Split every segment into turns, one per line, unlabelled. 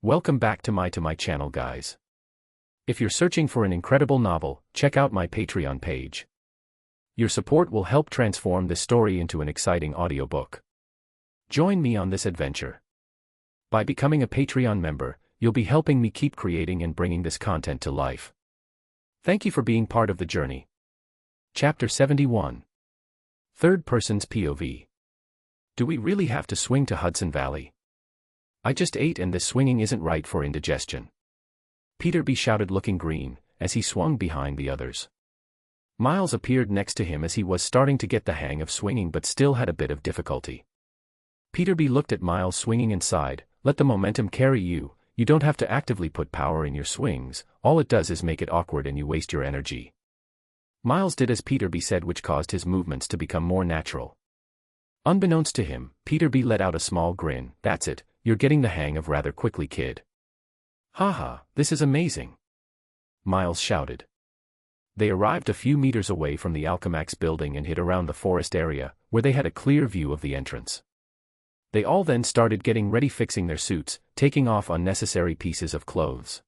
Welcome back to my channel, guys. If you're searching for an incredible novel, check out my Patreon page. Your support will help transform this story into an exciting audiobook. Join me on this adventure. By becoming a Patreon member, you'll be helping me keep creating and bringing this content to life. Thank you for being part of the journey. Chapter 71. Third Person's POV. Do we really have to swing to Hudson Valley? I just ate and this swinging isn't right for indigestion. Peter B shouted, looking green, as he swung behind the others. Miles appeared next to him as he was starting to get the hang of swinging but still had a bit of difficulty. Peter B looked at Miles swinging and sighed, "Let the momentum carry you, you don't have to actively put power in your swings, all it does is make it awkward and you waste your energy." Miles did as Peter B said, which caused his movements to become more natural. Unbeknownst to him, Peter B let out a small grin. "That's it, you're getting the hang of rather quickly, kid." "Haha, this is amazing," Miles shouted. They arrived a few meters away from the Algamation building and hid around the forest area, where they had a clear view of the entrance. They all then started getting ready, fixing their suits, taking off unnecessary pieces of clothes.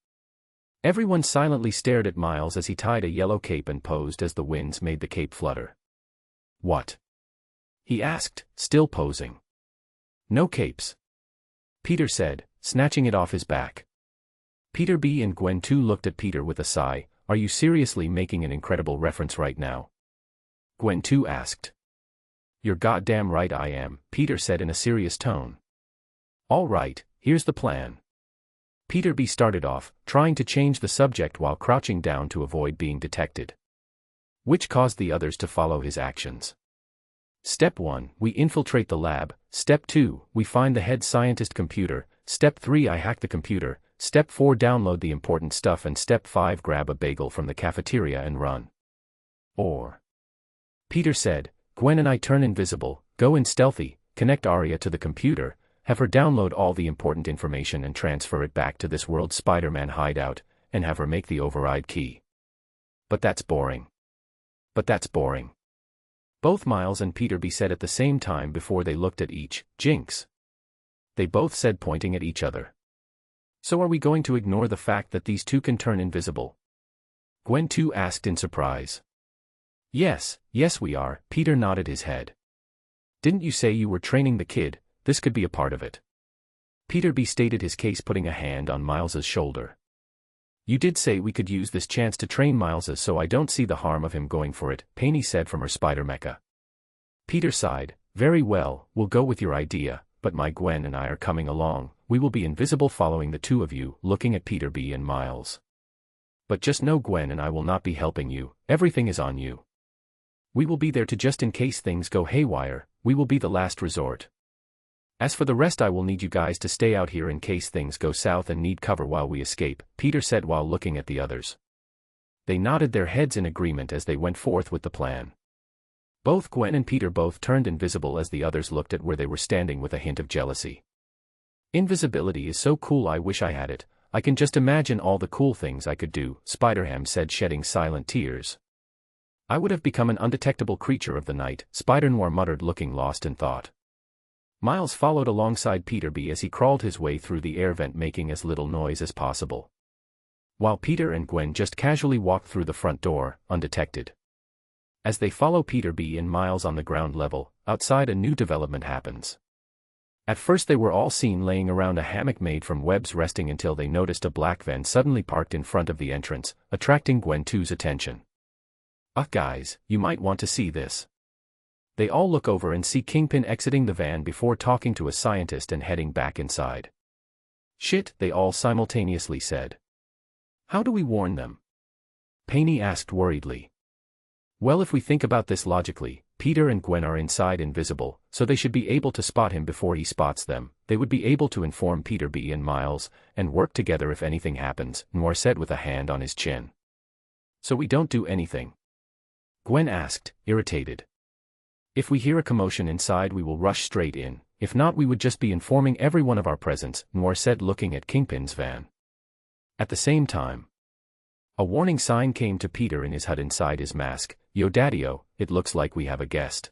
Everyone silently stared at Miles as he tied a yellow cape and posed as the winds made the cape flutter. "What?" he asked, still posing. "No capes," Peter said, snatching it off his back. Peter B and Gwen too looked at Peter with a sigh. "Are you seriously making an incredible reference right now?" Gwen too asked. "You're goddamn right I am," Peter said in a serious tone. "All right, here's the plan." Peter B started off, trying to change the subject while crouching down to avoid being detected, which caused the others to follow his actions. Step 1, we infiltrate the lab. Step 2, we find the head scientist computer. Step 3, I hack the computer. Step 4, download the important stuff. And Step 5, grab a bagel from the cafeteria and run. Or, Peter said, Gwen and I turn invisible, go in stealthy, connect Arya to the computer, have her download all the important information and transfer it back to this world's Spider-Man hideout, and have her make the override key. But that's boring. Both Miles and Peter B said at the same time before they looked at each. Jinx, they both said, pointing at each other. So are we going to ignore the fact that these two can turn invisible? Gwen too asked in surprise. Yes we are, Peter nodded his head. Didn't you say you were training the kid? This could be a part of it. Peter B stated his case, putting a hand on Miles's shoulder. You did say we could use this chance to train Miles, so I don't see the harm of him going for it, Penny said from her spider mecha. Peter sighed. Very well, we'll go with your idea, but my Gwen and I are coming along. We will be invisible following the two of you, looking at Peter B and Miles. But just know Gwen and I will not be helping you, everything is on you. We will be there to just in case things go haywire, we will be the last resort. As for the rest, I will need you guys to stay out here in case things go south and need cover while we escape, Peter said while looking at the others. They nodded their heads in agreement as they went forth with the plan. Both Gwen and Peter both turned invisible as the others looked at where they were standing with a hint of jealousy. Invisibility is so cool, I wish I had it. I can just imagine all the cool things I could do, Spiderham said, shedding silent tears. I would have become an undetectable creature of the night, Spider-Noir muttered, looking lost in thought. Miles followed alongside Peter B as he crawled his way through the air vent, making as little noise as possible, while Peter and Gwen just casually walked through the front door, undetected. As they follow Peter B and Miles on the ground level, outside a new development happens. At first they were all seen laying around a hammock made from webs resting until they noticed a black van suddenly parked in front of the entrance, attracting Gwen 2's attention. Guys, you might want to see this. They all look over and see Kingpin exiting the van before talking to a scientist and heading back inside. Shit, they all simultaneously said. How do we warn them? Penny asked worriedly. Well, if we think about this logically, Peter and Gwen are inside invisible, so they should be able to spot him before he spots them. They would be able to inform Peter B and Miles, and work together if anything happens, Noir said with a hand on his chin. So we don't do anything? Gwen asked, irritated. If we hear a commotion inside, we will rush straight in. If not, we would just be informing everyone of our presence, Noir said, looking at Kingpin's van. At the same time, a warning sign came to Peter in his HUD inside his mask. Yo daddy-o, it looks like we have a guest.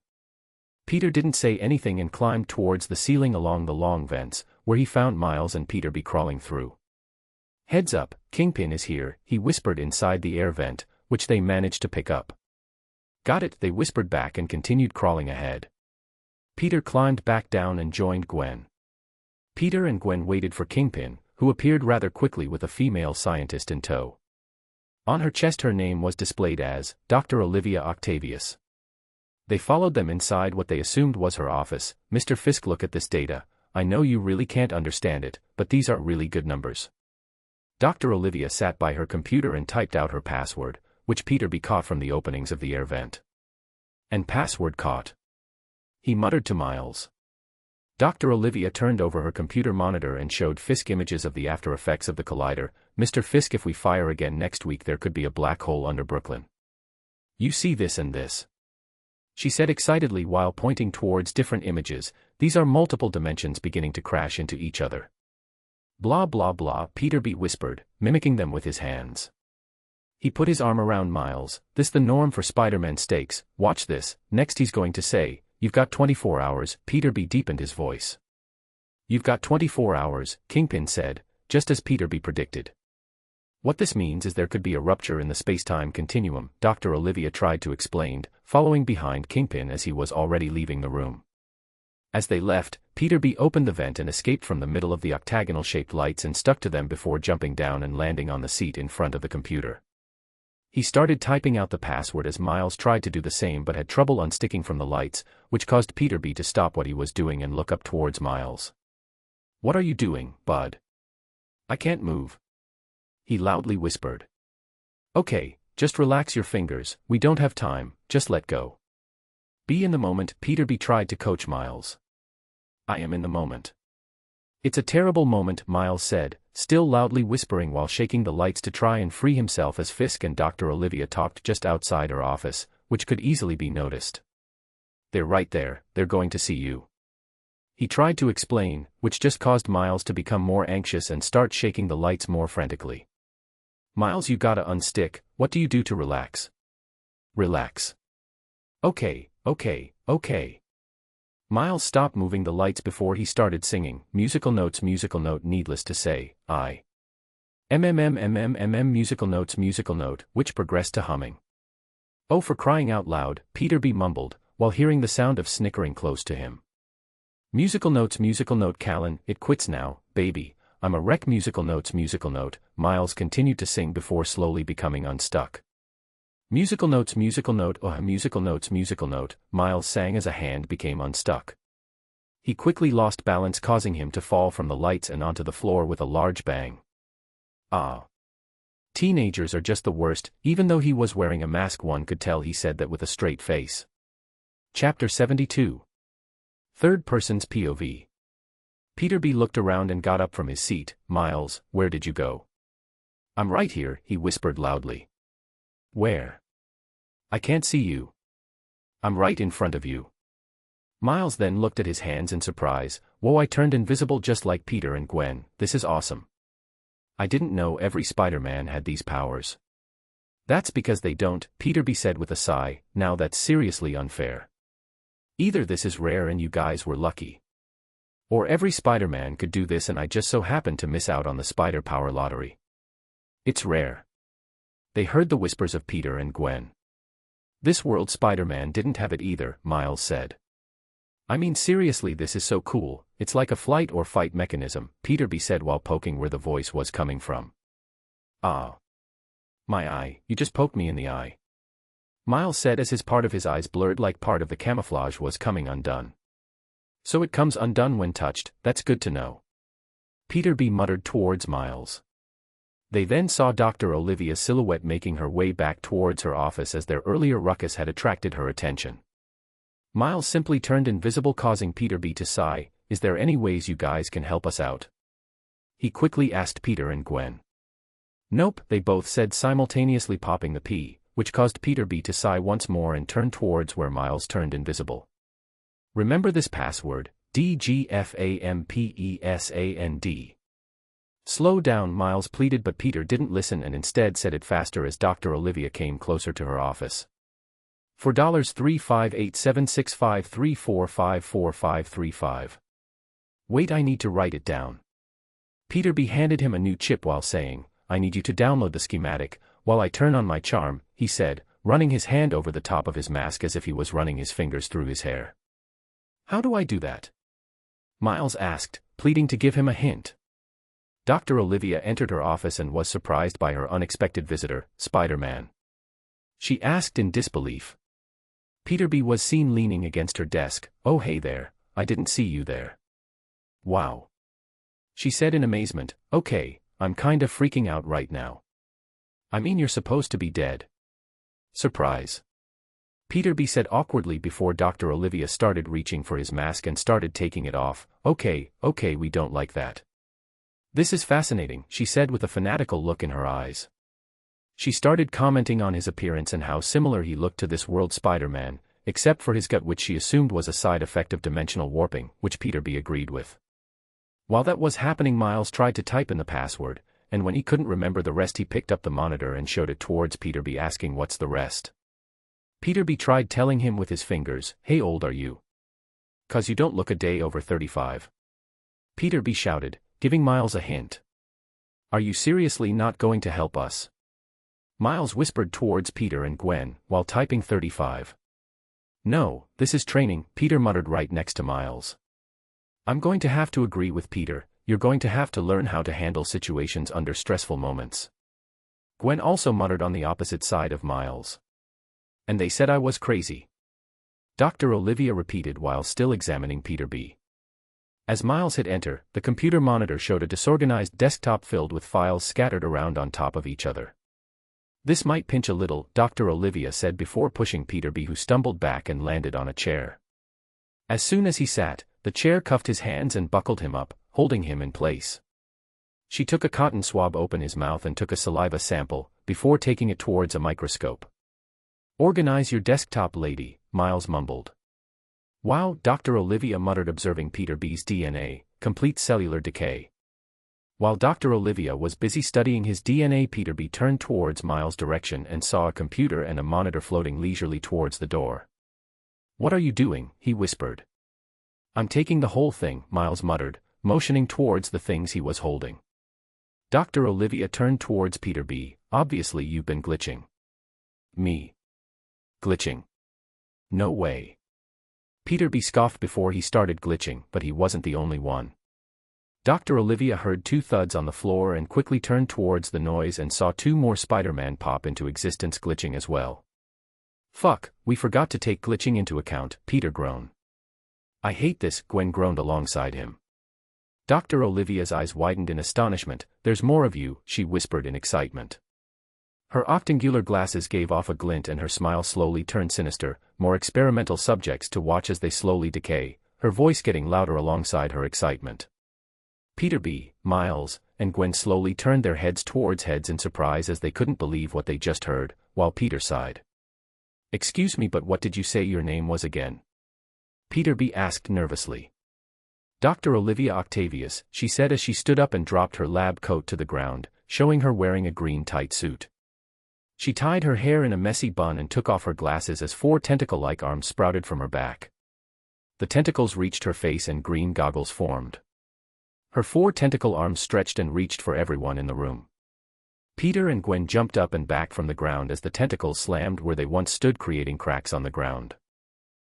Peter didn't say anything and climbed towards the ceiling along the long vents, where he found Miles and Peter crawling through. "Heads up, Kingpin is here," he whispered inside the air vent, which they managed to pick up. "Got it," they whispered back and continued crawling ahead. Peter climbed back down and joined Gwen. Peter and Gwen waited for Kingpin, who appeared rather quickly with a female scientist in tow. On her chest her name was displayed as Dr. Olivia Octavius. They followed them inside what they assumed was her office. "Mr. Fisk, look at this data. I know you really can't understand it, but these are really good numbers." Dr. Olivia sat by her computer and typed out her password, which Peter caught from the openings of the air vent. "And password caught," he muttered to Miles. Dr. Olivia turned over her computer monitor and showed Fisk images of the after effects of the collider. "Mr. Fisk, if we fire again next week there could be a black hole under Brooklyn. You see this and this," she said excitedly while pointing towards different images. "These are multiple dimensions beginning to crash into each other." "Blah blah blah," Peter whispered, mimicking them with his hands. He put his arm around Miles. "This the norm for Spider-Man stakes. Watch this. Next he's going to say, 'You've got 24 hours, Peter deepened his voice. "You've got 24 hours, Kingpin said, just as Peter predicted. "What this means is there could be a rupture in the space-time continuum," Dr. Olivia tried to explain, following behind Kingpin as he was already leaving the room. As they left, Peter opened the vent and escaped from the middle of the octagonal-shaped lights and stuck to them before jumping down and landing on the seat in front of the computer. He started typing out the password as Miles tried to do the same but had trouble unsticking from the lights, which caused Peter to stop what he was doing and look up towards Miles. "What are you doing, bud?" "I can't move," he loudly whispered. "Okay, just relax your fingers, we don't have time, just let go. Be in the moment," Peter tried to coach Miles. "I am in the moment." "It's a terrible moment," Miles said, still loudly whispering while shaking the lights to try and free himself as Fisk and Dr. Olivia talked just outside her office, which could easily be noticed. "They're right there, they're going to see you," he tried to explain, which just caused Miles to become more anxious and start shaking the lights more frantically. "Miles, you gotta unstick. What do you do to relax?" "Relax." Okay. Miles stopped moving the lights before he started singing. Musical note, needless to say, musical note, which progressed to humming. "Oh, for crying out loud," Peter mumbled, while hearing the sound of snickering close to him. Musical note, Callan, it quits now, baby, I'm a wreck. Musical note, Miles continued to sing before slowly becoming unstuck. Musical note, oh, musical note, Miles sang as a hand became unstuck. He quickly lost balance, causing him to fall from the lights and onto the floor with a large bang. Teenagers are just the worst. Even though he was wearing a mask, one could tell he said that with a straight face. Chapter 72. Third Person's POV. Peter looked around and got up from his seat. "Miles, where did you go?" "I'm right here," he whispered loudly. "Where?" "I can't see you." "I'm right in front of you." Miles then looked at his hands in surprise. "Whoa, I turned invisible just like Peter and Gwen. This is awesome. I didn't know every Spider-Man had these powers." "That's because they don't," Peter said with a sigh. "Now that's seriously unfair. Either this is rare and you guys were lucky, or every Spider-Man could do this and I just so happened to miss out on the spider power lottery. It's rare." They heard the whispers of Peter and Gwen. "This world Spider-Man didn't have it either," Miles said. "I mean seriously, this is so cool, it's like a flight or fight mechanism," Peter said while poking where the voice was coming from. "Ah. My eye, you just poked me in the eye," Miles said as his part of his eyes blurred like part of the camouflage was coming undone. "So it comes undone when touched, that's good to know," Peter muttered towards Miles. They then saw Dr. Olivia's silhouette making her way back towards her office as their earlier ruckus had attracted her attention. Miles simply turned invisible, causing Peter to sigh. "Is there any ways you guys can help us out?" he quickly asked Peter and Gwen. "Nope," they both said simultaneously, popping the P, which caused Peter to sigh once more and turn towards where Miles turned invisible. "Remember this password, DGFAMPESAND. "Slow down," Miles pleaded, but Peter didn't listen and instead said it faster as Dr. Olivia came closer to her office. "For $3587653454535. Wait, I need to write it down. Peter B handed him a new chip while saying, I need you to download the schematic, while I turn on my charm, he said, running his hand over the top of his mask as if he was running his fingers through his hair. How do I do that? Miles asked, pleading to give him a hint. Dr. Olivia entered her office and was surprised by her unexpected visitor, Spider-Man. She asked in disbelief. Peter B was seen leaning against her desk. Oh hey there, I didn't see you there. Wow. She said in amazement, okay, I'm kinda freaking out right now. I mean you're supposed to be dead. Surprise. Peter B said awkwardly before Dr. Olivia started reaching for his mask and started taking it off. Okay, we don't like that. This is fascinating, she said with a fanatical look in her eyes. She started commenting on his appearance and how similar he looked to this world Spider-Man, except for his gut, which she assumed was a side effect of dimensional warping, which Peter B agreed with. While that was happening, Miles tried to type in the password, and when he couldn't remember the rest he picked up the monitor and showed it towards Peter B asking what's the rest. Peter B tried telling him with his fingers, hey old are you? 'Cause you don't look a day over 35. Peter B shouted, giving Miles a hint. Are you seriously not going to help us? Miles whispered towards Peter and Gwen, while typing 35. No, this is training, Peter muttered right next to Miles. I'm going to have to agree with Peter, you're going to have to learn how to handle situations under stressful moments. Gwen also muttered on the opposite side of Miles. And they said I was crazy. Dr. Olivia repeated while still examining Peter B. As Miles hit enter, the computer monitor showed a disorganized desktop filled with files scattered around on top of each other. This might pinch a little, Dr. Olivia said before pushing Peter B, who stumbled back and landed on a chair. As soon as he sat, the chair cuffed his hands and buckled him up, holding him in place. She took a cotton swab, opened his mouth and took a saliva sample, before taking it towards a microscope. Organize your desktop, lady, Miles mumbled. Wow, Dr. Olivia muttered, observing Peter B's DNA, complete cellular decay. While Dr. Olivia was busy studying his DNA, Peter B turned towards Miles' direction and saw a computer and a monitor floating leisurely towards the door. What are you doing? He whispered. I'm taking the whole thing, Miles muttered, motioning towards the things he was holding. Dr. Olivia turned towards Peter B. Obviously you've been glitching. Me? Glitching? No way. Peter B scoffed before he started glitching, but he wasn't the only one. Dr. Olivia heard two thuds on the floor and quickly turned towards the noise and saw two more Spider-Man pop into existence, glitching as well. Fuck, we forgot to take glitching into account, Peter groaned. I hate this, Gwen groaned alongside him. Dr. Olivia's eyes widened in astonishment. There's more of you, she whispered in excitement. Her octangular glasses gave off a glint and her smile slowly turned sinister, more experimental subjects to watch as they slowly decay, her voice getting louder alongside her excitement. Peter B, Miles, and Gwen slowly turned their heads towards heads in surprise as they couldn't believe what they just heard, while Peter sighed. Excuse me, but what did you say your name was again? Peter B asked nervously. Dr. Olivia Octavius, she said as she stood up and dropped her lab coat to the ground, showing her wearing a green tight suit. She tied her hair in a messy bun and took off her glasses as four tentacle-like arms sprouted from her back. The tentacles reached her face and green goggles formed. Her four tentacle arms stretched and reached for everyone in the room. Peter and Gwen jumped up and back from the ground as the tentacles slammed where they once stood, creating cracks on the ground.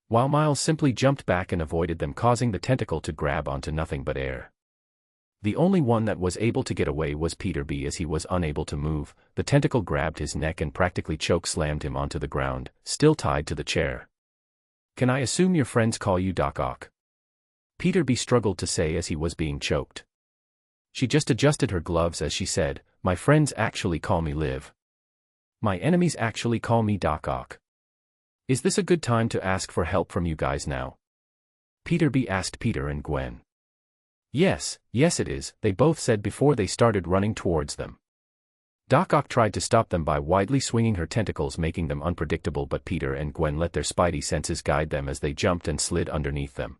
While Miles simply jumped back and avoided them, causing the tentacle to grab onto nothing but air. The only one that was able to get away was Peter B. As he was unable to move, the tentacle grabbed his neck and practically choke-slammed him onto the ground, still tied to the chair. Can I assume your friends call you Doc Ock? Peter B struggled to say as he was being choked. She just adjusted her gloves as she said, my friends actually call me Liv. My enemies actually call me Doc Ock. Is this a good time to ask for help from you guys now? Peter B asked Peter and Gwen. Yes it is, they both said before they started running towards them. Doc Ock tried to stop them by widely swinging her tentacles, making them unpredictable, but Peter and Gwen let their spidey senses guide them as they jumped and slid underneath them.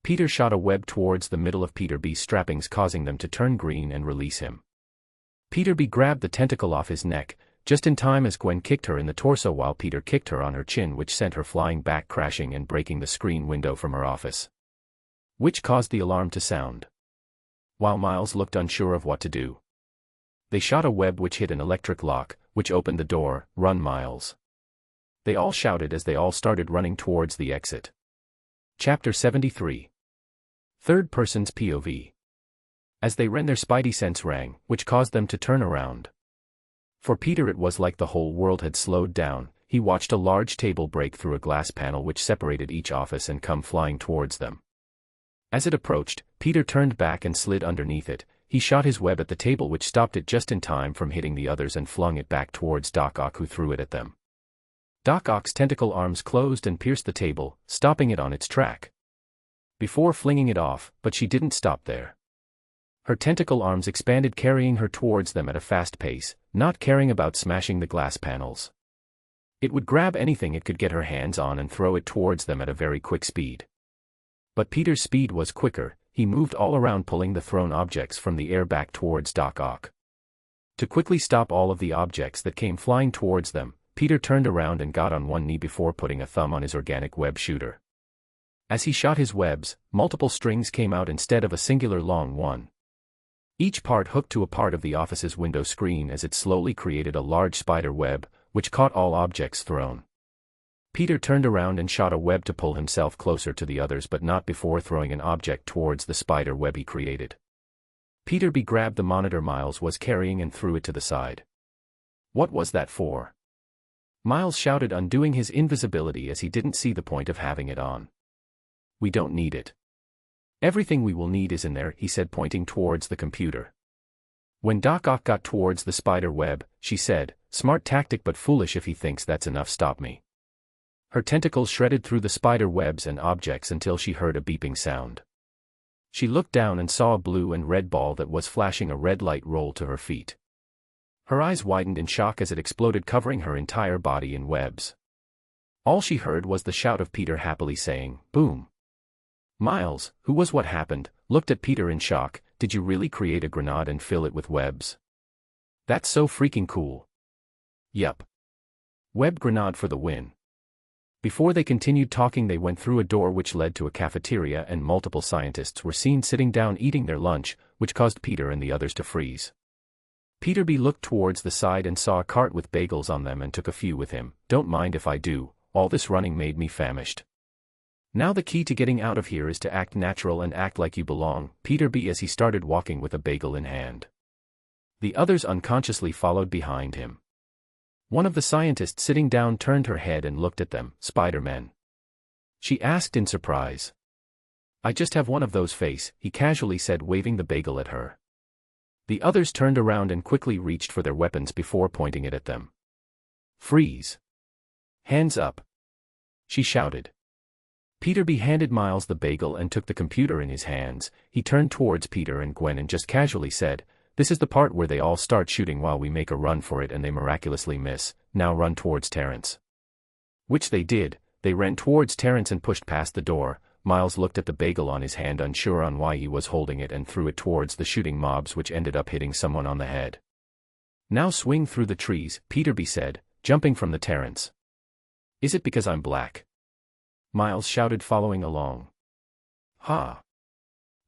Peter shot a web towards the middle of Peter B's strappings, causing them to turn green and release him. Peter B grabbed the tentacle off his neck, just in time as Gwen kicked her in the torso while Peter kicked her on her chin, which sent her flying back, crashing and breaking the screen window from her office. which caused the alarm to sound. While Miles looked unsure of what to do, they shot a web which hit an electric lock, which opened the door. "Run, Miles!" they all shouted as they all started running towards the exit. Chapter 73. Third person's POV. As they ran, their spidey sense rang, which caused them to turn around. For Peter, it was like the whole world had slowed down. He watched a large table break through a glass panel which separated each office and come flying towards them. As it approached, Peter turned back and slid underneath it. He shot his web at the table, which stopped it just in time from hitting the others, and flung it back towards Doc Ock, who threw it at them. Doc Ock's tentacle arms closed and pierced the table, stopping it on its track. Before flinging it off, but she didn't stop there. Her tentacle arms expanded, carrying her towards them at a fast pace, not caring about smashing the glass panels. It would grab anything it could get her hands on and throw it towards them at a very quick speed. But Peter's speed was quicker. He moved all around, pulling the thrown objects from the air back towards Doc Ock. To quickly stop all of the objects that came flying towards them, Peter turned around and got on one knee before putting a thumb on his organic web shooter. As he shot his webs, multiple strings came out instead of a singular long one. Each part hooked to a part of the office's window screen as it slowly created a large spider web, which caught all objects thrown. Peter turned around and shot a web to pull himself closer to the others, but not before throwing an object towards the spider web he created. Peter grabbed the monitor Miles was carrying and threw it to the side. "What was that for?" Miles shouted, undoing his invisibility as he didn't see the point of having it on. "We don't need it. Everything we will need is in there," he said, pointing towards the computer. When Doc Ock got towards the spider web, she said, "Smart tactic, but foolish if he thinks that's enough. Stop me." Her tentacles shredded through the spider webs and objects until she heard a beeping sound. She looked down and saw a blue and red ball that was flashing a red light roll to her feet. Her eyes widened in shock as it exploded, covering her entire body in webs. All she heard was the shout of Peter happily saying, "Boom." Miles, who was what happened, looked at Peter in shock. "Did you really create a grenade and fill it with webs? That's so freaking cool." "Yup. Web grenade for the win." Before they continued talking, they went through a door which led to a cafeteria, and multiple scientists were seen sitting down eating their lunch, which caused Peter and the others to freeze. Peter looked towards the side and saw a cart with bagels on them and took a few with him. "Don't mind if I do, all this running made me famished. Now the key to getting out of here is to act natural and act like you belong," Peter as he started walking with a bagel in hand. The others unconsciously followed behind him. One of the scientists sitting down turned her head and looked at them. "Spider-Man?" she asked in surprise. "I just have one of those face," he casually said, waving the bagel at her. The others turned around and quickly reached for their weapons before pointing it at them. "Freeze! Hands up!" she shouted. Peter handed Miles the bagel and took the computer in his hands. He turned towards Peter and Gwen and just casually said, "This is the part where they all start shooting while we make a run for it and they miraculously miss. Now run towards Terrence." Which they did. They ran towards Terrence and pushed past the door. Miles looked at the bagel on his hand, unsure on why he was holding it, and threw it towards the shooting mobs, which ended up hitting someone on the head. "Now swing through the trees," Peter said, jumping from the Terrence. "Is it because I'm black?" Miles shouted, following along. "Ha!"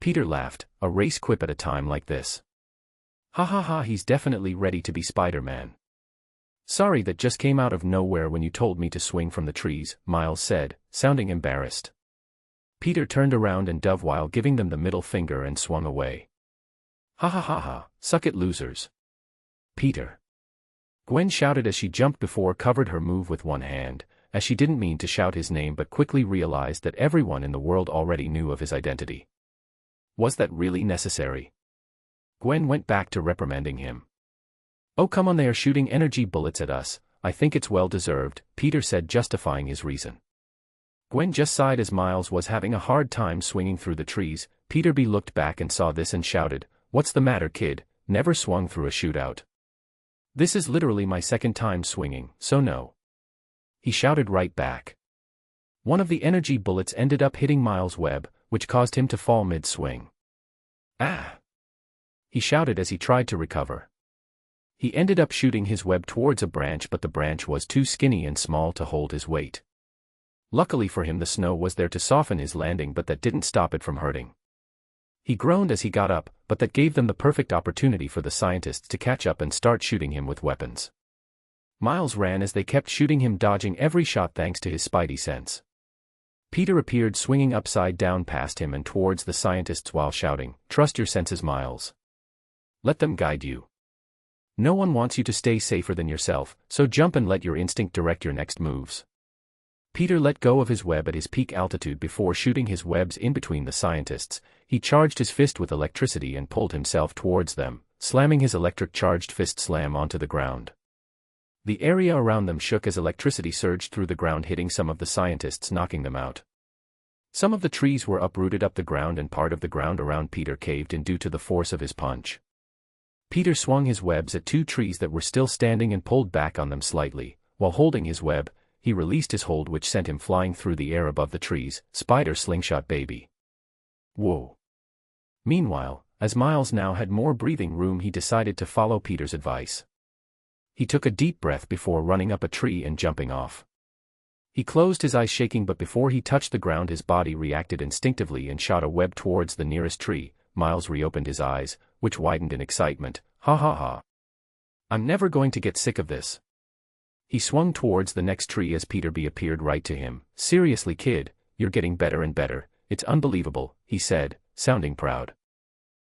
Peter laughed, a race quip at a time like this. "Ha ha ha, he's definitely ready to be Spider-Man." "Sorry, that just came out of nowhere when you told me to swing from the trees," Miles said, sounding embarrassed. Peter turned around and dove while giving them the middle finger and swung away. "Ha ha ha ha, suck it, losers." "Peter!" Gwen shouted as she jumped before covered her move with one hand, as she didn't mean to shout his name but quickly realized that everyone in the world already knew of his identity. Was that really necessary? Gwen went back to reprimanding him. "Oh come on, they are shooting energy bullets at us. I think it's well deserved," Peter said, justifying his reason. Gwen just sighed as Miles was having a hard time swinging through the trees. Peter looked back and saw this and shouted, "What's the matter, kid? Never swung through a shootout." "This is literally my second time swinging, so no," he shouted right back. One of the energy bullets ended up hitting Miles' web, which caused him to fall mid-swing. "Ah!" he shouted as he tried to recover. He ended up shooting his web towards a branch, but the branch was too skinny and small to hold his weight. Luckily for him, the snow was there to soften his landing, but that didn't stop it from hurting. He groaned as he got up, but that gave them the perfect opportunity for the scientists to catch up and start shooting him with weapons. Miles ran as they kept shooting him, dodging every shot thanks to his spidey sense. Peter appeared swinging upside down past him and towards the scientists while shouting, "Trust your senses, Miles. Let them guide you. No one wants you to stay safer than yourself, so jump and let your instinct direct your next moves." Peter let go of his web at his peak altitude before shooting his webs in between the scientists. He charged his fist with electricity and pulled himself towards them, slamming his electric-charged fist slam onto the ground. The area around them shook as electricity surged through the ground, hitting some of the scientists, knocking them out. Some of the trees were uprooted up the ground and part of the ground around Peter caved in due to the force of his punch. Peter swung his webs at two trees that were still standing and pulled back on them slightly. While holding his web, he released his hold, which sent him flying through the air above the trees. Spider slingshot, baby. Whoa. Meanwhile, as Miles now had more breathing room, he decided to follow Peter's advice. He took a deep breath before running up a tree and jumping off. He closed his eyes, shaking, but before he touched the ground his body reacted instinctively and shot a web towards the nearest tree. Miles reopened his eyes, which widened in excitement. Ha ha ha. I'm never going to get sick of this. He swung towards the next tree as Peter B appeared right to him. Seriously, kid, you're getting better and better. It's unbelievable, he said, sounding proud.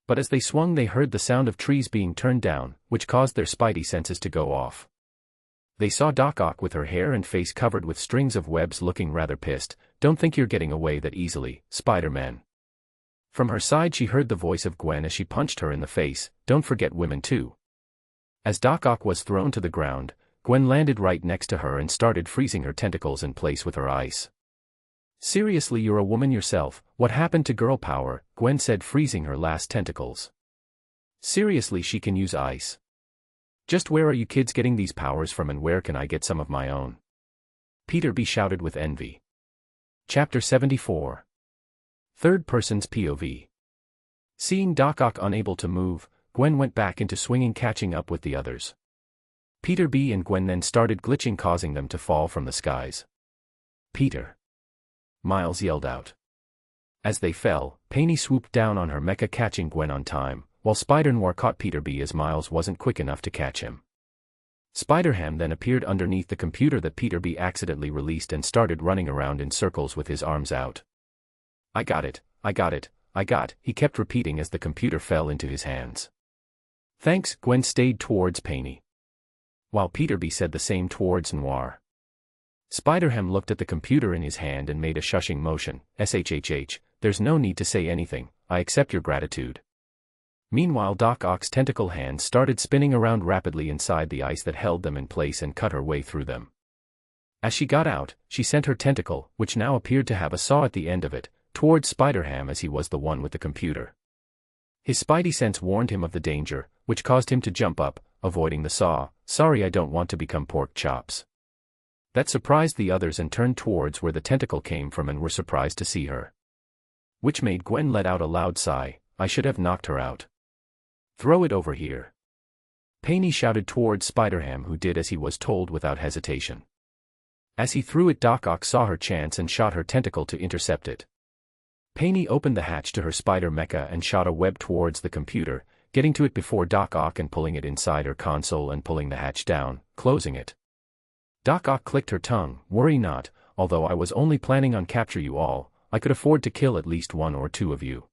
But as they swung, they heard the sound of trees being turned down, which caused their spidey senses to go off. They saw Doc Ock with her hair and face covered with strings of webs, looking rather pissed. Don't think you're getting away that easily, Spider-Man. From her side she heard the voice of Gwen as she punched her in the face. Don't forget women too. As Doc Ock was thrown to the ground, Gwen landed right next to her and started freezing her tentacles in place with her ice. Seriously, you're a woman yourself. What happened to girl power? Gwen said, freezing her last tentacles. Seriously, she can use ice. Just where are you kids getting these powers from, and where can I get some of my own? Peter B shouted with envy. Chapter 74. Third person's POV. Seeing Doc Ock unable to move, Gwen went back into swinging, catching up with the others. Peter B and Gwen then started glitching, causing them to fall from the skies. Peter! Miles yelled out. As they fell, Penny swooped down on her mecha, catching Gwen on time, while Spider-Noir caught Peter B as Miles wasn't quick enough to catch him. Spider-Ham then appeared underneath the computer that Peter B accidentally released and started running around in circles with his arms out. I got it, I got it, I got, he kept repeating as the computer fell into his hands. Thanks, Gwen stayed towards Penny, while Peter B said the same towards Noir. Spider-Ham looked at the computer in his hand and made a shushing motion. SHHH, there's no need to say anything, I accept your gratitude. Meanwhile, Doc Ock's tentacle hands started spinning around rapidly inside the ice that held them in place and cut her way through them. As she got out, she sent her tentacle, which now appeared to have a saw at the end of it, towards Spider-Ham as he was the one with the computer. His spidey sense warned him of the danger, which caused him to jump up, avoiding the saw. Sorry, I don't want to become pork chops. That surprised the others and turned towards where the tentacle came from and were surprised to see her. Which made Gwen let out a loud sigh. I should have knocked her out. Throw it over here. Penny shouted towards Spider-Ham, who did as he was told without hesitation. As he threw it, Doc Ock saw her chance and shot her tentacle to intercept it. Penny opened the hatch to her spider mecha and shot a web towards the computer, getting to it before Doc Ock and pulling it inside her console and pulling the hatch down, closing it. Doc Ock clicked her tongue. Worry not, although I was only planning on capture you all, I could afford to kill at least one or two of you.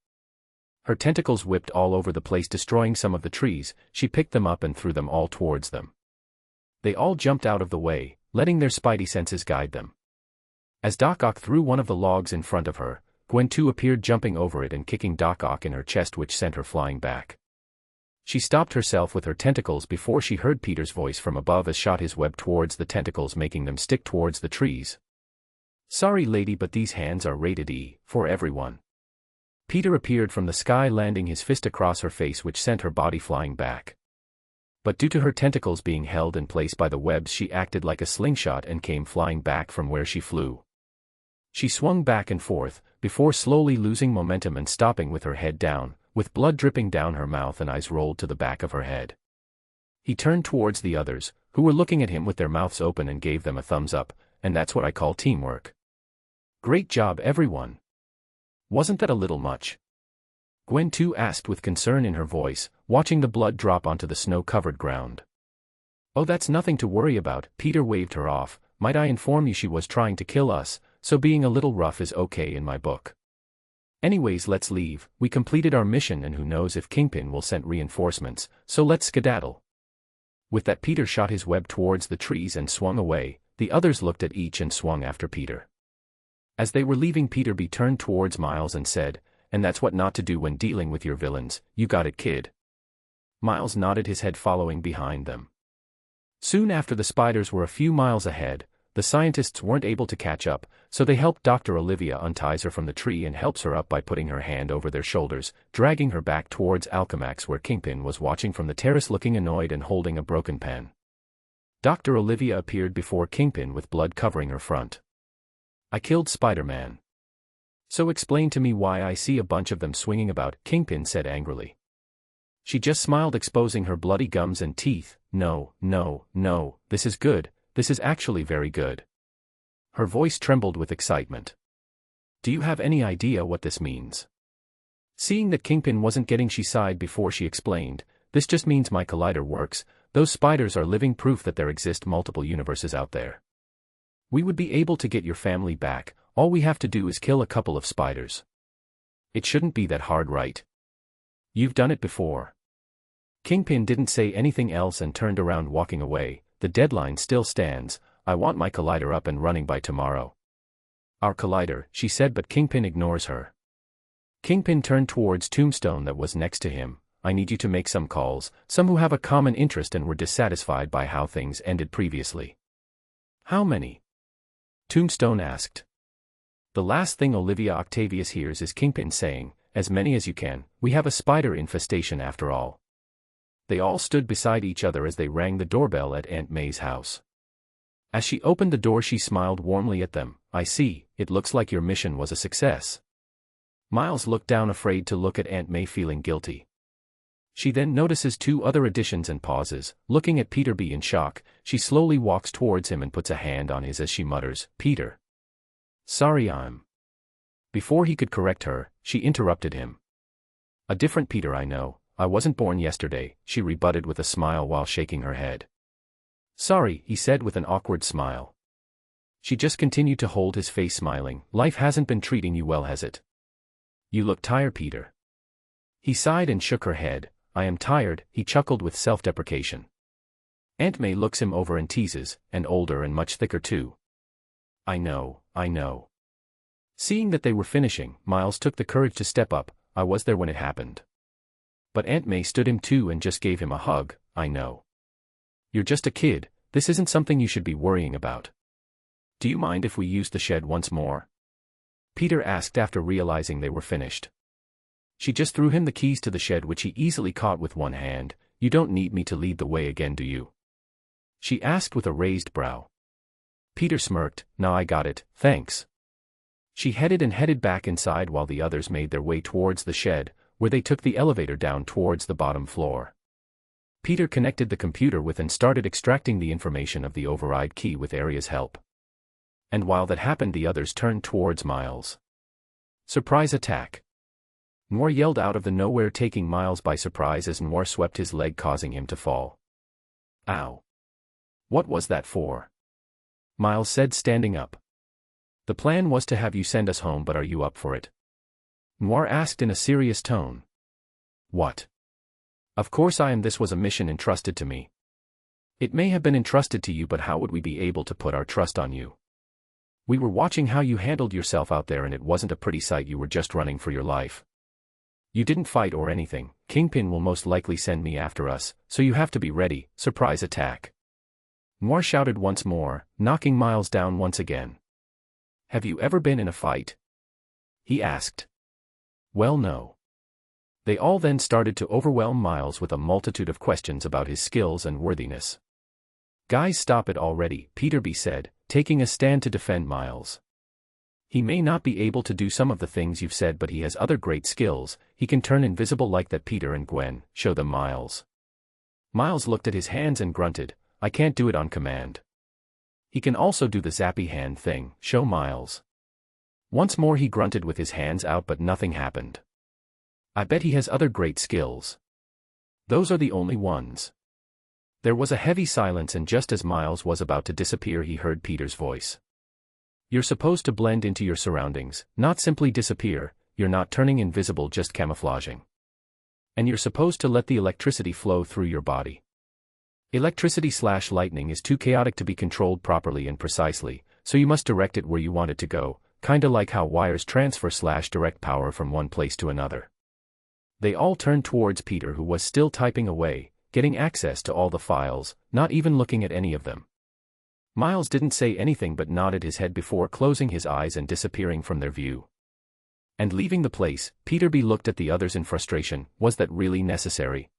Her tentacles whipped all over the place, destroying some of the trees. She picked them up and threw them all towards them. They all jumped out of the way, letting their spidey senses guide them. As Doc Ock threw one of the logs in front of her, Gwen too appeared, jumping over it and kicking Doc Ock in her chest, which sent her flying back. She stopped herself with her tentacles before she heard Peter's voice from above as shot his web towards the tentacles, making them stick towards the trees. Sorry lady, but these hands are rated E, for everyone. Peter appeared from the sky, landing his fist across her face, which sent her body flying back. But due to her tentacles being held in place by the webs, she acted like a slingshot and came flying back from where she flew. She swung back and forth, before slowly losing momentum and stopping with her head down, with blood dripping down her mouth and eyes rolled to the back of her head. He turned towards the others, who were looking at him with their mouths open, and gave them a thumbs up, and that's what I call teamwork. Great job everyone. Wasn't that a little much? Gwen too asked with concern in her voice, watching the blood drop onto the snow-covered ground. Oh, that's nothing to worry about, Peter waved her off. Might I inform you she was trying to kill us, so being a little rough is okay in my book. Anyways, let's leave. We completed our mission and who knows if Kingpin will send reinforcements, so let's skedaddle. With that, Peter shot his web towards the trees and swung away. The others looked at each and swung after Peter. As they were leaving, Peter turned towards Miles and said, "And that's what not to do when dealing with your villains, you got it, kid." Miles nodded his head, following behind them. Soon after, the spiders were a few miles ahead. The scientists weren't able to catch up, so they helped Dr. Olivia unties her from the tree and helps her up by putting her hand over their shoulders, dragging her back towards Algamation, where Kingpin was watching from the terrace looking annoyed and holding a broken pen. Dr. Olivia appeared before Kingpin with blood covering her front. "I killed Spider-Man. So explain to me why I see a bunch of them swinging about," Kingpin said angrily. She just smiled, exposing her bloody gums and teeth. No, this is good. This is actually very good." Her voice trembled with excitement. "Do you have any idea what this means?" Seeing that Kingpin wasn't getting, she sighed before she explained, "This just means my collider works. Those spiders are living proof that there exist multiple universes out there. We would be able to get your family back. All we have to do is kill a couple of spiders. It shouldn't be that hard, right? You've done it before." Kingpin didn't say anything else and turned around, walking away. "The deadline still stands. I want my collider up and running by tomorrow." "Our collider," she said, but Kingpin ignores her. Kingpin turned towards Tombstone that was next to him. "I need you to make some calls, some who have a common interest and were dissatisfied by how things ended previously." "How many?" Tombstone asked. The last thing Olivia Octavius hears is Kingpin saying, "As many as you can, we have a spider infestation after all." They all stood beside each other as they rang the doorbell at Aunt May's house. As she opened the door, she smiled warmly at them. "I see, it looks like your mission was a success." Miles looked down, afraid to look at Aunt May, feeling guilty. She then notices two other additions and pauses, looking at Peter in shock. She slowly walks towards him and puts a hand on his as she mutters, "Peter. Sorry, I'm..." Before he could correct her, she interrupted him. "A different Peter, I know. I wasn't born yesterday," she rebutted with a smile while shaking her head. "Sorry," he said with an awkward smile. She just continued to hold his face, smiling. "Life hasn't been treating you well, has it? You look tired, Peter." He sighed and shook her head. "I am tired," he chuckled with self-deprecation. Aunt May looks him over and teases, "And older and much thicker too." I know. Seeing that they were finishing, Miles took the courage to step up. "I was there when it happened." But Aunt May stood him too and just gave him a hug. "I know. You're just a kid. This isn't something you should be worrying about. Do you mind if we use the shed once more?" Peter asked after realizing they were finished. She just threw him the keys to the shed, which he easily caught with one hand. "You don't need me to lead the way again, do you?" she asked with a raised brow. Peter smirked. "No, I got it, thanks." She headed back inside while the others made their way towards the shed, where they took the elevator down towards the bottom floor. Peter connected the computer with and started extracting the information of the override key with Aria's help. And while that happened, the others turned towards Miles. "Surprise attack!" Noir yelled out of the nowhere, taking Miles by surprise as Noir swept his leg, causing him to fall. "Ow! What was that for?" Miles said, standing up. "The plan was to have you send us home, but are you up for it?" Noir asked in a serious tone. "What? Of course I am. This was a mission entrusted to me." "It may have been entrusted to you, but how would we be able to put our trust on you? We were watching how you handled yourself out there and it wasn't a pretty sight. You were just running for your life. You didn't fight or anything. Kingpin will most likely send me after us, so you have to be ready. Surprise attack!" Noir shouted once more, knocking Miles down once again. "Have you ever been in a fight?" he asked. "Well, no." They all then started to overwhelm Miles with a multitude of questions about his skills and worthiness. "Guys, stop it already," Peter said, taking a stand to defend Miles. "He may not be able to do some of the things you've said, but he has other great skills. He can turn invisible like that." Peter and Gwen, "Show them, Miles." Miles looked at his hands and grunted, "I can't do it on command." "He can also do the zappy hand thing. Show Miles." Once more he grunted with his hands out, but nothing happened. I bet he has other great skills. Those are the only ones. There was a heavy silence, and just as Miles was about to disappear, he heard Peter's voice. You're supposed to blend into your surroundings, not simply disappear. You're not turning invisible, just camouflaging. And you're supposed to let the electricity flow through your body. Electricity/lightning is too chaotic to be controlled properly and precisely, so you must direct it where you want it to go, kinda like how wires transfer/direct power from one place to another. They all turned towards Peter, who was still typing away, getting access to all the files, not even looking at any of them. Miles didn't say anything but nodded his head before closing his eyes and disappearing from their view. And leaving the place, Peter looked at the others in frustration. Was that really necessary?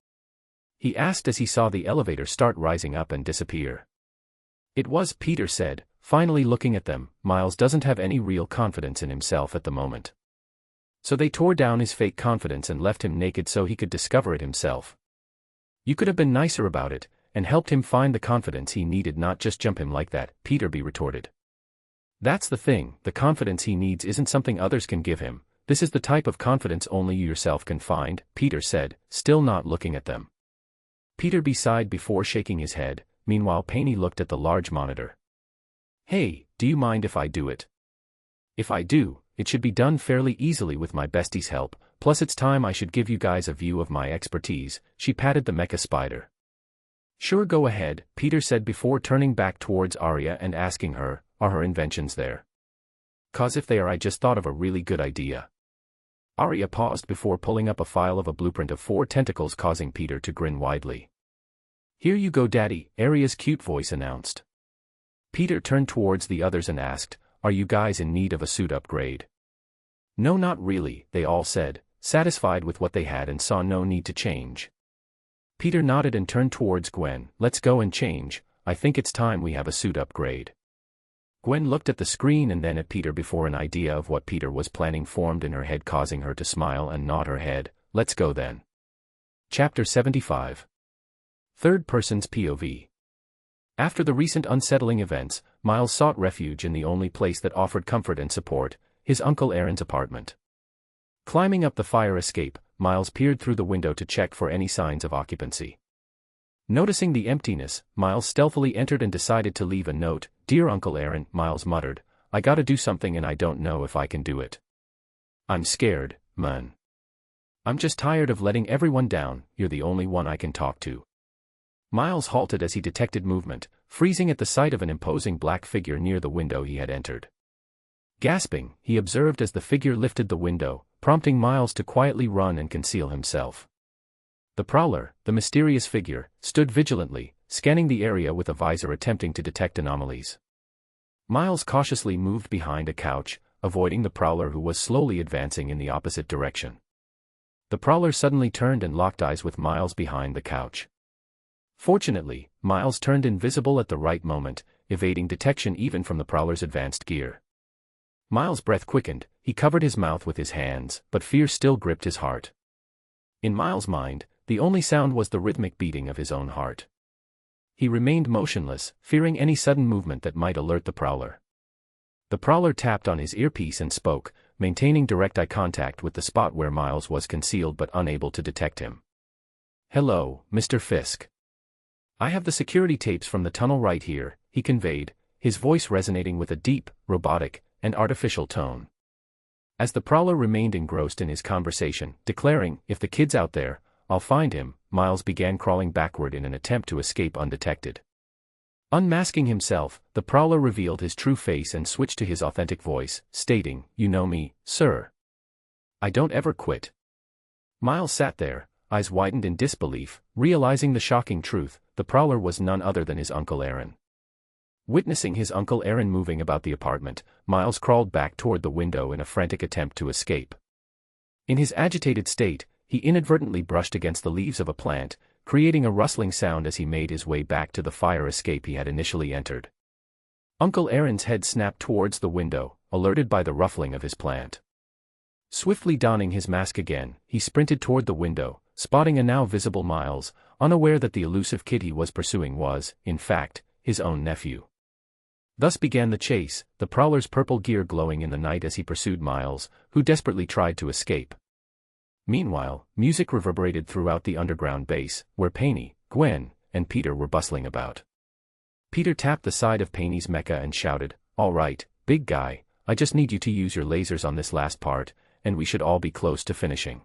He asked as he saw the elevator start rising up and disappear. It was, Peter said, finally looking at them. Miles doesn't have any real confidence in himself at the moment. So they tore down his fake confidence and left him naked so he could discover it himself. You could have been nicer about it, and helped him find the confidence he needed, not just jump him like that, Peter retorted. That's the thing, the confidence he needs isn't something others can give him. This is the type of confidence only you yourself can find, Peter said, still not looking at them. Peter sighed before shaking his head. Meanwhile Penny looked at the large monitor. Hey, do you mind if I do it? If I do, it should be done fairly easily with my bestie's help, plus it's time I should give you guys a view of my expertise. She patted the mecha spider. Sure, go ahead, Peter said before turning back towards Arya and asking her, are her inventions there? 'Cause if they are, I just thought of a really good idea. Arya paused before pulling up a file of a blueprint of 4 tentacles, causing Peter to grin widely. Here you go, Daddy, Arya's cute voice announced. Peter turned towards the others and asked, are you guys in need of a suit upgrade? No, not really, they all said, satisfied with what they had and saw no need to change. Peter nodded and turned towards Gwen. Let's go and change, I think it's time we have a suit upgrade. Gwen looked at the screen and then at Peter before an idea of what Peter was planning formed in her head, causing her to smile and nod her head. Let's go then. Chapter 75. Third person's POV. After the recent unsettling events, Miles sought refuge in the only place that offered comfort and support, his Uncle Aaron's apartment. Climbing up the fire escape, Miles peered through the window to check for any signs of occupancy. Noticing the emptiness, Miles stealthily entered and decided to leave a note. Dear Uncle Aaron, Miles muttered, I gotta do something and I don't know if I can do it. I'm scared, man. I'm just tired of letting everyone down, you're the only one I can talk to. Miles halted as he detected movement, freezing at the sight of an imposing black figure near the window he had entered. Gasping, he observed as the figure lifted the window, prompting Miles to quietly run and conceal himself. The Prowler, the mysterious figure, stood vigilantly, scanning the area with a visor attempting to detect anomalies. Miles cautiously moved behind a couch, avoiding the Prowler who was slowly advancing in the opposite direction. The Prowler suddenly turned and locked eyes with Miles behind the couch. Fortunately, Miles turned invisible at the right moment, evading detection even from the Prowler's advanced gear. Miles' breath quickened, he covered his mouth with his hands, but fear still gripped his heart. In Miles' mind, the only sound was the rhythmic beating of his own heart. He remained motionless, fearing any sudden movement that might alert the Prowler. The Prowler tapped on his earpiece and spoke, maintaining direct eye contact with the spot where Miles was concealed but unable to detect him. Hello, Mr. Fisk. I have the security tapes from the tunnel right here, he conveyed, his voice resonating with a deep, robotic, and artificial tone. As the Prowler remained engrossed in his conversation, declaring, if the kid's out there, I'll find him, Miles began crawling backward in an attempt to escape undetected. Unmasking himself, the Prowler revealed his true face and switched to his authentic voice, stating, You know me, sir. I don't ever quit. Miles sat there, eyes widened in disbelief, realizing the shocking truth, the Prowler was none other than his Uncle Aaron. Witnessing his Uncle Aaron moving about the apartment, Miles crawled back toward the window in a frantic attempt to escape. In his agitated state, he inadvertently brushed against the leaves of a plant, creating a rustling sound as he made his way back to the fire escape he had initially entered. Uncle Aaron's head snapped towards the window, alerted by the ruffling of his plant. Swiftly donning his mask again, he sprinted toward the window, spotting a now visible Miles, unaware that the elusive kid he was pursuing was, in fact, his own nephew. Thus began the chase, the Prowler's purple gear glowing in the night as he pursued Miles, who desperately tried to escape. Meanwhile, music reverberated throughout the underground base, where Penny, Gwen, and Peter were bustling about. Peter tapped the side of Penny's mecha and shouted, "All right, big guy, I just need you to use your lasers on this last part, and we should all be close to finishing."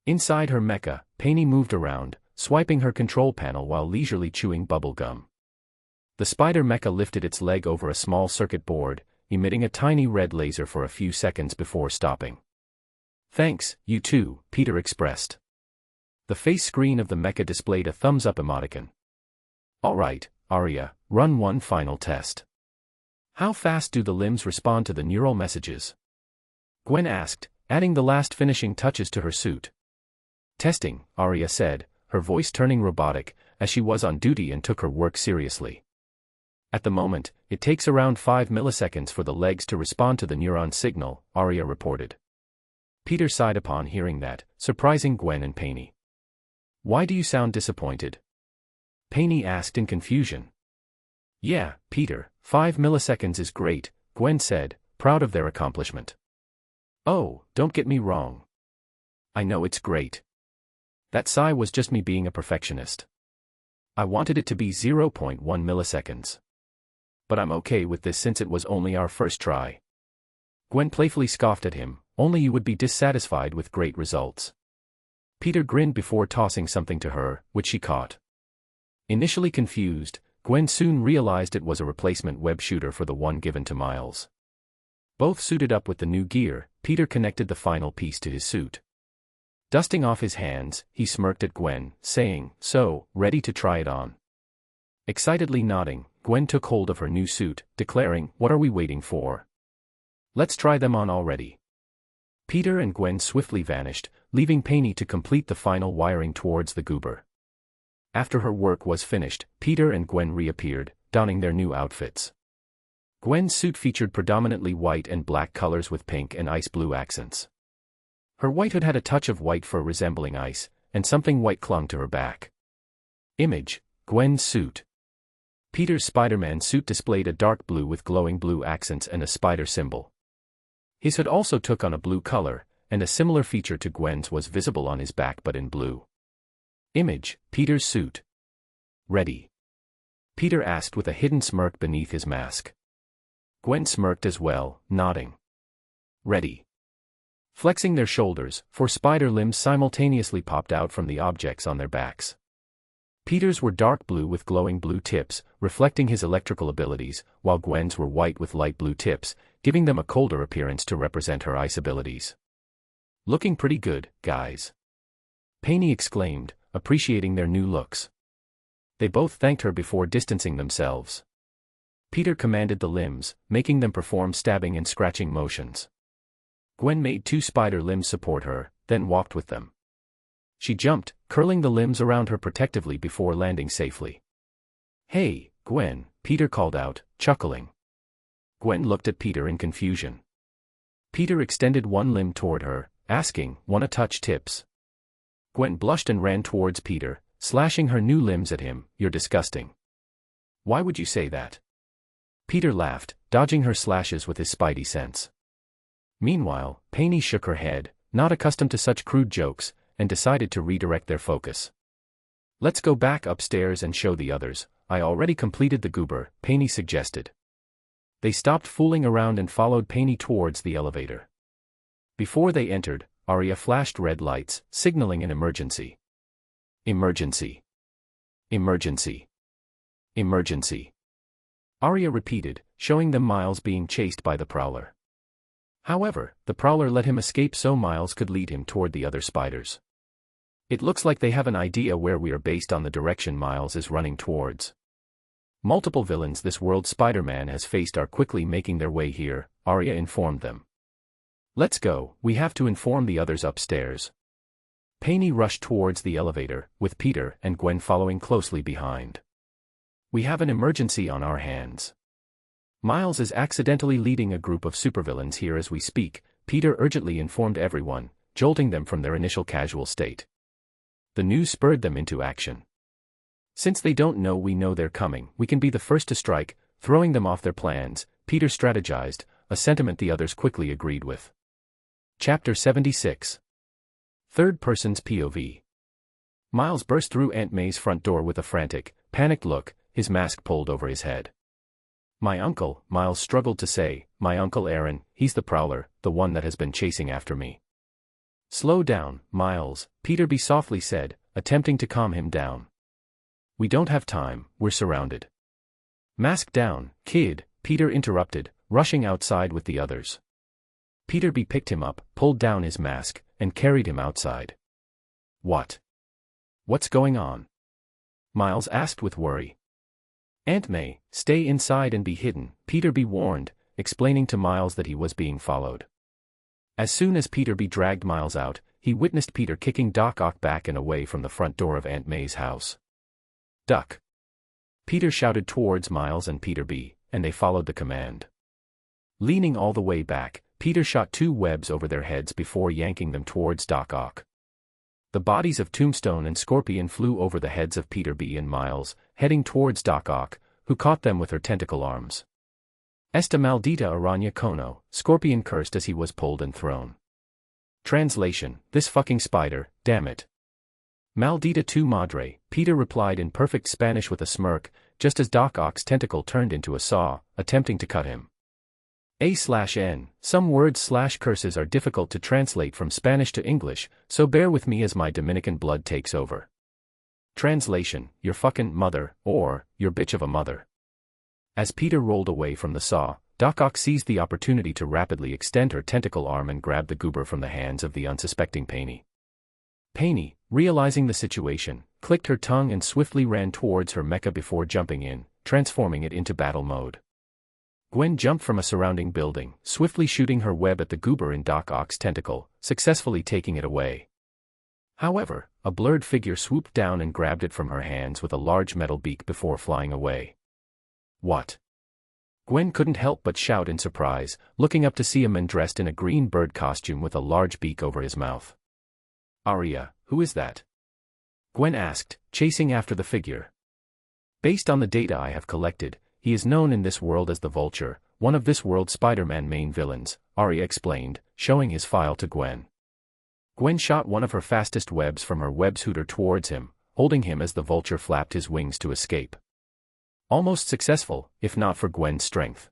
Inside her mecha, Penny moved around, swiping her control panel while leisurely chewing bubble gum. The spider mecha lifted its leg over a small circuit board, emitting a tiny red laser for a few seconds before stopping. "Thanks, you too," Peter expressed. The face screen of the mecha displayed a thumbs-up emoticon. "All right, Arya, run one final test." "How fast do the limbs respond to the neural messages?" Gwen asked, adding the last finishing touches to her suit. "Testing," Arya said, her voice turning robotic, as she was on duty and took her work seriously. "At the moment, it takes around 5 milliseconds for the legs to respond to the neuron signal," Arya reported. Peter sighed upon hearing that, surprising Gwen and Penny. "Why do you sound disappointed?" Penny asked in confusion. "Yeah, Peter, 5 milliseconds is great," Gwen said, proud of their accomplishment. "Oh, don't get me wrong. I know it's great. That sigh was just me being a perfectionist. I wanted it to be 0.1 milliseconds. But I'm okay with this since it was only our first try." Gwen playfully scoffed at him, "Only you would be dissatisfied with great results." Peter grinned before tossing something to her, which she caught. Initially confused, Gwen soon realized it was a replacement web shooter for the one given to Miles. Both suited up with the new gear, Peter connected the final piece to his suit. Dusting off his hands, he smirked at Gwen, saying, "So, ready to try it on?" Excitedly nodding, Gwen took hold of her new suit, declaring, "What are we waiting for? Let's try them on already." Peter and Gwen swiftly vanished, leaving Penny to complete the final wiring towards the goober. After her work was finished, Peter and Gwen reappeared, donning their new outfits. Gwen's suit featured predominantly white and black colors with pink and ice blue accents. Her white hood had a touch of white fur resembling ice, and something white clung to her back. Image: Gwen's suit. Peter's Spider-Man suit displayed a dark blue with glowing blue accents and a spider symbol. His hood also took on a blue color, and a similar feature to Gwen's was visible on his back but in blue. Image: Peter's suit. "Ready?" Peter asked with a hidden smirk beneath his mask. Gwen smirked as well, nodding. "Ready." Flexing their shoulders, 4 spider limbs simultaneously popped out from the objects on their backs. Peter's were dark blue with glowing blue tips, reflecting his electrical abilities, while Gwen's were white with light blue tips, giving them a colder appearance to represent her ice abilities. "Looking pretty good, guys," Penny exclaimed, appreciating their new looks. They both thanked her before distancing themselves. Peter commanded the limbs, making them perform stabbing and scratching motions. Gwen made 2 spider limbs support her, then walked with them. She jumped, curling the limbs around her protectively before landing safely. "Hey, Gwen," Peter called out, chuckling. Gwen looked at Peter in confusion. Peter extended one limb toward her, asking, "Wanna touch tips?" Gwen blushed and ran towards Peter, slashing her new limbs at him. "You're disgusting." "Why would you say that?" Peter laughed, dodging her slashes with his spidey sense. Meanwhile, Penny shook her head, not accustomed to such crude jokes, and decided to redirect their focus. "Let's go back upstairs and show the others. I already completed the goober," Penny suggested. They stopped fooling around and followed Penny towards the elevator. Before they entered, Arya flashed red lights, signaling an emergency. "Emergency. Emergency. Emergency." Arya repeated, showing them Miles being chased by the Prowler. However, the Prowler let him escape so Miles could lead him toward the other spiders. "It looks like they have an idea where we are based on the direction Miles is running towards. Multiple villains this world Spider-Man has faced are quickly making their way here," Arya informed them. "Let's go, we have to inform the others upstairs." Penny rushed towards the elevator, with Peter and Gwen following closely behind. "We have an emergency on our hands. Miles is accidentally leading a group of supervillains here as we speak," Peter urgently informed everyone, jolting them from their initial casual state. The news spurred them into action. "Since they don't know we know they're coming, we can be the first to strike," throwing them off their plans, Peter strategized, a sentiment the others quickly agreed with. Chapter 76. Third Person's POV. Miles burst through Aunt May's front door with a frantic, panicked look, his mask pulled over his head. "My uncle," Miles struggled to say, "my Uncle Aaron, he's the Prowler, the one that has been chasing after me." "Slow down, Miles," Peter softly said, attempting to calm him down. "We don't have time, we're surrounded." "Mask down, kid," Peter interrupted, rushing outside with the others. Peter picked him up, pulled down his mask, and carried him outside. What's going on?" Miles asked with worry. "Aunt May, stay inside and be hidden," Peter warned, explaining to Miles that he was being followed. As soon as Peter dragged Miles out, he witnessed Peter kicking Doc Ock back and away from the front door of Aunt May's house. "Duck!" Peter shouted towards Miles and Peter and they followed the command. Leaning all the way back, Peter shot 2 webs over their heads before yanking them towards Doc Ock. The bodies of Tombstone and Scorpion flew over the heads of Peter and Miles, heading towards Doc Ock, who caught them with her tentacle arms. "Esta maldita araña cono," Scorpion cursed as he was pulled and thrown. Translation: "This fucking spider, damn it." "Maldita tu madre," Peter replied in perfect Spanish with a smirk, just as Doc Ock's tentacle turned into a saw, attempting to cut him. A/N. Some words/curses are difficult to translate from Spanish to English, so bear with me as my Dominican blood takes over. Translation: "Your fucking mother," or, "your bitch of a mother." As Peter rolled away from the saw, Doc Ock seized the opportunity to rapidly extend her tentacle arm and grab the goober from the hands of the unsuspecting Paney. Paney, realizing the situation, clicked her tongue and swiftly ran towards her mecha before jumping in, transforming it into battle mode. Gwen jumped from a surrounding building, swiftly shooting her web at the goober in Doc Ock's tentacle, successfully taking it away. However, a blurred figure swooped down and grabbed it from her hands with a large metal beak before flying away. "What?" Gwen couldn't help but shout in surprise, looking up to see a man dressed in a green bird costume with a large beak over his mouth. "Aria, who is that?" Gwen asked, chasing after the figure. "Based on the data I have collected, he is known in this world as the Vulture, one of this world's Spider-Man main villains," Aria explained, showing his file to Gwen. Gwen shot one of her fastest webs from her web shooter towards him, holding him as the Vulture flapped his wings to escape. Almost successful, if not for Gwen's strength.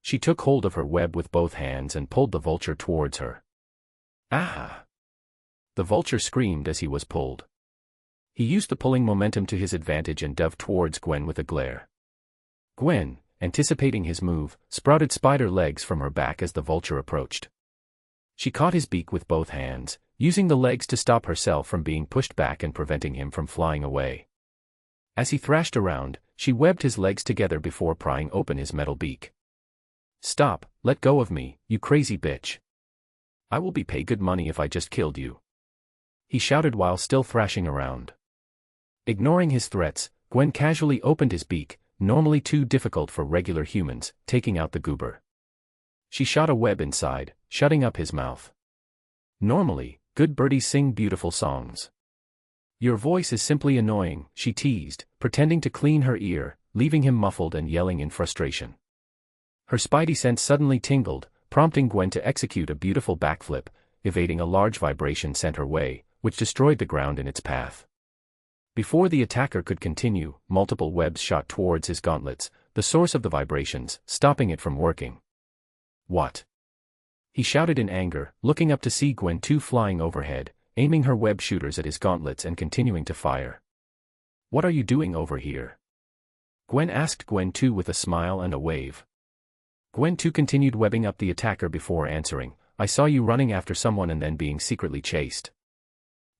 She took hold of her web with both hands and pulled the Vulture towards her. "Ah!" The Vulture screamed as he was pulled. He used the pulling momentum to his advantage and dove towards Gwen with a glare. Gwen, anticipating his move, sprouted spider legs from her back as the Vulture approached. She caught his beak with both hands, using the legs to stop herself from being pushed back and preventing him from flying away. As he thrashed around, she webbed his legs together before prying open his metal beak. "Stop, let go of me, you crazy bitch. I will pay good money if I just killed you," he shouted while still thrashing around. Ignoring his threats, Gwen casually opened his beak, normally too difficult for regular humans, taking out the goober. She shot a web inside, shutting up his mouth. "Normally, good birdies sing beautiful songs. Your voice is simply annoying," she teased, pretending to clean her ear, leaving him muffled and yelling in frustration. Her spidey sense suddenly tingled, prompting Gwen to execute a beautiful backflip, evading a large vibration sent her way, which destroyed the ground in its path. Before the attacker could continue, multiple webs shot towards his gauntlets, the source of the vibrations, stopping it from working. "What?" he shouted in anger, looking up to see Gwen 2 flying overhead, aiming her web shooters at his gauntlets and continuing to fire. "What are you doing over here?" Gwen asked Gwen 2 with a smile and a wave. Gwen 2 continued webbing up the attacker before answering, "I saw you running after someone and then being secretly chased.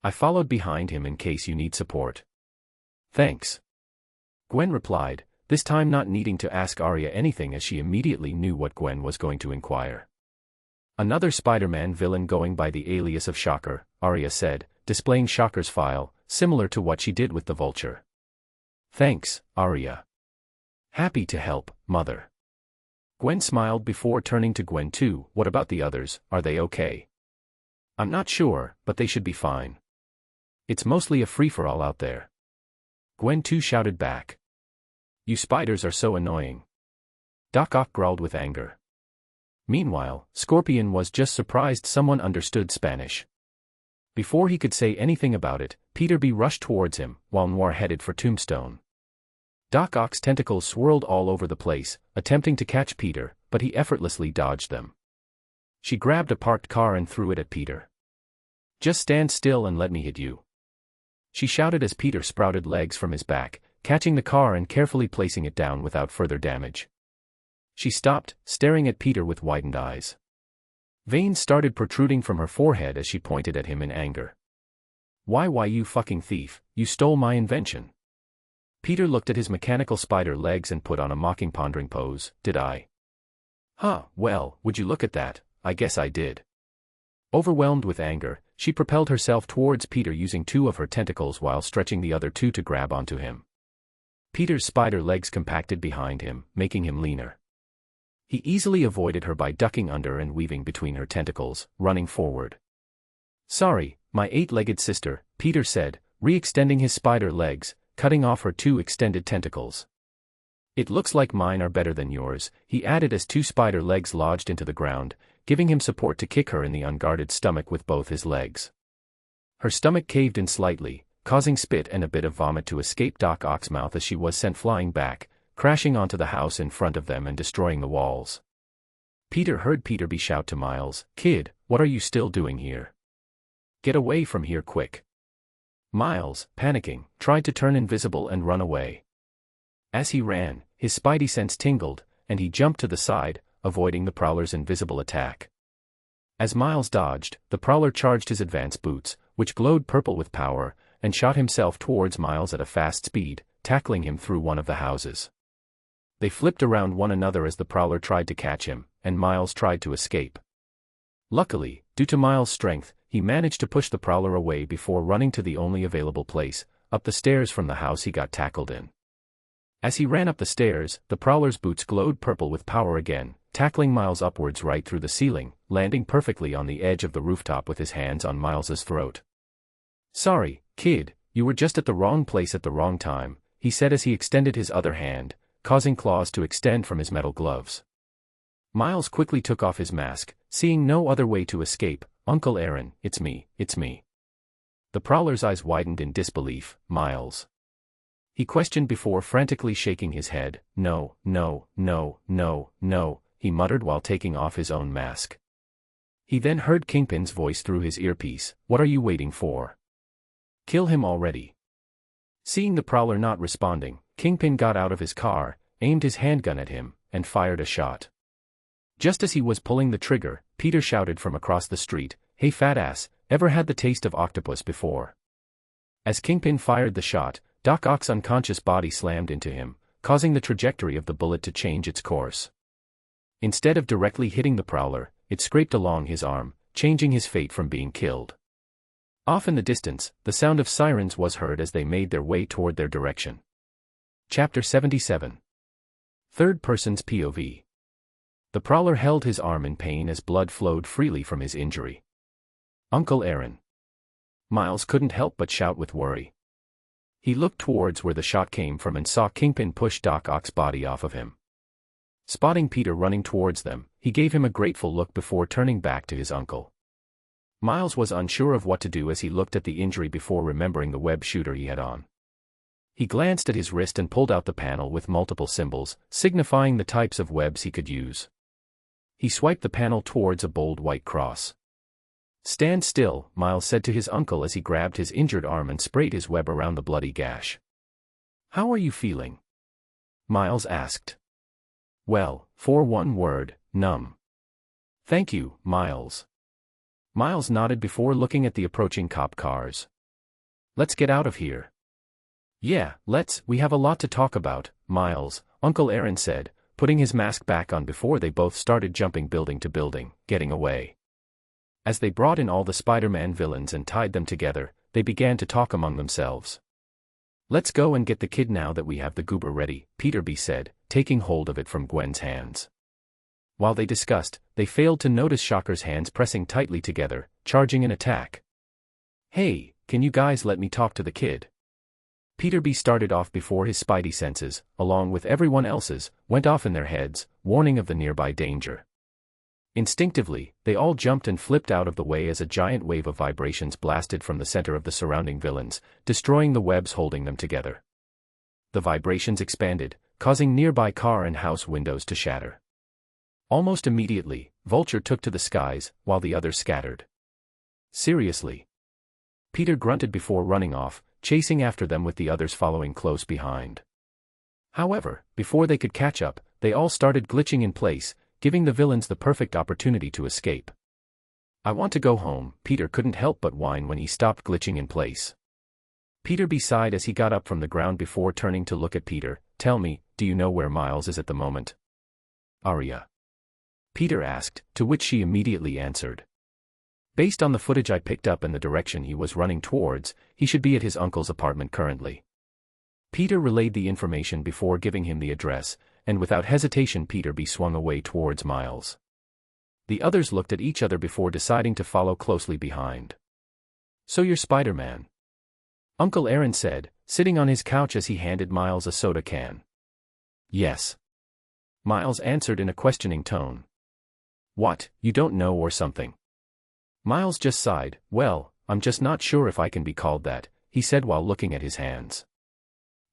I followed behind him in case you need support." "Thanks," Gwen replied, this time not needing to ask Aria anything as she immediately knew what Gwen was going to inquire. "Another Spider-Man villain going by the alias of Shocker," Aria said, displaying Shocker's file, similar to what she did with the Vulture. "Thanks, Aria. Happy to help, Mother." Gwen smiled before turning to Gwen 2, "What about the others, are they okay?" "I'm not sure, but they should be fine. It's mostly a free-for-all out there." Gwen 2 shouted back. "You spiders are so annoying. Doc Ock growled with anger. Meanwhile, Scorpion was just surprised someone understood Spanish. Before he could say anything about it, Peter B rushed towards him, while Noir headed for Tombstone. Doc Ock's tentacles swirled all over the place, attempting to catch Peter, but he effortlessly dodged them. She grabbed a parked car and threw it at Peter. "Just stand still and let me hit you," she shouted as Peter sprouted legs from his back, catching the car and carefully placing it down without further damage. She stopped, staring at Peter with widened eyes. Veins started protruding from her forehead as she pointed at him in anger. Why you fucking thief, you stole my invention." Peter looked at his mechanical spider legs and put on a mocking pondering pose. "Did I? Huh, well, would you look at that, I guess I did." Overwhelmed with anger, she propelled herself towards Peter using two of her tentacles while stretching the other two to grab onto him. Peter's spider legs compacted behind him, making him leaner. He easily avoided her by ducking under and weaving between her tentacles, running forward. "Sorry, my eight-legged sister," Peter said, re-extending his spider legs, cutting off her two extended tentacles. "It looks like mine are better than yours," he added as two spider legs lodged into the ground, giving him support to kick her in the unguarded stomach with both his legs. Her stomach caved in slightly, causing spit and a bit of vomit to escape Doc Ock's mouth as she was sent flying back, crashing onto the house in front of them and destroying the walls. Peter heard Peter B shout to Miles, "Kid, what are you still doing here? Get away from here quick." Miles, panicking, tried to turn invisible and run away. As he ran, his spidey sense tingled, and he jumped to the side, avoiding the Prowler's invisible attack. As Miles dodged, the Prowler charged his advance boots, which glowed purple with power, and shot himself towards Miles at a fast speed, tackling him through one of the houses. They flipped around one another as the Prowler tried to catch him, and Miles tried to escape. Luckily, due to Miles' strength, he managed to push the Prowler away before running to the only available place, up the stairs from the house he got tackled in. As he ran up the stairs, the Prowler's boots glowed purple with power again, tackling Miles upwards right through the ceiling, landing perfectly on the edge of the rooftop with his hands on Miles's throat. "Sorry, kid, you were just at the wrong place at the wrong time," he said as he extended his other hand, causing claws to extend from his metal gloves. Miles quickly took off his mask, seeing no other way to escape. "Uncle Aaron, it's me, it's me." The Prowler's eyes widened in disbelief. "Miles?" he questioned before frantically shaking his head. No, he muttered while taking off his own mask. He then heard Kingpin's voice through his earpiece. "What are you waiting for? Kill him already." Seeing the Prowler not responding, Kingpin got out of his car, aimed his handgun at him, and fired a shot. Just as he was pulling the trigger, Peter shouted from across the street, "Hey fat ass, ever had the taste of octopus before?" As Kingpin fired the shot, Doc Ock's unconscious body slammed into him, causing the trajectory of the bullet to change its course. Instead of directly hitting the Prowler, it scraped along his arm, changing his fate from being killed. Off in the distance, the sound of sirens was heard as they made their way toward their direction. Chapter 77. Third Person's POV. The Prowler held his arm in pain as blood flowed freely from his injury. "Uncle Aaron." Miles couldn't help but shout with worry. He looked towards where the shot came from and saw Kingpin push Doc Ock's body off of him. Spotting Peter running towards them, he gave him a grateful look before turning back to his uncle. Miles was unsure of what to do as he looked at the injury before remembering the web shooter he had on. He glanced at his wrist and pulled out the panel with multiple symbols, signifying the types of webs he could use. He swiped the panel towards a bold white cross. "Stand still," Miles said to his uncle as he grabbed his injured arm and sprayed his web around the bloody gash. "How are you feeling?" Miles asked. "Well, for one word, numb." "Thank you, Miles." Miles nodded before looking at the approaching cop cars. "Let's get out of here." "Yeah, we have a lot to talk about, Miles," Uncle Aaron said, putting his mask back on before they both started jumping building to building, getting away. As they brought in all the Spider-Man villains and tied them together, they began to talk among themselves. "Let's go and get the kid now that we have the goober ready," Peter B said, taking hold of it from Gwen's hands. While they discussed, they failed to notice Shocker's hands pressing tightly together, charging an attack. "Hey, can you guys let me talk to the kid?" Peter B started off before his spidey senses, along with everyone else's, went off in their heads, warning of the nearby danger. Instinctively, they all jumped and flipped out of the way as a giant wave of vibrations blasted from the center of the surrounding villains, destroying the webs holding them together. The vibrations expanded, causing nearby car and house windows to shatter. Almost immediately, Vulture took to the skies, while the others scattered. Seriously? Peter grunted before running off, chasing after them with the others following close behind. However, before they could catch up, they all started glitching in place, giving the villains the perfect opportunity to escape. I want to go home, Peter couldn't help but whine when he stopped glitching in place. Peter B sighed as he got up from the ground before turning to look at Peter. Tell me, do you know where Miles is at the moment? Arya. Peter asked, to which she immediately answered. Based on the footage I picked up and the direction he was running towards, he should be at his uncle's apartment currently. Peter relayed the information before giving him the address, and without hesitation Peter B swung away towards Miles. The others looked at each other before deciding to follow closely behind. So you're Spider-Man? Uncle Aaron said, sitting on his couch as he handed Miles a soda can. Yes. Miles answered in a questioning tone. What, you don't know or something? Miles just sighed. Well, I'm just not sure if I can be called that, he said while looking at his hands.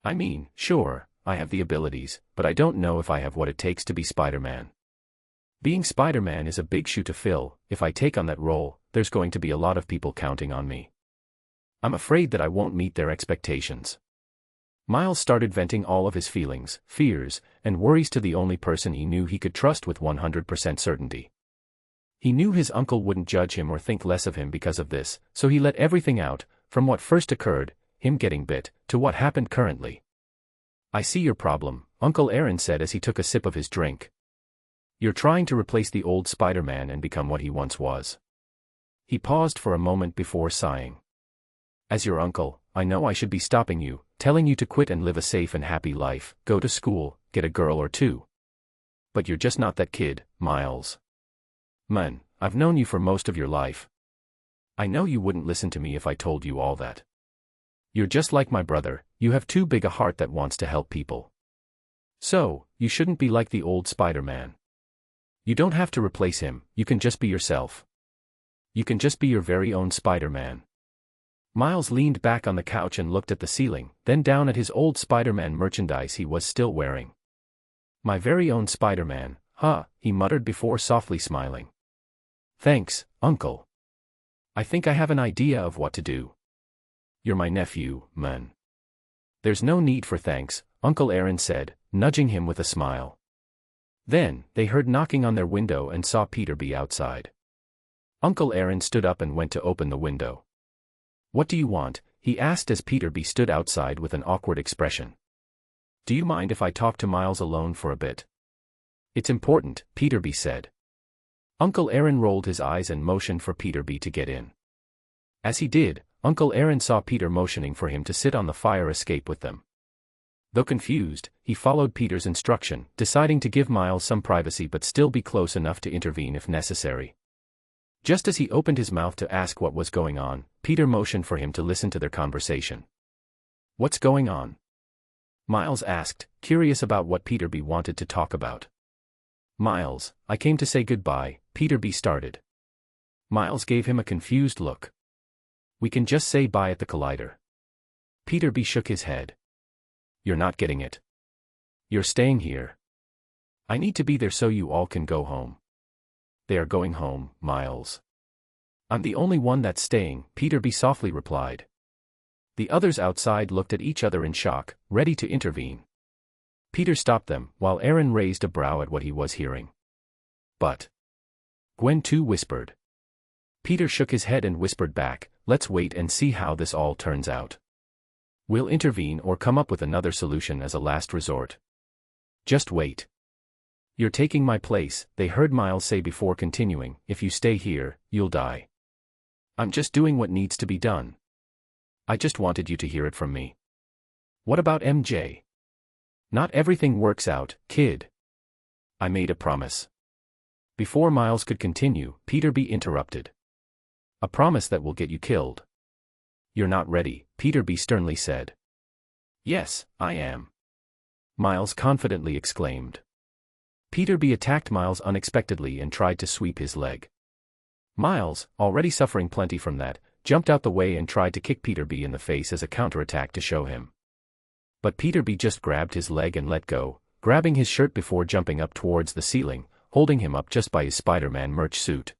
I mean, sure, I have the abilities, but I don't know if I have what it takes to be Spider-Man. Being Spider-Man is a big shoe to fill. If I take on that role, there's going to be a lot of people counting on me. I'm afraid that I won't meet their expectations. Miles started venting all of his feelings, fears, and worries to the only person he knew he could trust with 100% certainty. He knew his uncle wouldn't judge him or think less of him because of this, so he let everything out, from what first occurred, him getting bit, to what happened currently. I see your problem, Uncle Aaron said as he took a sip of his drink. You're trying to replace the old Spider-Man and become what he once was. He paused for a moment before sighing. As your uncle, I know I should be stopping you, telling you to quit and live a safe and happy life, go to school, get a girl or two. But you're just not that kid, Miles. Man, I've known you for most of your life. I know you wouldn't listen to me if I told you all that. You're just like my brother, you have too big a heart that wants to help people. So, you shouldn't be like the old Spider-Man. You don't have to replace him, you can just be yourself. You can just be your very own Spider-Man. Miles leaned back on the couch and looked at the ceiling, then down at his old Spider-Man merchandise he was still wearing. My very own Spider-Man, huh, he muttered before softly smiling. Thanks, Uncle. I think I have an idea of what to do. You're my nephew, man. There's no need for thanks, Uncle Aaron said, nudging him with a smile. Then, they heard knocking on their window and saw Peter B outside. Uncle Aaron stood up and went to open the window. What do you want? He asked as Peter B stood outside with an awkward expression. Do you mind if I talk to Miles alone for a bit? It's important, Peter B said. Uncle Aaron rolled his eyes and motioned for Peter B to get in. As he did, Uncle Aaron saw Peter motioning for him to sit on the fire escape with them. Though confused, he followed Peter's instruction, deciding to give Miles some privacy but still be close enough to intervene if necessary. Just as he opened his mouth to ask what was going on, Peter motioned for him to listen to their conversation. What's going on? Miles asked, curious about what Peter B wanted to talk about. Miles, I came to say goodbye, Peter B started. Miles gave him a confused look. We can just say bye at the Collider. Peter B shook his head. You're not getting it. You're staying here. I need to be there so you all can go home. They are going home, Miles. I'm the only one that's staying, Peter B softly replied. The others outside looked at each other in shock, ready to intervene. Peter stopped them, while Aaron raised a brow at what he was hearing. But Gwen too whispered. Peter shook his head and whispered back, let's wait and see how this all turns out. We'll intervene or come up with another solution as a last resort. Just wait. You're taking my place, they heard Miles say before continuing, if you stay here, you'll die. I'm just doing what needs to be done. I just wanted you to hear it from me. What about MJ? Not everything works out, kid. I made a promise. Before Miles could continue, Peter B interrupted. A promise that will get you killed. You're not ready, Peter B sternly said. Yes, I am. Miles confidently exclaimed. Peter B attacked Miles unexpectedly and tried to sweep his leg. Miles, already suffering plenty from that, jumped out the way and tried to kick Peter B in the face as a counterattack to show him. But Peter B just grabbed his leg and let go, grabbing his shirt before jumping up towards the ceiling, holding him up just by his Spider-Man merch suit.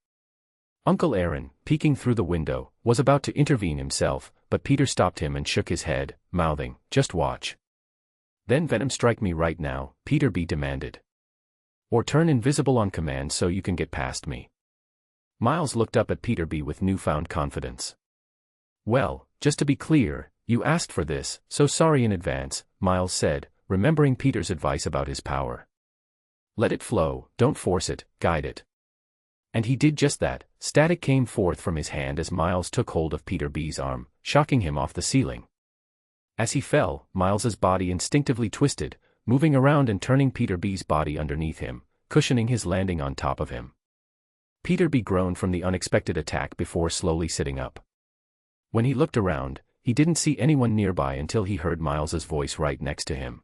Uncle Aaron, peeking through the window, was about to intervene himself, but Peter stopped him and shook his head, mouthing, "Just watch." "Then Venom strike me right now," Peter B demanded. "Or turn invisible on command so you can get past me." Miles looked up at Peter B with newfound confidence. "Well, just to be clear, you asked for this, so sorry in advance," Miles said, remembering Peter's advice about his power. "Let it flow, don't force it, guide it." And he did just that. Static came forth from his hand as Miles took hold of Peter B's arm, shocking him off the ceiling. As he fell, Miles's body instinctively twisted, moving around and turning Peter B's body underneath him, cushioning his landing on top of him. Peter B groaned from the unexpected attack before slowly sitting up. When he looked around, he didn't see anyone nearby until he heard Miles's voice right next to him.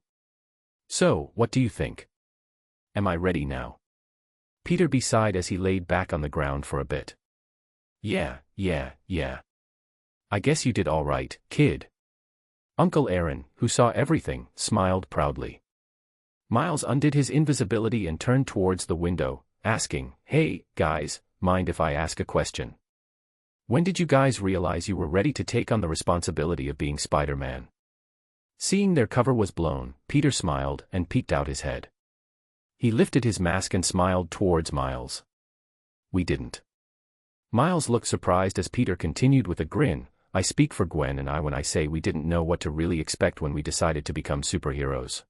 "So, what do you think? Am I ready now?" Peter B sighed as he laid back on the ground for a bit. Yeah. I guess you did all right, kid." Uncle Aaron, who saw everything, smiled proudly. Miles undid his invisibility and turned towards the window, asking, "Hey, guys, mind if I ask a question? When did you guys realize you were ready to take on the responsibility of being Spider-Man?" Seeing their cover was blown, Peter smiled and peeked out his head. He lifted his mask and smiled towards Miles. "We didn't." Miles looked surprised as Peter continued with a grin, "I speak for Gwen and I when I say we didn't know what to really expect when we decided to become superheroes.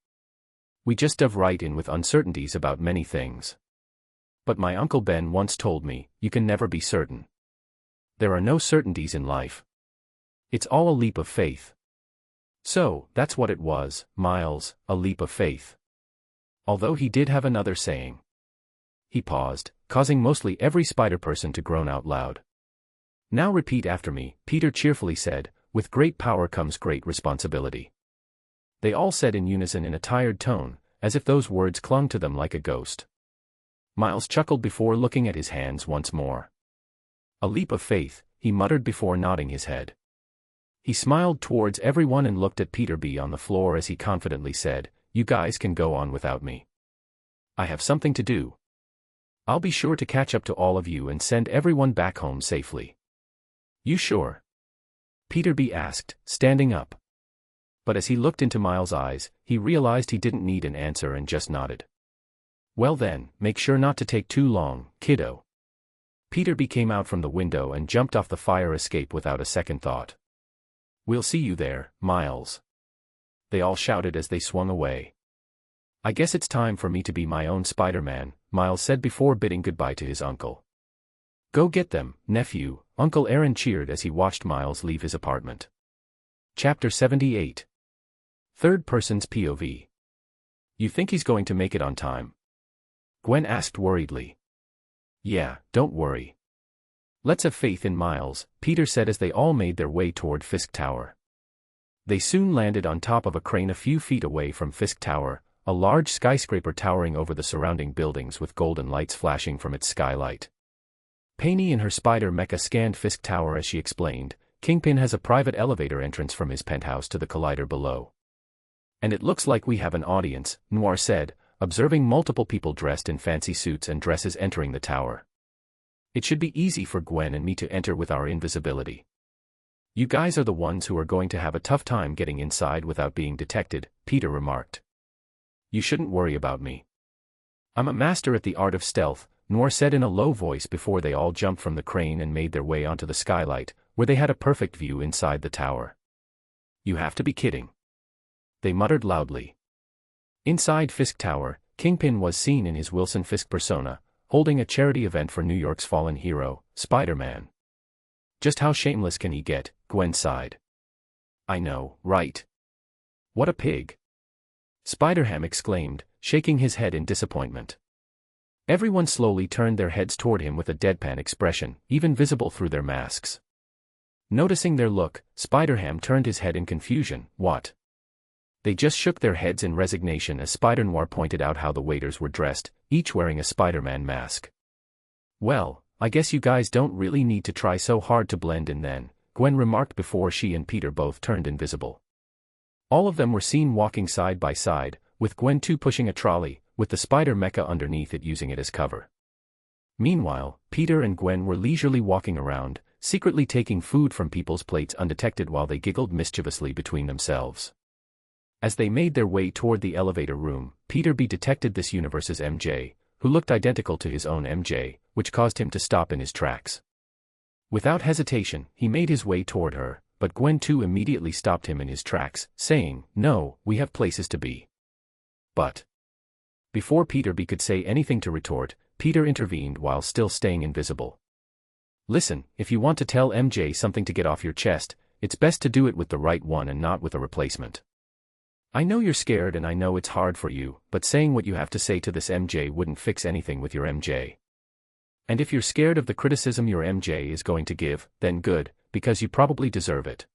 We just dove right in with uncertainties about many things. But my Uncle Ben once told me, you can never be certain. There are no certainties in life. It's all a leap of faith." So, that's what it was, Miles, a leap of faith. Although he did have another saying. He paused, causing mostly every spider-person to groan out loud. "Now repeat after me," Peter cheerfully said, "with great power comes great responsibility." They all said in unison in a tired tone, as if those words clung to them like a ghost. Miles chuckled before looking at his hands once more. "A leap of faith," he muttered before nodding his head. He smiled towards everyone and looked at Peter B on the floor as he confidently said, "You guys can go on without me. I have something to do. I'll be sure to catch up to all of you and send everyone back home safely." "You sure?" Peter B asked, standing up. But as he looked into Miles' eyes, he realized he didn't need an answer and just nodded. "Well then, make sure not to take too long, kiddo." Peter B came out from the window and jumped off the fire escape without a second thought. "We'll see you there, Miles," they all shouted as they swung away. "I guess it's time for me to be my own Spider-Man," Miles said before bidding goodbye to his uncle. "Go get them, nephew," Uncle Aaron cheered as he watched Miles leave his apartment. Chapter 78. Third Person's POV. "You think he's going to make it on time?" Gwen asked worriedly. "Yeah, don't worry. Let's have faith in Miles," Peter said as they all made their way toward Fisk Tower. They soon landed on top of a crane a few feet away from Fisk Tower, a large skyscraper towering over the surrounding buildings with golden lights flashing from its skylight. Penny in her spider mecha scanned Fisk Tower as she explained, "Kingpin has a private elevator entrance from his penthouse to the collider below. And it looks like we have an audience," Noir said, observing multiple people dressed in fancy suits and dresses entering the tower. "It should be easy for Gwen and me to enter with our invisibility. You guys are the ones who are going to have a tough time getting inside without being detected," Peter remarked. "You shouldn't worry about me. I'm a master at the art of stealth," Noir said in a low voice before they all jumped from the crane and made their way onto the skylight, where they had a perfect view inside the tower. "You have to be kidding," they muttered loudly. Inside Fisk Tower, Kingpin was seen in his Wilson Fisk persona, holding a charity event for New York's fallen hero, Spider-Man. "Just how shameless can he get?" Gwen sighed. "I know, right? What a pig!" Spider-Ham exclaimed, shaking his head in disappointment. Everyone slowly turned their heads toward him with a deadpan expression, even visible through their masks. Noticing their look, Spider-Ham turned his head in confusion. "What? They just shook their heads in resignation as Spider-Noir pointed out how the waiters were dressed, each wearing a Spider-Man mask. "Well, I guess you guys don't really need to try so hard to blend in then," Gwen remarked before she and Peter both turned invisible. All of them were seen walking side by side, with Gwen 2 pushing a trolley, with the spider mecha underneath it using it as cover. Meanwhile, Peter and Gwen were leisurely walking around, secretly taking food from people's plates undetected while they giggled mischievously between themselves. As they made their way toward the elevator room, Peter detected this universe's MJ, who looked identical to his own MJ, which caused him to stop in his tracks. Without hesitation, he made his way toward her, but Gwen 2 immediately stopped him in his tracks, saying, "No, we have places to be." But before Peter could say anything to retort, Peter intervened while still staying invisible. "Listen, if you want to tell MJ something to get off your chest, it's best to do it with the right one and not with a replacement. I know you're scared and I know it's hard for you, but saying what you have to say to this MJ wouldn't fix anything with your MJ. And if you're scared of the criticism your MJ is going to give, then good, because you probably deserve it.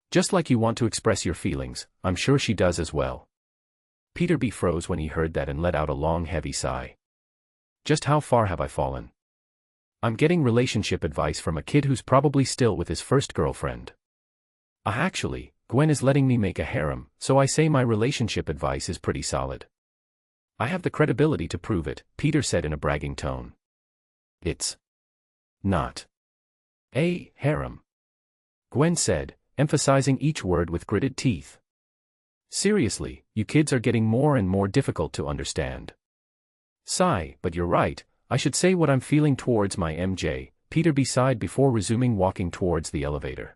Just like you want to express your feelings, I'm sure she does as well." Peter froze when he heard that and let out a long heavy sigh. Just how far have I fallen? I'm getting relationship advice from a kid who's probably still with his first girlfriend. Actually, Gwen is letting me make a harem, so I say my relationship advice is pretty solid. I have the credibility to prove it, Peter said in a bragging tone. It's not a harem, Gwen said, emphasizing each word with gritted teeth. Seriously, you kids are getting more and more difficult to understand. Sigh, but you're right, I should say what I'm feeling towards my MJ, Peter sighed before resuming walking towards the elevator.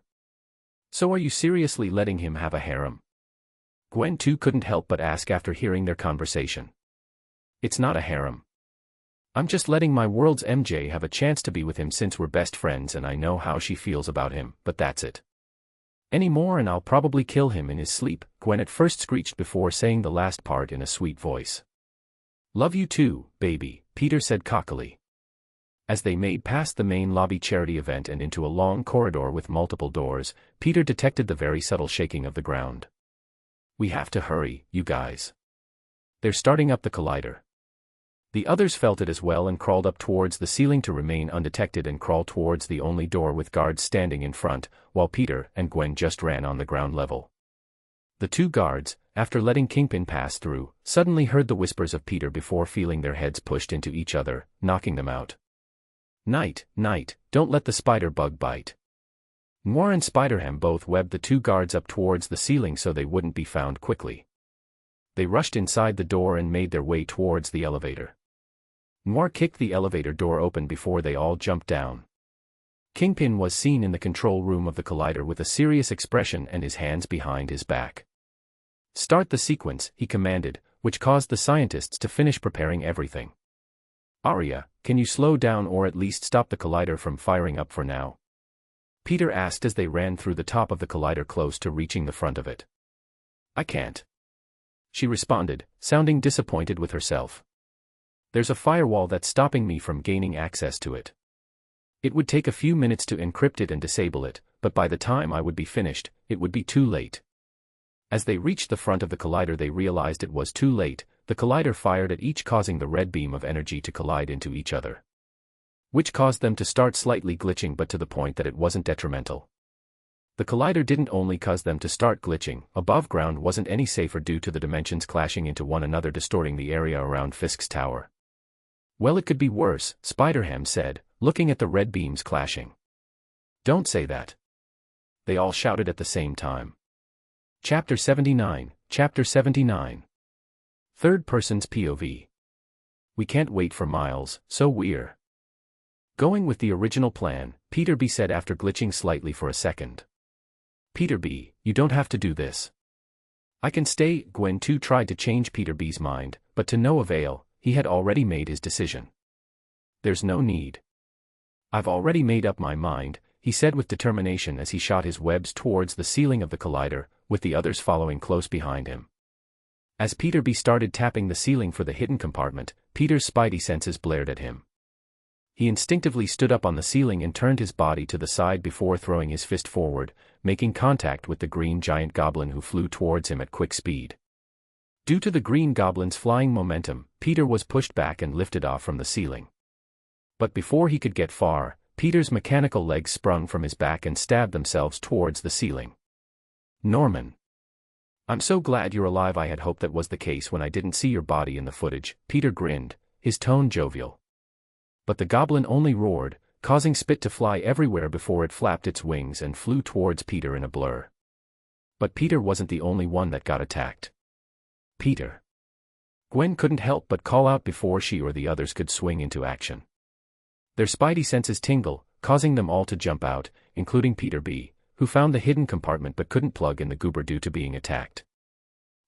So are you seriously letting him have a harem? Gwen too couldn't help but ask after hearing their conversation. It's not a harem. I'm just letting my world's MJ have a chance to be with him since we're best friends and I know how she feels about him, but that's it. Any more and I'll probably kill him in his sleep, Gwen at first screeched before saying the last part in a sweet voice. Love you too, baby, Peter said cockily. As they made past the main lobby charity event and into a long corridor with multiple doors, Peter detected the very subtle shaking of the ground. We have to hurry, you guys. They're starting up the collider. The others felt it as well and crawled up towards the ceiling to remain undetected and crawl towards the only door with guards standing in front, while Peter and Gwen just ran on the ground level. The two guards, after letting Kingpin pass through, suddenly heard the whispers of Peter before feeling their heads pushed into each other, knocking them out. Night, don't let the spider bug bite. Noir and Spiderham both webbed the two guards up towards the ceiling so they wouldn't be found quickly. They rushed inside the door and made their way towards the elevator. Noir kicked the elevator door open before they all jumped down. Kingpin was seen in the control room of the collider with a serious expression and his hands behind his back. Start the sequence, he commanded, which caused the scientists to finish preparing everything. Arya, can you slow down or at least stop the collider from firing up for now? Peter asked as they ran through the top of the collider close to reaching the front of it. I can't. She responded, sounding disappointed with herself. There's a firewall that's stopping me from gaining access to it. It would take a few minutes to encrypt it and disable it, but by the time I would be finished, it would be too late. As they reached the front of the collider they realized it was too late. The collider fired at each causing the red beam of energy to collide into each other. Which caused them to start slightly glitching but to the point that it wasn't detrimental. The collider didn't only cause them to start glitching, above ground wasn't any safer due to the dimensions clashing into one another distorting the area around Fisk's tower. Well, it could be worse, Spiderham said, looking at the red beams clashing. Don't say that. They all shouted at the same time. Chapter 79, Chapter 79. Third person's POV. We can't wait for Miles, so we're going with the original plan, Peter said after glitching slightly for a second. Peter you don't have to do this. I can stay. Gwen too tried to change Peter's mind, but to no avail, he had already made his decision. There's no need. I've already made up my mind, he said with determination as he shot his webs towards the ceiling of the collider, with the others following close behind him. As Peter started tapping the ceiling for the hidden compartment, Peter's spidey senses blared at him. He instinctively stood up on the ceiling and turned his body to the side before throwing his fist forward, making contact with the green giant goblin who flew towards him at quick speed. Due to the green goblin's flying momentum, Peter was pushed back and lifted off from the ceiling. But before he could get far, Peter's mechanical legs sprung from his back and stabbed themselves towards the ceiling. Norman. I'm so glad you're alive. I had hoped that was the case when I didn't see your body in the footage, Peter grinned, his tone jovial. But the goblin only roared, causing spit to fly everywhere before it flapped its wings and flew towards Peter in a blur. But Peter wasn't the only one that got attacked. Peter. Gwen couldn't help but call out before she or the others could swing into action. Their spidey senses tingle, causing them all to jump out, including Peter B., who found the hidden compartment but couldn't plug in the goober due to being attacked.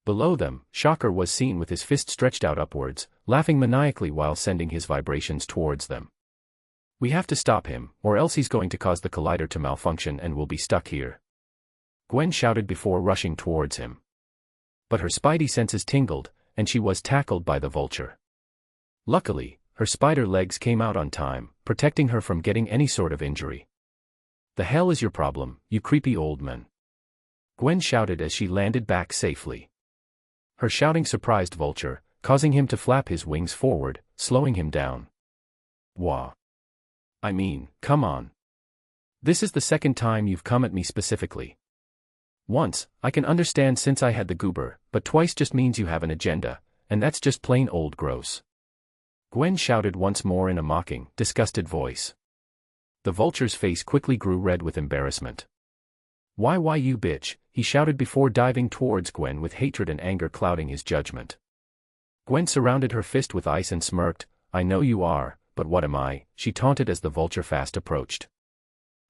Below them, Shocker was seen with his fist stretched out upwards, laughing maniacally while sending his vibrations towards them. We have to stop him, or else he's going to cause the collider to malfunction and we'll be stuck here. Gwen shouted before rushing towards him. But her spidey senses tingled, and she was tackled by the vulture. Luckily, her spider legs came out on time, protecting her from getting any sort of injury. The hell is your problem, you creepy old man? Gwen shouted as she landed back safely. Her shouting surprised Vulture, causing him to flap his wings forward, slowing him down. Wah. I mean, come on. This is the second time you've come at me specifically. Once, I can understand since I had the goober, but twice just means you have an agenda, and that's just plain old gross. Gwen shouted once more in a mocking, disgusted voice. The vulture's face quickly grew red with embarrassment. Why you bitch, he shouted before diving towards Gwen with hatred and anger clouding his judgment. Gwen surrounded her fist with ice and smirked, I know you are, but what am I, she taunted as the vulture fast approached.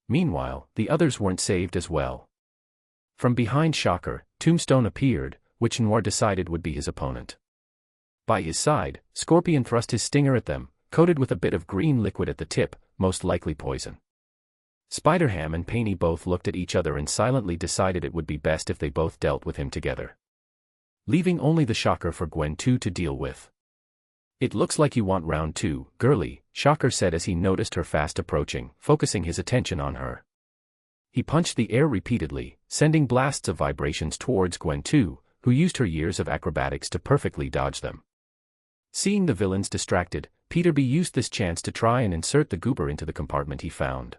Meanwhile, the others weren't saved as well. From behind Shocker, Tombstone appeared, which Noir decided would be his opponent. By his side, Scorpion thrust his stinger at them, coated with a bit of green liquid at the tip, most likely poison. Spider-Ham and Painey both looked at each other and silently decided it would be best if they both dealt with him together. Leaving only the Shocker for Gwen 2 to deal with. It looks like you want round 2, girly, Shocker said as he noticed her fast approaching, focusing his attention on her. He punched the air repeatedly, sending blasts of vibrations towards Gwen 2, who used her years of acrobatics to perfectly dodge them. Seeing the villains distracted, Peter B. used this chance to try and insert the goober into the compartment he found.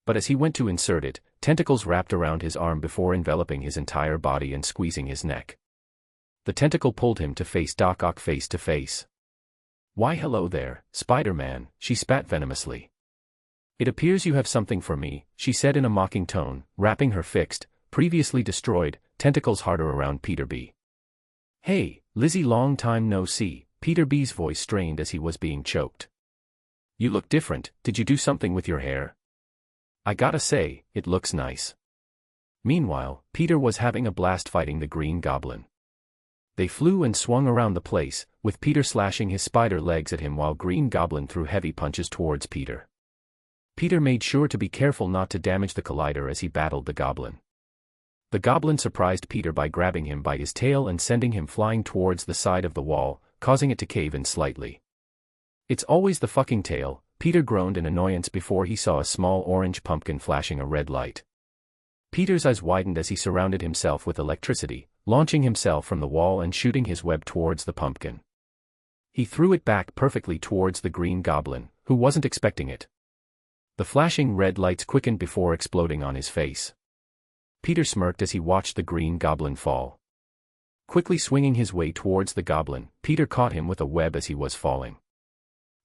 But as he went to insert it, tentacles wrapped around his arm before enveloping his entire body and squeezing his neck. The tentacle pulled him to face Doc Ock face to face. Why hello there, Spider-Man, she spat venomously. It appears you have something for me, she said in a mocking tone, wrapping her fixed, previously destroyed, tentacles harder around Peter B. Hey, Lizzie, long time no see, Peter B.'s voice strained as he was being choked. You look different, did you do something with your hair? I gotta say, it looks nice. Meanwhile, Peter was having a blast fighting the Green Goblin. They flew and swung around the place, with Peter slashing his spider legs at him while Green Goblin threw heavy punches towards Peter. Peter made sure to be careful not to damage the collider as he battled the goblin. The goblin surprised Peter by grabbing him by his tail and sending him flying towards the side of the wall, causing it to cave in slightly. It's always the fucking tail, Peter groaned in annoyance before he saw a small orange pumpkin flashing a red light. Peter's eyes widened as he surrounded himself with electricity, launching himself from the wall and shooting his web towards the pumpkin. He threw it back perfectly towards the Green Goblin, who wasn't expecting it. The flashing red lights quickened before exploding on his face. Peter smirked as he watched the Green Goblin fall. Quickly swinging his way towards the goblin, Peter caught him with a web as he was falling.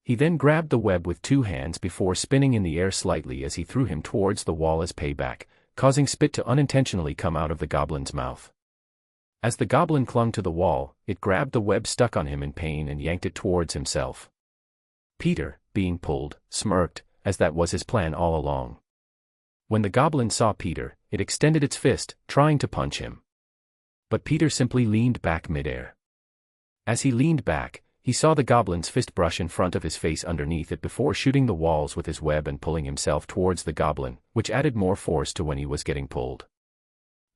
He then grabbed the web with 2 hands before spinning in the air slightly as he threw him towards the wall as payback, causing spit to unintentionally come out of the goblin's mouth. As the goblin clung to the wall, it grabbed the web stuck on him in pain and yanked it towards himself. Peter, being pulled, smirked, as that was his plan all along. When the goblin saw Peter, it extended its fist, trying to punch him. But Peter simply leaned back midair. As he leaned back, he saw the goblin's fist brush in front of his face underneath it before shooting the walls with his web and pulling himself towards the goblin, which added more force to when he was getting pulled.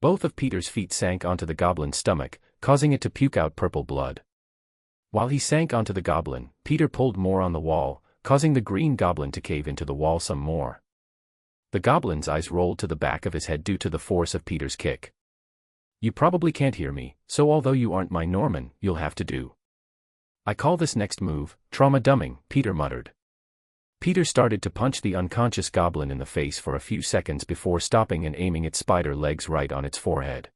Both of Peter's feet sank onto the goblin's stomach, causing it to puke out purple blood. While he sank onto the goblin, Peter pulled more on the wall, causing the green goblin to cave into the wall some more. The goblin's eyes rolled to the back of his head due to the force of Peter's kick. You probably can't hear me, so although you aren't my Norman, you'll have to do. I call this next move, trauma dumbing, Peter muttered. Peter started to punch the unconscious goblin in the face for a few seconds before stopping and aiming its spider legs right on its forehead.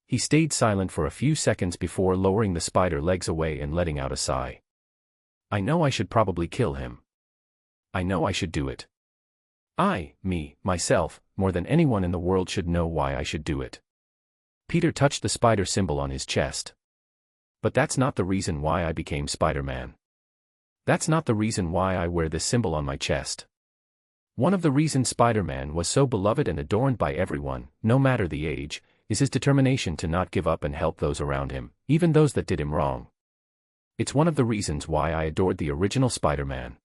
He stayed silent for a few seconds before lowering the spider legs away and letting out a sigh. I know I should probably kill him. I know I should do it. Myself, more than anyone in the world should know why I should do it. Peter touched the spider symbol on his chest. But that's not the reason why I became Spider-Man. That's not the reason why I wear this symbol on my chest. One of the reasons Spider-Man was so beloved and adorned by everyone, no matter the age, is his determination to not give up and help those around him, even those that did him wrong. It's one of the reasons why I adored the original Spider-Man.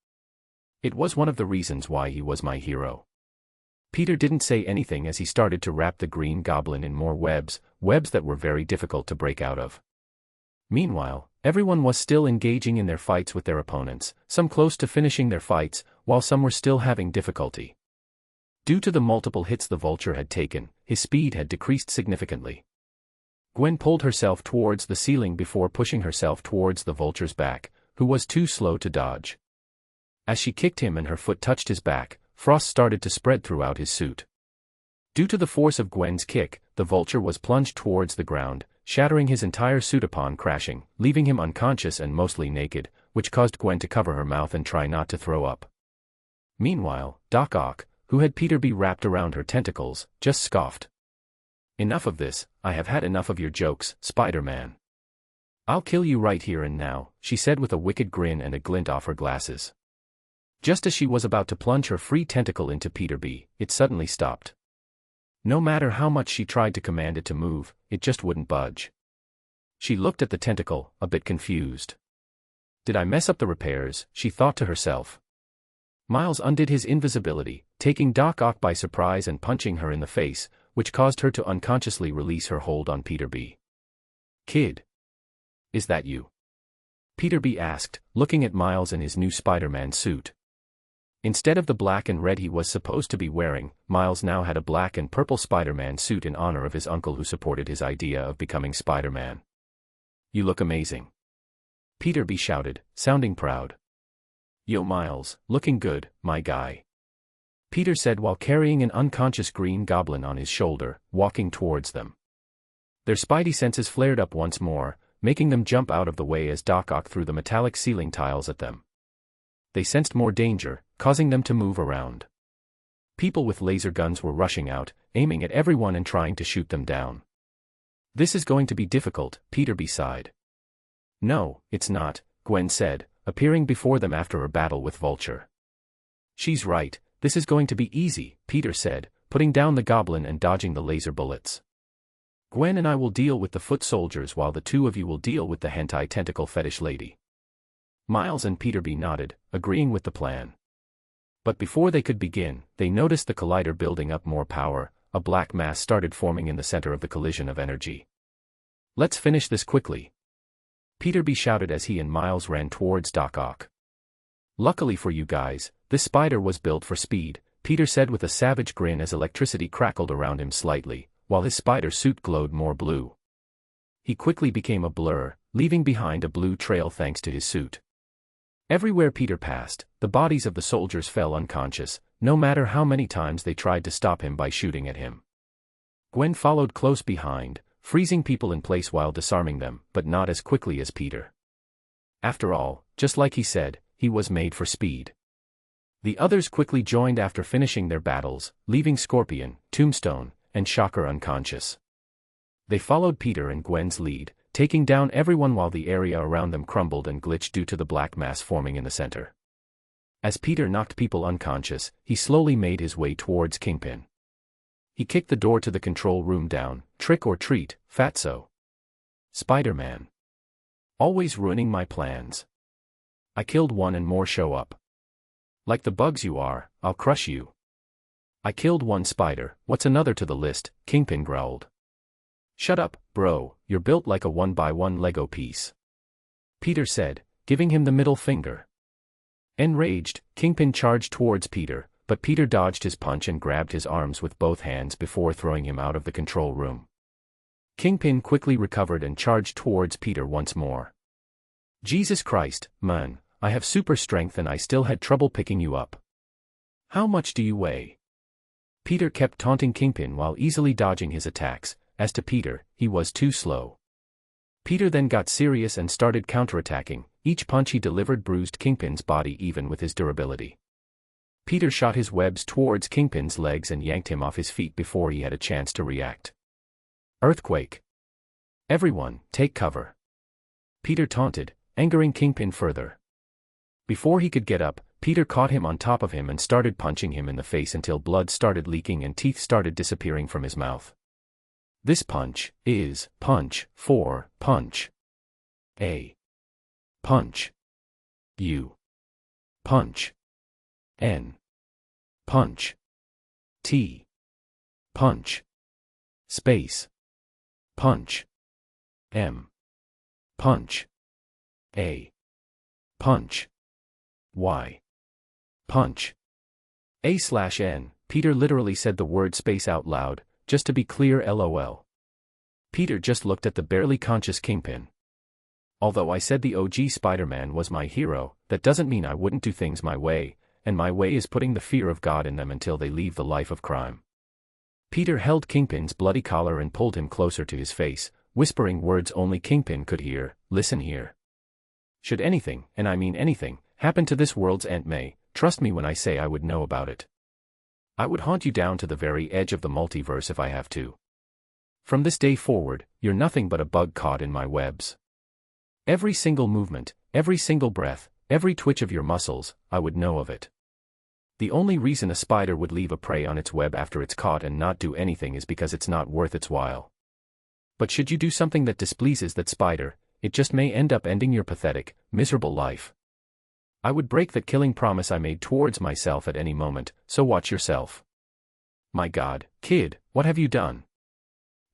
It was one of the reasons why he was my hero. Peter didn't say anything as he started to wrap the green goblin in more webs that were very difficult to break out of. Meanwhile, everyone was still engaging in their fights with their opponents, some close to finishing their fights, while some were still having difficulty. Due to the multiple hits the vulture had taken, his speed had decreased significantly. Gwen pulled herself towards the ceiling before pushing herself towards the vulture's back, who was too slow to dodge. As she kicked him and her foot touched his back, frost started to spread throughout his suit. Due to the force of Gwen's kick, the vulture was plunged towards the ground, shattering his entire suit upon crashing, leaving him unconscious and mostly naked, which caused Gwen to cover her mouth and try not to throw up. Meanwhile, Doc Ock, who had Peter be wrapped around her tentacles, just scoffed. Enough of this, I have had enough of your jokes, Spider-Man. I'll kill you right here and now, she said with a wicked grin and a glint off her glasses. Just as she was about to plunge her free tentacle into Peter B, it suddenly stopped. No matter how much she tried to command it to move, it just wouldn't budge. She looked at the tentacle, a bit confused. Did I mess up the repairs, she thought to herself. Miles undid his invisibility, taking Doc Ock by surprise and punching her in the face, which caused her to unconsciously release her hold on Peter B. Kid. Is that you? Peter B asked, looking at Miles in his new Spider-Man suit. Instead of the black and red he was supposed to be wearing, Miles now had a black and purple Spider-Man suit in honor of his uncle who supported his idea of becoming Spider-Man. You look amazing. Peter B shouted, sounding proud. Yo Miles, looking good, my guy. Peter said while carrying an unconscious green goblin on his shoulder, walking towards them. Their spidey senses flared up once more, making them jump out of the way as Doc Ock threw the metallic ceiling tiles at them. They sensed more danger, causing them to move around. People with laser guns were rushing out, aiming at everyone and trying to shoot them down. This is going to be difficult, Peter B sighed. No, it's not, Gwen said, appearing before them after her battle with Vulture. She's right, this is going to be easy, Peter said, putting down the goblin and dodging the laser bullets. Gwen and I will deal with the foot soldiers while the two of you will deal with the hentai tentacle fetish lady. Miles and Peter B nodded, agreeing with the plan. But before they could begin, they noticed the collider building up more power. A black mass started forming in the center of the collision of energy. Let's finish this quickly. Peter B shouted as he and Miles ran towards Doc Ock. Luckily for you guys, this spider was built for speed, Peter said with a savage grin as electricity crackled around him slightly, while his spider suit glowed more blue. He quickly became a blur, leaving behind a blue trail thanks to his suit. Everywhere Peter passed, the bodies of the soldiers fell unconscious, no matter how many times they tried to stop him by shooting at him. Gwen followed close behind, freezing people in place while disarming them, but not as quickly as Peter. After all, just like he said, he was made for speed. The others quickly joined after finishing their battles, leaving Scorpion, Tombstone, and Shocker unconscious. They followed Peter and Gwen's lead, taking down everyone while the area around them crumbled and glitched due to the black mass forming in the center. As Peter knocked people unconscious, he slowly made his way towards Kingpin. He kicked the door to the control room down. Trick or treat, fatso. Spider-Man. Always ruining my plans. I killed one and more show up. Like the bugs you are, I'll crush you. I killed one spider, what's another to the list, Kingpin growled. Shut up, bro, you're built like a 1x1 Lego piece. Peter said, giving him the middle finger. Enraged, Kingpin charged towards Peter, but Peter dodged his punch and grabbed his arms with both hands before throwing him out of the control room. Kingpin quickly recovered and charged towards Peter once more. Jesus Christ, man, I have super strength and I still had trouble picking you up. How much do you weigh? Peter kept taunting Kingpin while easily dodging his attacks. As to Peter, he was too slow. Peter then got serious and started counterattacking. Each punch he delivered bruised Kingpin's body even with his durability. Peter shot his webs towards Kingpin's legs and yanked him off his feet before he had a chance to react. Earthquake. Everyone, take cover. Peter taunted, angering Kingpin further. Before he could get up, Peter caught him on top of him and started punching him in the face until blood started leaking and teeth started disappearing from his mouth. This punch is punch for punch. A. Punch. U. Punch. N. Punch. T. Punch. Space. Punch. M. Punch. A. Punch. Y. Punch. A/N. Peter literally said the word space out loud, just to be clear, LOL. Peter just looked at the barely conscious Kingpin. Although I said the OG Spider-Man was my hero, that doesn't mean I wouldn't do things my way, and my way is putting the fear of God in them until they leave the life of crime. Peter held Kingpin's bloody collar and pulled him closer to his face, whispering words only Kingpin could hear. Listen here. Should anything, and I mean anything, happen to this world's Aunt May, trust me when I say I would know about it. I would haunt you down to the very edge of the multiverse if I have to. From this day forward, you're nothing but a bug caught in my webs. Every single movement, every single breath, every twitch of your muscles, I would know of it. The only reason a spider would leave a prey on its web after it's caught and not do anything is because it's not worth its while. But should you do something that displeases that spider, it just may end up ending your pathetic, miserable life. I would break that killing promise I made towards myself at any moment, so watch yourself. My God, kid, what have you done?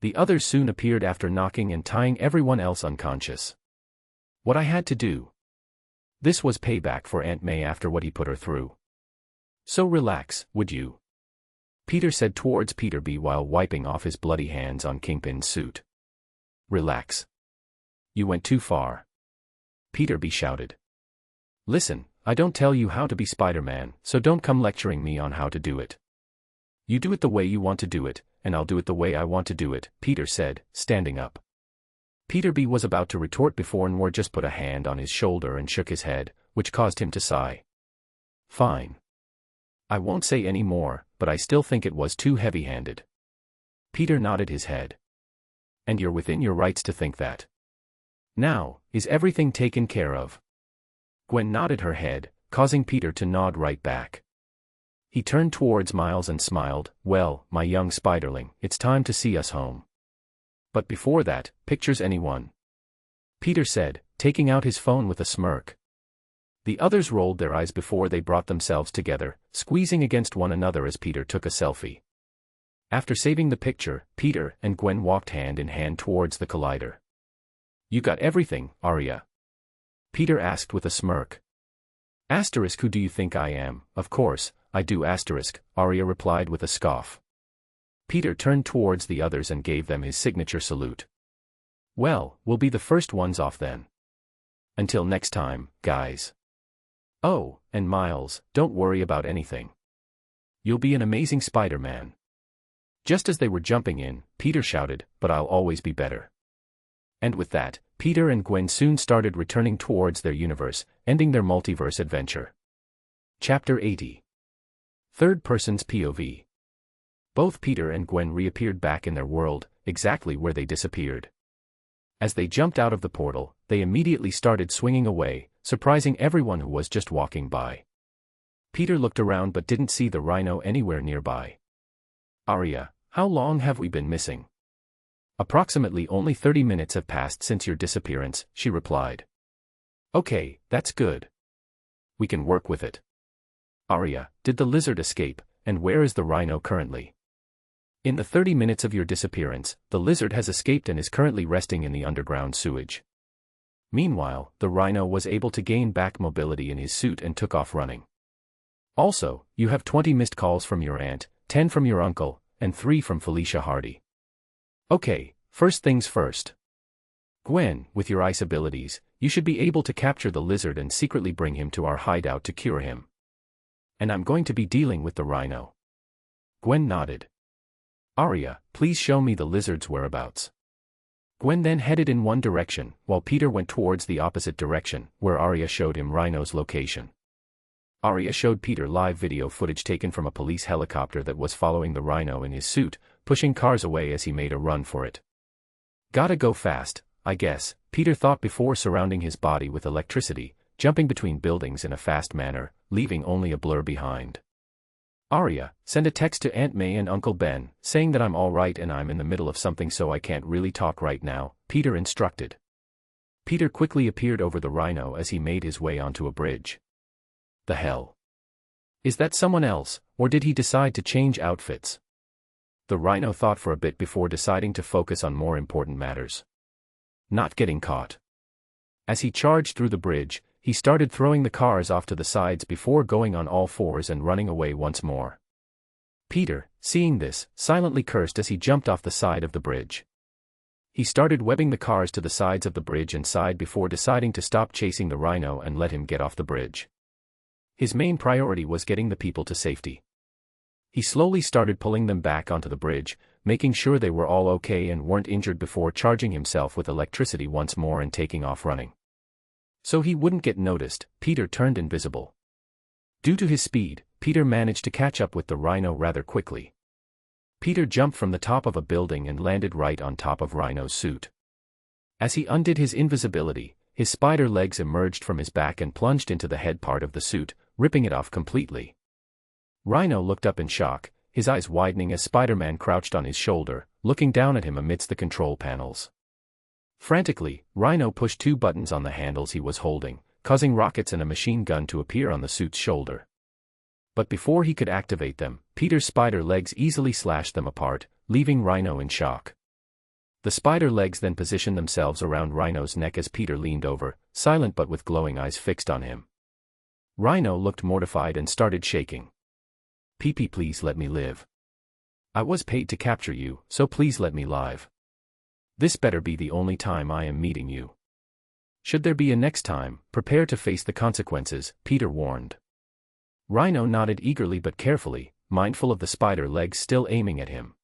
The others soon appeared after knocking and tying everyone else unconscious. What I had to do. This was payback for Aunt May after what he put her through. So relax, would you? Peter said towards Peter B while wiping off his bloody hands on Kingpin's suit. Relax. You went too far. Peter B shouted. Listen, I don't tell you how to be Spider-Man, so don't come lecturing me on how to do it. You do it the way you want to do it, and I'll do it the way I want to do it, Peter said, standing up. Peter B was about to retort before Nwar just put a hand on his shoulder and shook his head, which caused him to sigh. Fine. I won't say any more, but I still think it was too heavy-handed. Peter nodded his head. And you're within your rights to think that. Now, is everything taken care of? Gwen nodded her head, causing Peter to nod right back. He turned towards Miles and smiled. Well, my young spiderling, it's time to see us home. But before that, pictures anyone? Peter said, taking out his phone with a smirk. The others rolled their eyes before they brought themselves together, squeezing against one another as Peter took a selfie. After saving the picture, Peter and Gwen walked hand in hand towards the collider. You got everything, Arya? Peter asked with a smirk. Asterisk, who do you think I am? Of course, I do asterisk, Arya replied with a scoff. Peter turned towards the others and gave them his signature salute. Well, we'll be the first ones off then. Until next time, guys. Oh, and Miles, don't worry about anything. You'll be an amazing Spider-Man. Just as they were jumping in, Peter shouted, but I'll always be better. And with that, Peter and Gwen soon started returning towards their universe, ending their multiverse adventure. Chapter 80. Third Person's POV. Both Peter and Gwen reappeared back in their world, exactly where they disappeared. As they jumped out of the portal, they immediately started swinging away, surprising everyone who was just walking by. Peter looked around but didn't see the rhino anywhere nearby. Arya, how long have we been missing? Approximately only 30 minutes have passed since your disappearance, she replied. Okay, that's good. We can work with it. Arya, did the lizard escape, and where is the rhino currently? In the 30 minutes of your disappearance, the lizard has escaped and is currently resting in the underground sewage. Meanwhile, the Rhino was able to gain back mobility in his suit and took off running. Also, you have 20 missed calls from your aunt, 10 from your uncle, and 3 from Felicia Hardy. Okay, first things first. Gwen, with your ice abilities, you should be able to capture the lizard and secretly bring him to our hideout to cure him. And I'm going to be dealing with the Rhino. Gwen nodded. Arya, please show me the lizard's whereabouts. Gwen then headed in one direction, while Peter went towards the opposite direction, where Arya showed him Rhino's location. Arya showed Peter live video footage taken from a police helicopter that was following the Rhino in his suit, pushing cars away as he made a run for it. Gotta go fast, I guess, Peter thought before surrounding his body with electricity, jumping between buildings in a fast manner, leaving only a blur behind. Arya, send a text to Aunt May and Uncle Ben, saying that I'm alright and I'm in the middle of something so I can't really talk right now, Peter instructed. Peter quickly appeared over the Rhino as he made his way onto a bridge. The hell? Is that someone else, or did he decide to change outfits? The Rhino thought for a bit before deciding to focus on more important matters. Not getting caught. As he charged through the bridge, he started throwing the cars off to the sides before going on all fours and running away once more. Peter, seeing this, silently cursed as he jumped off the side of the bridge. He started webbing the cars to the sides of the bridge and side before deciding to stop chasing the Rhino and let him get off the bridge. His main priority was getting the people to safety. He slowly started pulling them back onto the bridge, making sure they were all okay and weren't injured before charging himself with electricity once more and taking off running. So he wouldn't get noticed, Peter turned invisible. Due to his speed, Peter managed to catch up with the Rhino rather quickly. Peter jumped from the top of a building and landed right on top of Rhino's suit. As he undid his invisibility, his spider legs emerged from his back and plunged into the head part of the suit, ripping it off completely. Rhino looked up in shock, his eyes widening as Spider-Man crouched on his shoulder, looking down at him amidst the control panels. Frantically, Rhino pushed 2 buttons on the handles he was holding, causing rockets and a machine gun to appear on the suit's shoulder. But before he could activate them, Peter's spider legs easily slashed them apart, leaving Rhino in shock. The spider legs then positioned themselves around Rhino's neck as Peter leaned over, silent but with glowing eyes fixed on him. Rhino looked mortified and started shaking. "PP, please let me live. I was paid to capture you, so please let me live. This better be the only time I am meeting you. Should there be a next time, prepare to face the consequences," Peter warned. Rhino nodded eagerly but carefully, mindful of the spider legs still aiming at him.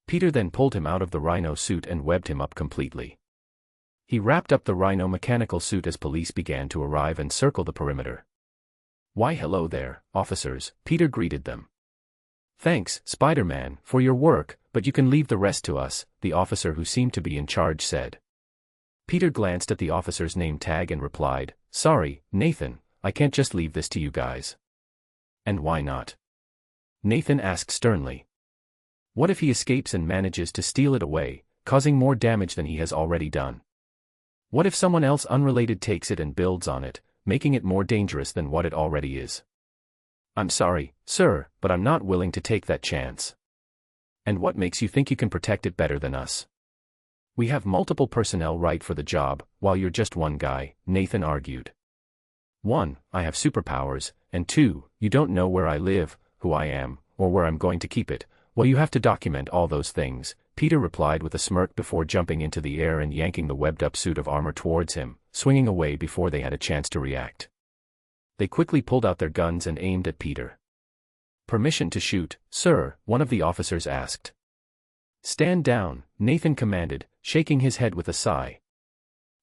Peter then pulled him out of the Rhino suit and webbed him up completely. He wrapped up the Rhino mechanical suit as police began to arrive and circle the perimeter. "Why hello there, officers," Peter greeted them. "Thanks, Spider-Man, for your work, but you can leave the rest to us," the officer who seemed to be in charge said. Peter glanced at the officer's name tag and replied, "Sorry, Nathan, I can't just leave this to you guys." "And why not?" Nathan asked sternly. "What if he escapes and manages to steal it away, causing more damage than he has already done? What if someone else unrelated takes it and builds on it, making it more dangerous than what it already is?" "I'm sorry, sir, but I'm not willing to take that chance." "And what makes you think you can protect it better than us? We have multiple personnel right for the job, while you're just one guy," Nathan argued. "1, I have superpowers, and 2, you don't know where I live, who I am, or where I'm going to keep it. Well, you have to document all those things," Peter replied with a smirk before jumping into the air and yanking the webbed-up suit of armor towards him, swinging away before they had a chance to react. They quickly pulled out their guns and aimed at Peter. "Permission to shoot, sir?" one of the officers asked. "Stand down," Nathan commanded, shaking his head with a sigh.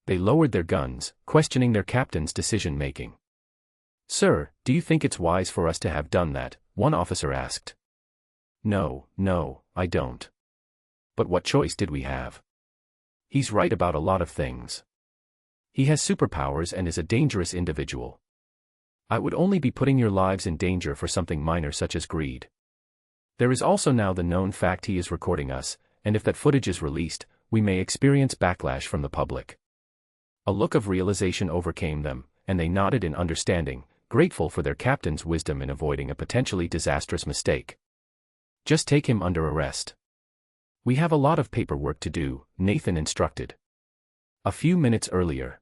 They lowered their guns, questioning their captain's decision-making. "Sir, do you think it's wise for us to have done that?" one officer asked. No, I don't. But what choice did we have? He's right about a lot of things. He has superpowers and is a dangerous individual. I would only be putting your lives in danger for something minor such as greed. There is also now the known fact he is recording us, and if that footage is released, we may experience backlash from the public. A look of realization overcame them, and they nodded in understanding, grateful for their captain's wisdom in avoiding a potentially disastrous mistake. "Just take him under arrest. We have a lot of paperwork to do," Nathan instructed. A few minutes earlier,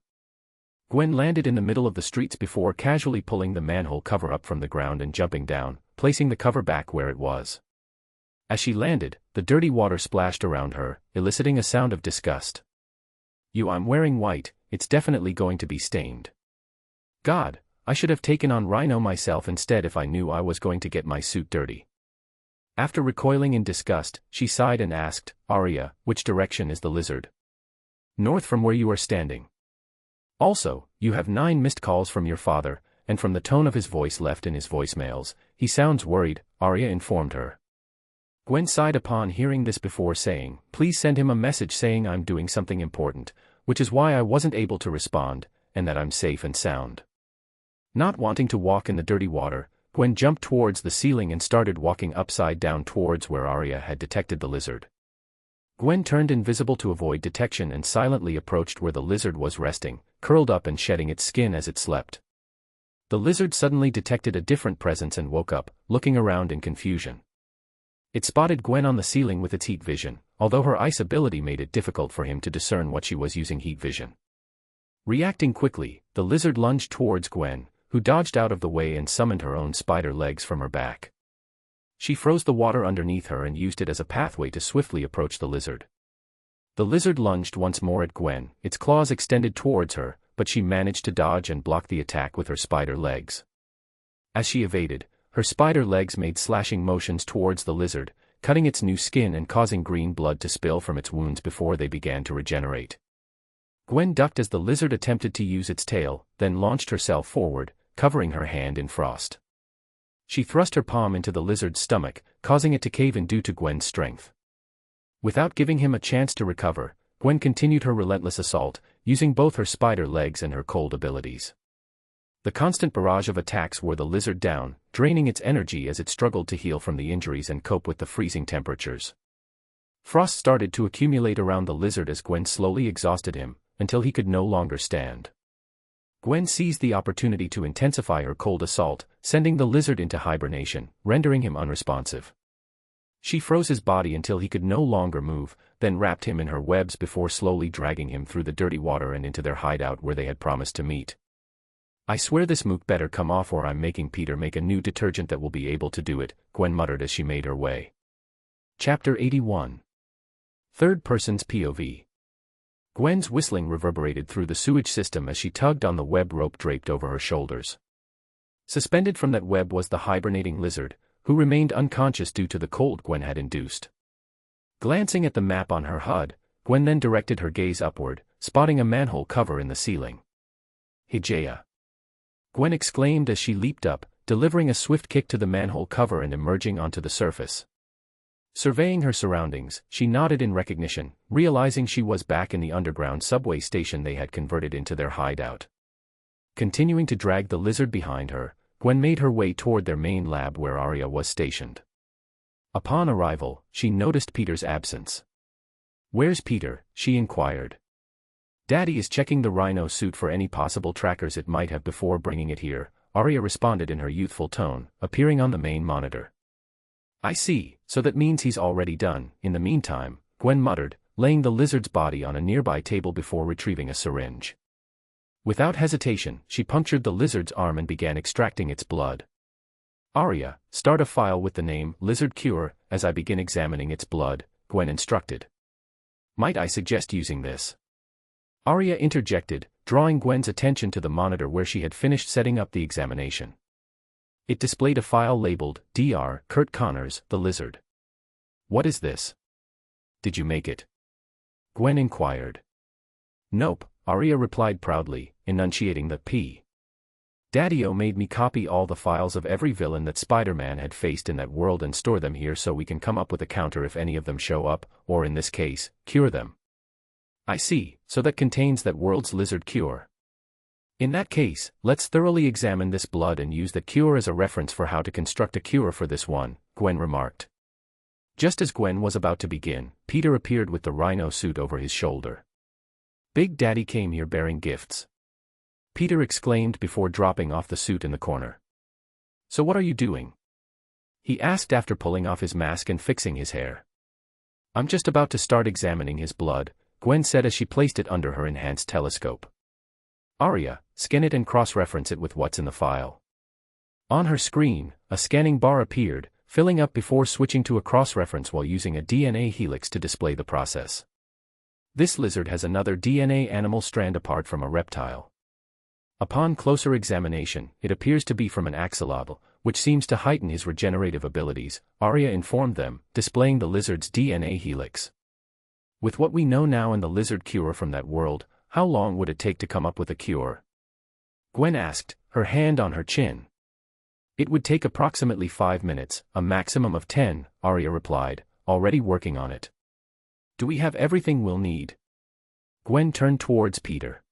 Gwen landed in the middle of the streets before casually pulling the manhole cover up from the ground and jumping down, placing the cover back where it was. As she landed, the dirty water splashed around her, eliciting a sound of disgust. I'm wearing white, it's definitely going to be stained. God, I should have taken on Rhino myself instead if I knew I was going to get my suit dirty. After recoiling in disgust, she sighed and asked, Arya, which direction is the lizard? North from where you are standing. Also, you have 9 missed calls from your father, and from the tone of his voice left in his voicemails, he sounds worried, Arya informed her. Gwen sighed upon hearing this before saying, please send him a message saying I'm doing something important, which is why I wasn't able to respond, and that I'm safe and sound. Not wanting to walk in the dirty water, Gwen jumped towards the ceiling and started walking upside down towards where Arya had detected the lizard. Gwen turned invisible to avoid detection and silently approached where the lizard was resting, curled up and shedding its skin as it slept. The lizard suddenly detected a different presence and woke up, looking around in confusion. It spotted Gwen on the ceiling with its heat vision, although her ice ability made it difficult for him to discern what she was using heat vision. Reacting quickly, the lizard lunged towards Gwen, who dodged out of the way and summoned her own spider legs from her back. She froze the water underneath her and used it as a pathway to swiftly approach the lizard. The lizard lunged once more at Gwen, its claws extended towards her, but she managed to dodge and block the attack with her spider legs. As she evaded, her spider legs made slashing motions towards the lizard, cutting its new skin and causing green blood to spill from its wounds before they began to regenerate. Gwen ducked as the lizard attempted to use its tail, then launched herself forward, covering her hand in frost. She thrust her palm into the lizard's stomach, causing it to cave in due to Gwen's strength. Without giving him a chance to recover, Gwen continued her relentless assault, using both her spider legs and her cold abilities. The constant barrage of attacks wore the lizard down, draining its energy as it struggled to heal from the injuries and cope with the freezing temperatures. Frost started to accumulate around the lizard as Gwen slowly exhausted him, until he could no longer stand. Gwen seized the opportunity to intensify her cold assault, sending the lizard into hibernation, rendering him unresponsive. She froze his body until he could no longer move, then wrapped him in her webs before slowly dragging him through the dirty water and into their hideout where they had promised to meet. I swear this mook better come off or I'm making Peter make a new detergent that will be able to do it, Gwen muttered as she made her way. Chapter 81. Third Person's POV. Gwen's whistling reverberated through the sewage system as she tugged on the web rope draped over her shoulders. Suspended from that web was the hibernating lizard, who remained unconscious due to the cold Gwen had induced. Glancing at the map on her HUD, Gwen then directed her gaze upward, spotting a manhole cover in the ceiling. Hijaya! Gwen exclaimed as she leaped up, delivering a swift kick to the manhole cover and emerging onto the surface. Surveying her surroundings, she nodded in recognition, realizing she was back in the underground subway station they had converted into their hideout. Continuing to drag the lizard behind her, Gwen made her way toward their main lab where Arya was stationed. Upon arrival, she noticed Peter's absence. "Where's Peter?" she inquired. "Daddy is checking the Rhino suit for any possible trackers it might have before bringing it here," Arya responded in her youthful tone, appearing on the main monitor. "I see, so that means he's already done." In the meantime, Gwen muttered, laying the lizard's body on a nearby table before retrieving a syringe. Without hesitation, she punctured the lizard's arm and began extracting its blood. "Arya, start a file with the name Lizard Cure as I begin examining its blood," Gwen instructed. "Might I suggest using this?" Arya interjected, drawing Gwen's attention to the monitor where she had finished setting up the examination. It displayed a file labeled, Dr. Kurt Connors, the Lizard. "What is this? Did you make it?" Gwen inquired. "Nope," Arya replied proudly, enunciating the P. "Daddy-o made me copy all the files of every villain that Spider-Man had faced in that world and store them here so we can come up with a counter if any of them show up, or in this case, cure them." "I see, so that contains that world's lizard cure. In that case, let's thoroughly examine this blood and use that cure as a reference for how to construct a cure for this one," Gwen remarked. Just as Gwen was about to begin, Peter appeared with the Rhino suit over his shoulder. "Big Daddy came here bearing gifts," Peter exclaimed before dropping off the suit in the corner. "So what are you doing?" he asked after pulling off his mask and fixing his hair. "I'm just about to start examining his blood," Gwen said as she placed it under her enhanced telescope. Arya, scan it and cross-reference it with what's in the file. On her screen, a scanning bar appeared, filling up before switching to a cross-reference while using a DNA helix to display the process. This lizard has another DNA animal strand apart from a reptile. Upon closer examination, it appears to be from an axolotl, which seems to heighten his regenerative abilities, Arya informed them, displaying the lizard's DNA helix. With what we know now and the lizard cure from that world, how long would it take to come up with a cure? Gwen asked, her hand on her chin. It would take approximately 5 minutes, a maximum of 10, Arya replied, already working on it. Do we have everything we'll need? Gwen turned towards Peter.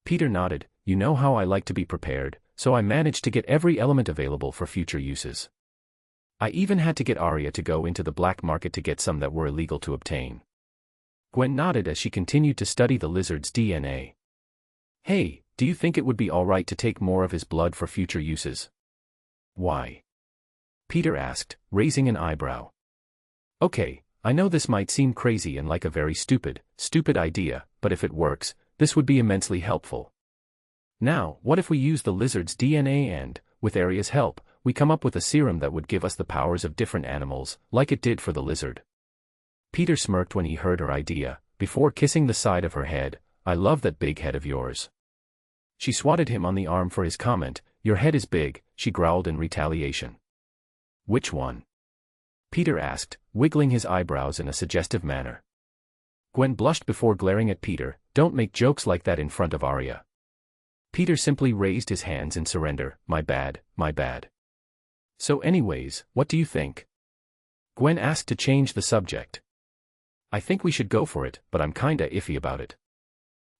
Peter nodded. You know how I like to be prepared, so I managed to get every element available for future uses. I even had to get Arya to go into the black market to get some that were illegal to obtain. Gwen nodded as she continued to study the lizard's DNA. Hey, do you think it would be alright to take more of his blood for future uses? Why? Peter asked, raising an eyebrow. Okay, I know this might seem crazy and like a very stupid idea, but if it works, this would be immensely helpful. Now, what if we use the lizard's DNA and, with Arya's help, we come up with a serum that would give us the powers of different animals, like it did for the lizard? Peter smirked when he heard her idea, before kissing the side of her head. I love that big head of yours. She swatted him on the arm for his comment. Your head is big, she growled in retaliation. Which one? Peter asked, wiggling his eyebrows in a suggestive manner. Gwen blushed before glaring at Peter. Don't make jokes like that in front of Arya. Peter simply raised his hands in surrender. My bad, my bad. So anyways, what do you think? Gwen asked to change the subject. I think we should go for it, but I'm kinda iffy about it.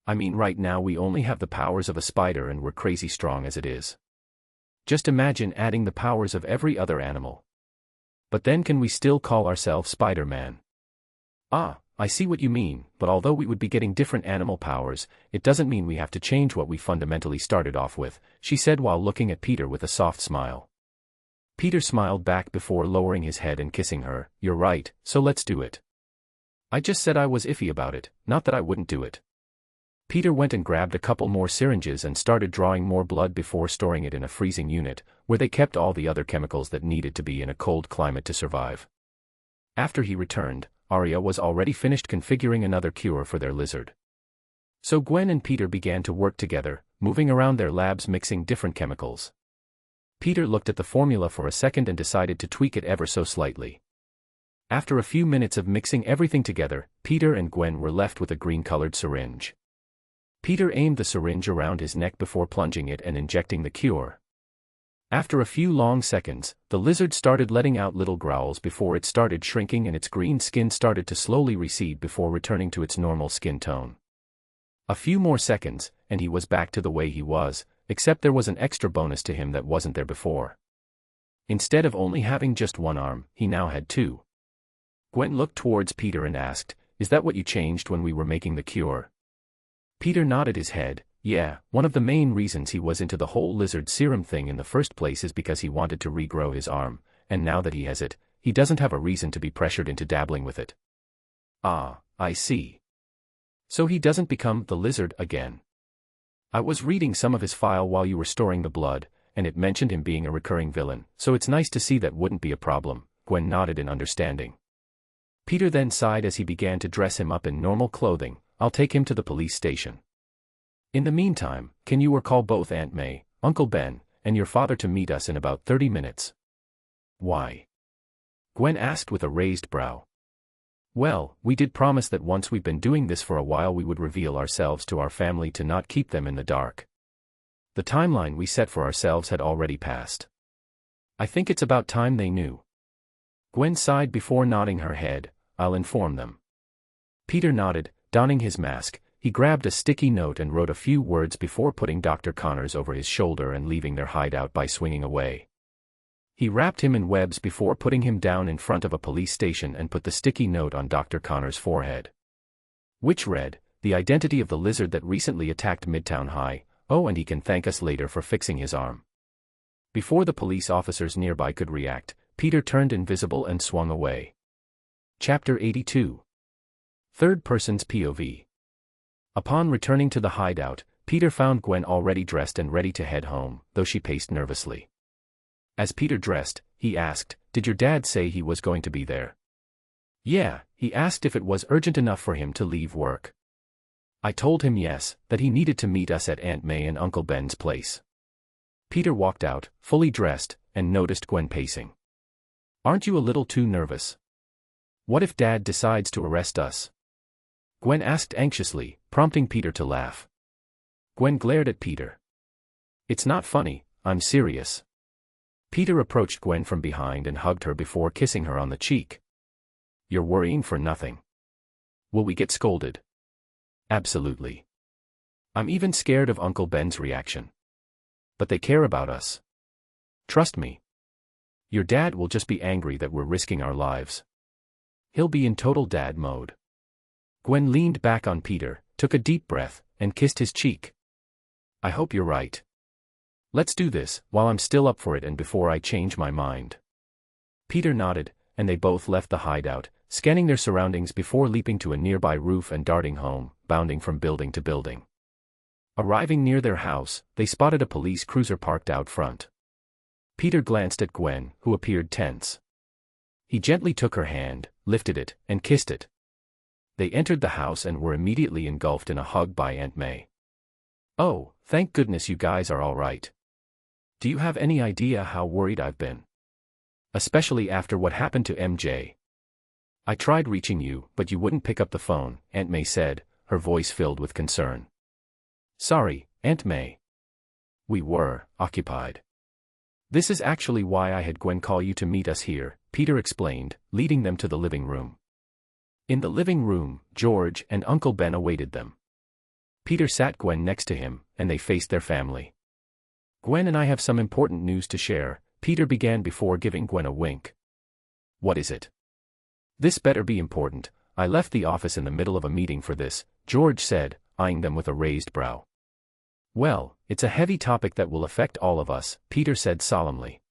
I mean, right now we only have the powers of a spider and we're crazy strong as it is. Just imagine adding the powers of every other animal. But then can we still call ourselves Spider-Man? Ah, I see what you mean, but although we would be getting different animal powers, it doesn't mean we have to change what we fundamentally started off with, she said while looking at Peter with a soft smile. Peter smiled back before lowering his head and kissing her. You're right, so let's do it. I just said I was iffy about it, not that I wouldn't do it. Peter went and grabbed a couple more syringes and started drawing more blood before storing it in a freezing unit, where they kept all the other chemicals that needed to be in a cold climate to survive. After he returned, Arya was already finished configuring another cure for their lizard. So Gwen and Peter began to work together, moving around their labs mixing different chemicals. Peter looked at the formula for a second and decided to tweak it ever so slightly. After a few minutes of mixing everything together, Peter and Gwen were left with a green-colored syringe. Peter aimed the syringe around his neck before plunging it and injecting the cure. After a few long seconds, the lizard started letting out little growls before it started shrinking and its green skin started to slowly recede before returning to its normal skin tone. A few more seconds, and he was back to the way he was, except there was an extra bonus to him that wasn't there before. Instead of only having just one arm, he now had two. Gwen looked towards Peter and asked, Is that what you changed when we were making the cure? Peter nodded his head. Yeah, one of the main reasons he was into the whole lizard serum thing in the first place is because he wanted to regrow his arm, and now that he has it, he doesn't have a reason to be pressured into dabbling with it. Ah, I see. So he doesn't become the lizard again. I was reading some of his file while you were storing the blood, and it mentioned him being a recurring villain, so it's nice to see that wouldn't be a problem. Gwen nodded in understanding. Peter then sighed as he began to dress him up in normal clothing. I'll take him to the police station. In the meantime, can you call both Aunt May, Uncle Ben, and your father to meet us in about 30 minutes? Why? Gwen asked with a raised brow. Well, we did promise that once we've been doing this for a while we would reveal ourselves to our family to not keep them in the dark. The timeline we set for ourselves had already passed. I think it's about time they knew. Gwen sighed before nodding her head. I'll inform them. Peter nodded, donning his mask. He grabbed a sticky note and wrote a few words before putting Dr. Connors over his shoulder and leaving their hideout by swinging away. He wrapped him in webs before putting him down in front of a police station and put the sticky note on Dr. Connors' forehead. Which read, the identity of the lizard that recently attacked Midtown High. Oh, and he can thank us later for fixing his arm. Before the police officers nearby could react, Peter turned invisible and swung away. Chapter 82. Third Person's POV. Upon returning to the hideout, Peter found Gwen already dressed and ready to head home, though she paced nervously. As Peter dressed, he asked, "Did your dad say he was going to be there?" "Yeah, he asked if it was urgent enough for him to leave work. I told him yes, that he needed to meet us at Aunt May and Uncle Ben's place." Peter walked out, fully dressed, and noticed Gwen pacing. "Aren't you a little too nervous? What if Dad decides to arrest us?" Gwen asked anxiously, prompting Peter to laugh. Gwen glared at Peter. "It's not funny, I'm serious." Peter approached Gwen from behind and hugged her before kissing her on the cheek. "You're worrying for nothing. Will we get scolded?" "Absolutely. I'm even scared of Uncle Ben's reaction. But they care about us. Trust me. Your dad will just be angry that we're risking our lives. He'll be in total dad mode." Gwen leaned back on Peter, took a deep breath, and kissed his cheek. "I hope you're right. Let's do this, while I'm still up for it and before I change my mind." Peter nodded, and they both left the hideout, scanning their surroundings before leaping to a nearby roof and darting home, bounding from building to building. Arriving near their house, they spotted a police cruiser parked out front. Peter glanced at Gwen, who appeared tense. He gently took her hand, lifted it, and kissed it. They entered the house and were immediately engulfed in a hug by Aunt May. "Oh, thank goodness you guys are all right. Do you have any idea how worried I've been? Especially after what happened to MJ. I tried reaching you, but you wouldn't pick up the phone," Aunt May said, her voice filled with concern. "Sorry, Aunt May. We were occupied. This is actually why I had Gwen call you to meet us here," Peter explained, leading them to the living room. In the living room, George and Uncle Ben awaited them. Peter sat Gwen next to him, and they faced their family. "Gwen and I have some important news to share," Peter began before giving Gwen a wink. "What is it?" "This better be important. I left the office in the middle of a meeting for this," George said, eyeing them with a raised brow. "Well, it's a heavy topic that will affect all of us," Peter said solemnly.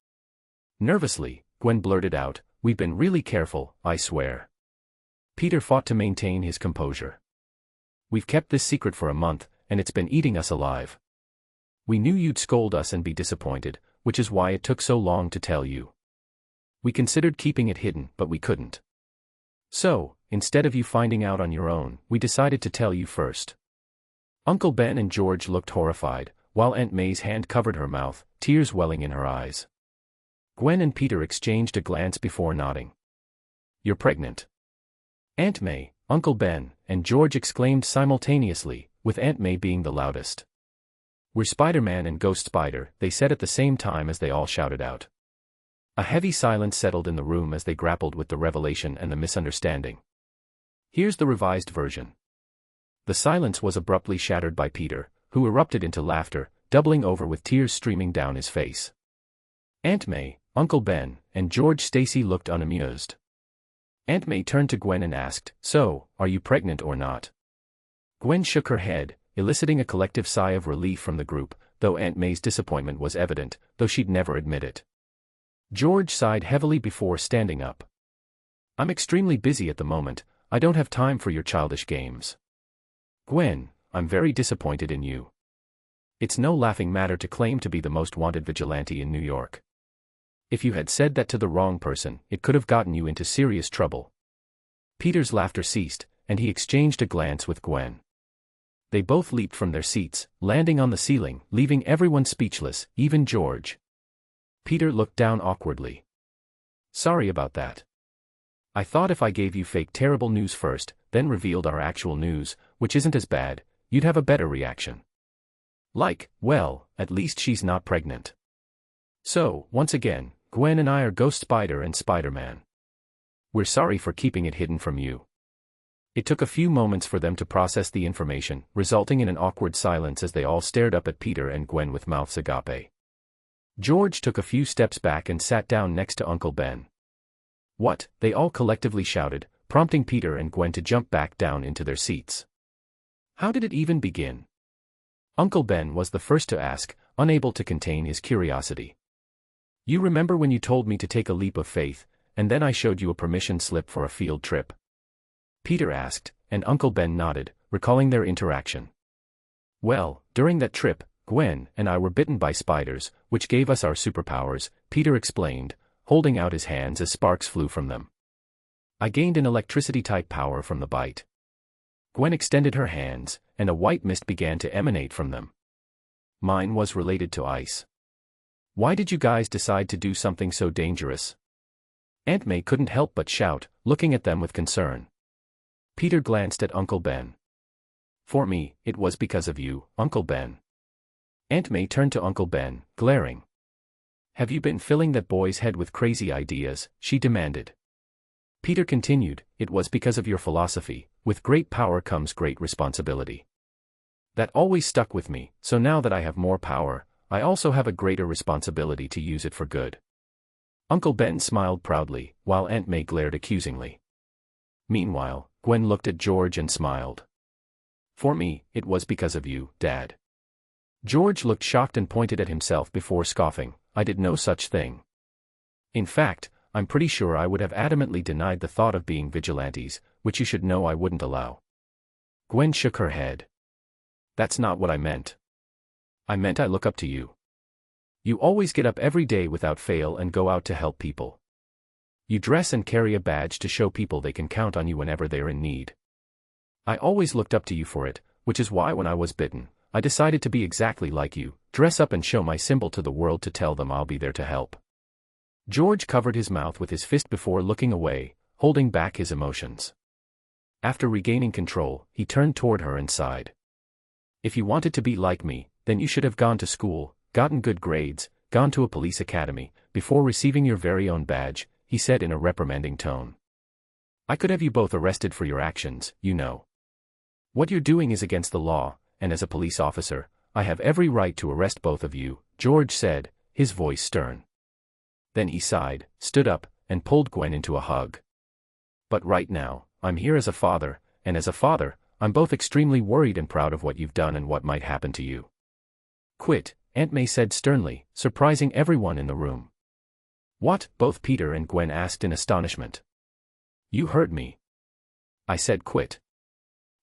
Nervously, Gwen blurted out, "We've been really careful, I swear." Peter fought to maintain his composure. "We've kept this secret for a month, and it's been eating us alive. We knew you'd scold us and be disappointed, which is why it took so long to tell you. We considered keeping it hidden, but we couldn't. So, instead of you finding out on your own, we decided to tell you first." Uncle Ben and George looked horrified, while Aunt May's hand covered her mouth, tears welling in her eyes. Gwen and Peter exchanged a glance before nodding. "You're pregnant." Aunt May, Uncle Ben, and George exclaimed simultaneously, with Aunt May being the loudest. "We're Spider-Man and Ghost Spider," they said at the same time as they all shouted out. A heavy silence settled in the room as they grappled with the revelation and the misunderstanding. Here's the revised version. The silence was abruptly shattered by Peter, who erupted into laughter, doubling over with tears streaming down his face. Aunt May, Uncle Ben, and George Stacy looked unamused. Aunt May turned to Gwen and asked, "So, are you pregnant or not?" Gwen shook her head, eliciting a collective sigh of relief from the group, though Aunt May's disappointment was evident, though she'd never admit it. George sighed heavily before standing up. "I'm extremely busy at the moment, I don't have time for your childish games. Gwen, I'm very disappointed in you. It's no laughing matter to claim to be the most wanted vigilante in New York. If you had said that to the wrong person, it could have gotten you into serious trouble." Peter's laughter ceased, and he exchanged a glance with Gwen. They both leaped from their seats, landing on the ceiling, leaving everyone speechless, even George. Peter looked down awkwardly. "Sorry about that. I thought if I gave you fake terrible news first, then revealed our actual news, which isn't as bad, you'd have a better reaction. Like, well, at least she's not pregnant. So, once again, Gwen and I are Ghost Spider and Spider-Man. We're sorry for keeping it hidden from you." It took a few moments for them to process the information, resulting in an awkward silence as they all stared up at Peter and Gwen with mouths agape. George took a few steps back and sat down next to Uncle Ben. "What?" they all collectively shouted, prompting Peter and Gwen to jump back down into their seats. "How did it even begin?" Uncle Ben was the first to ask, unable to contain his curiosity. "You remember when you told me to take a leap of faith, and then I showed you a permission slip for a field trip?" Peter asked, and Uncle Ben nodded, recalling their interaction. Well, during that trip, Gwen and I were bitten by spiders, which gave us our superpowers, Peter explained, holding out his hands as sparks flew from them. I gained an electricity-type power from the bite. Gwen extended her hands, and a white mist began to emanate from them. Mine was related to ice. Why did you guys decide to do something so dangerous? Aunt May couldn't help but shout, looking at them with concern. Peter glanced at Uncle Ben. For me, it was because of you, Uncle Ben. Aunt May turned to Uncle Ben, glaring. Have you been filling that boy's head with crazy ideas? She demanded. Peter continued, it was because of your philosophy, with great power comes great responsibility. That always stuck with me, so now that I have more power, I also have a greater responsibility to use it for good. Uncle Ben smiled proudly, while Aunt May glared accusingly. Meanwhile, Gwen looked at George and smiled. For me, it was because of you, Dad. George looked shocked and pointed at himself before scoffing, I did no such thing. In fact, I'm pretty sure I would have adamantly denied the thought of being vigilantes, which you should know I wouldn't allow. Gwen shook her head. That's not what I meant. I meant I look up to you. You always get up every day without fail and go out to help people. You dress and carry a badge to show people they can count on you whenever they're in need. I always looked up to you for it, which is why when I was bitten, I decided to be exactly like you, dress up and show my symbol to the world to tell them I'll be there to help. George covered his mouth with his fist before looking away, holding back his emotions. After regaining control, he turned toward her and sighed. If you wanted to be like me, then you should have gone to school, gotten good grades, gone to a police academy, before receiving your very own badge, he said in a reprimanding tone. I could have you both arrested for your actions, you know. What you're doing is against the law, and as a police officer, I have every right to arrest both of you, George said, his voice stern. Then he sighed, stood up, and pulled Gwen into a hug. But right now, I'm here as a father, and as a father, I'm both extremely worried and proud of what you've done and what might happen to you. Quit, Aunt May said sternly, surprising everyone in the room. What? Both Peter and Gwen asked in astonishment. You heard me. I said quit.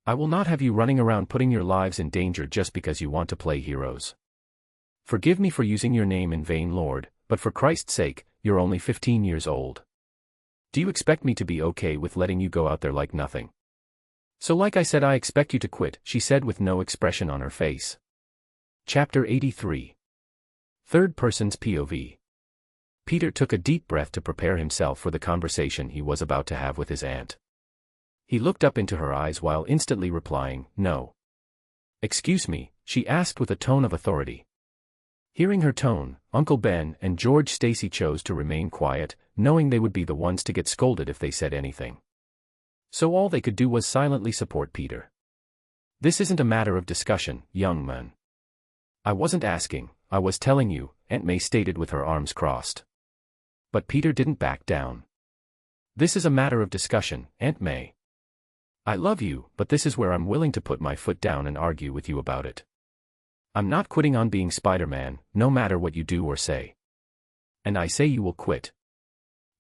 I will not have you running around putting your lives in danger just because you want to play heroes. Forgive me for using your name in vain, Lord, but for Christ's sake, you're only 15 years old. Do you expect me to be okay with letting you go out there like nothing? So like I said, I expect you to quit, she said with no expression on her face. Chapter 83. Third Person's POV. Peter took a deep breath to prepare himself for the conversation he was about to have with his aunt. He looked up into her eyes while instantly replying, no. Excuse me, she asked with a tone of authority. Hearing her tone, Uncle Ben and George Stacy chose to remain quiet, knowing they would be the ones to get scolded if they said anything. So all they could do was silently support Peter. This isn't a matter of discussion, young man. I wasn't asking, I was telling you, Aunt May stated with her arms crossed. But Peter didn't back down. This is a matter of discussion, Aunt May. I love you, but this is where I'm willing to put my foot down and argue with you about it. I'm not quitting on being Spider-Man, no matter what you do or say. And I say you will quit.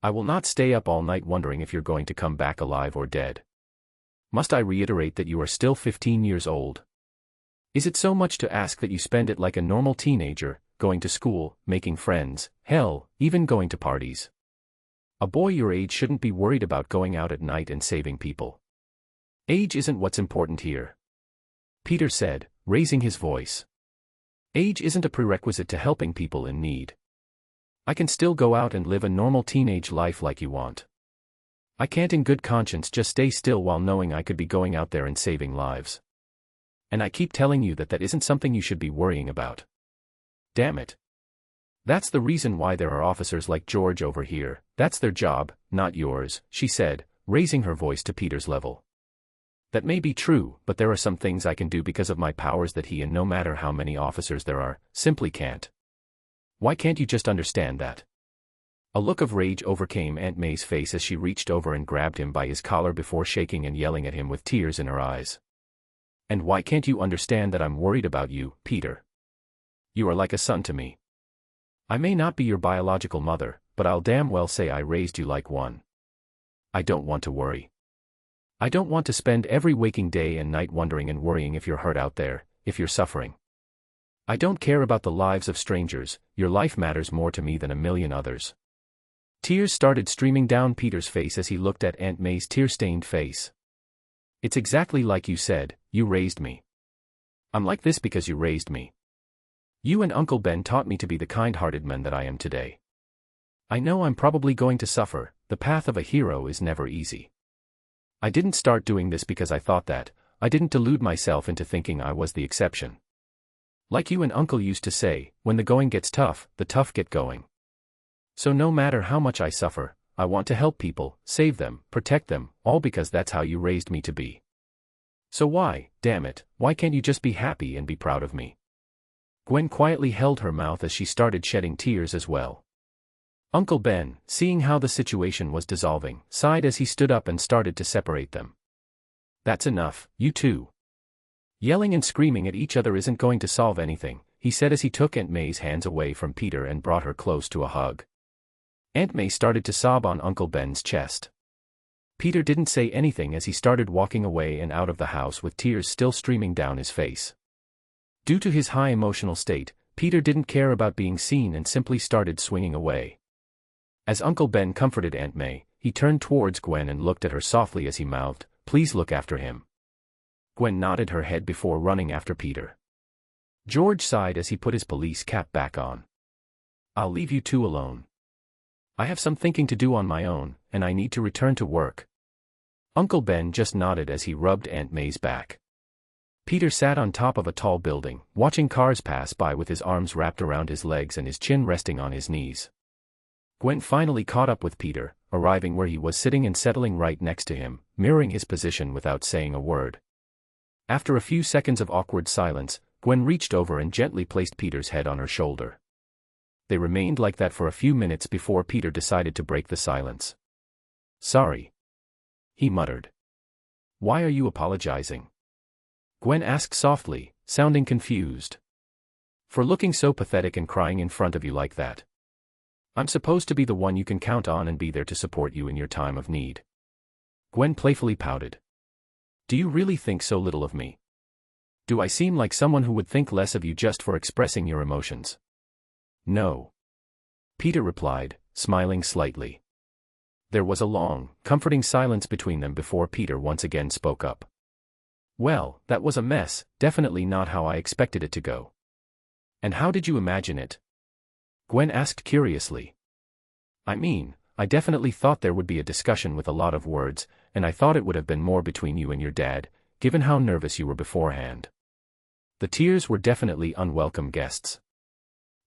I will not stay up all night wondering if you're going to come back alive or dead. Must I reiterate that you are still 15 years old? Is it so much to ask that you spend it like a normal teenager, going to school, making friends, hell, even going to parties? A boy your age shouldn't be worried about going out at night and saving people. Age isn't what's important here. Peter said, raising his voice. Age isn't a prerequisite to helping people in need. I can still go out and live a normal teenage life like you want. I can't in good conscience just stay still while knowing I could be going out there and saving lives. And I keep telling you that that isn't something you should be worrying about. Damn it. That's the reason why there are officers like George over here, that's their job, not yours, she said, raising her voice to Peter's level. That may be true, but there are some things I can do because of my powers that he and no matter how many officers there are, simply can't. Why can't you just understand that? A look of rage overcame Aunt May's face as she reached over and grabbed him by his collar before shaking and yelling at him with tears in her eyes. And why can't you understand that I'm worried about you, Peter? You are like a son to me. I may not be your biological mother, but I'll damn well say I raised you like one. I don't want to worry. I don't want to spend every waking day and night wondering and worrying if you're hurt out there, if you're suffering. I don't care about the lives of strangers, your life matters more to me than a million others. Tears started streaming down Peter's face as he looked at Aunt May's tear-stained face. It's exactly like you said, you raised me. I'm like this because you raised me. You and Uncle Ben taught me to be the kind-hearted man that I am today. I know I'm probably going to suffer, the path of a hero is never easy. I didn't start doing this because I thought that, I didn't delude myself into thinking I was the exception. Like you and Uncle used to say, when the going gets tough, the tough get going. So no matter how much I suffer, I want to help people, save them, protect them, all because that's how you raised me to be. So why, damn it, why can't you just be happy and be proud of me? Gwen quietly held her mouth as she started shedding tears as well. Uncle Ben, seeing how the situation was dissolving, sighed as he stood up and started to separate them. That's enough, you two. Yelling and screaming at each other isn't going to solve anything, he said as he took Aunt May's hands away from Peter and brought her close to a hug. Aunt May started to sob on Uncle Ben's chest. Peter didn't say anything as he started walking away and out of the house with tears still streaming down his face. Due to his high emotional state, Peter didn't care about being seen and simply started swinging away. As Uncle Ben comforted Aunt May, he turned towards Gwen and looked at her softly as he mouthed, "Please look after him." Gwen nodded her head before running after Peter. George sighed as he put his police cap back on. "I'll leave you two alone. I have some thinking to do on my own, and I need to return to work." Uncle Ben just nodded as he rubbed Aunt May's back. Peter sat on top of a tall building, watching cars pass by with his arms wrapped around his legs and his chin resting on his knees. Gwen finally caught up with Peter, arriving where he was sitting and settling right next to him, mirroring his position without saying a word. After a few seconds of awkward silence, Gwen reached over and gently placed Peter's head on her shoulder. They remained like that for a few minutes before Peter decided to break the silence. "Sorry," he muttered. "Why are you apologizing?" Gwen asked softly, sounding confused. "For looking so pathetic and crying in front of you like that. I'm supposed to be the one you can count on and be there to support you in your time of need." Gwen playfully pouted. "Do you really think so little of me? Do I seem like someone who would think less of you just for expressing your emotions?" "No," Peter replied, smiling slightly. There was a long, comforting silence between them before Peter once again spoke up. "Well, that was a mess, definitely not how I expected it to go." "And how did you imagine it?" Gwen asked curiously. "I mean, I definitely thought there would be a discussion with a lot of words, and I thought it would have been more between you and your dad, given how nervous you were beforehand. The tears were definitely unwelcome guests.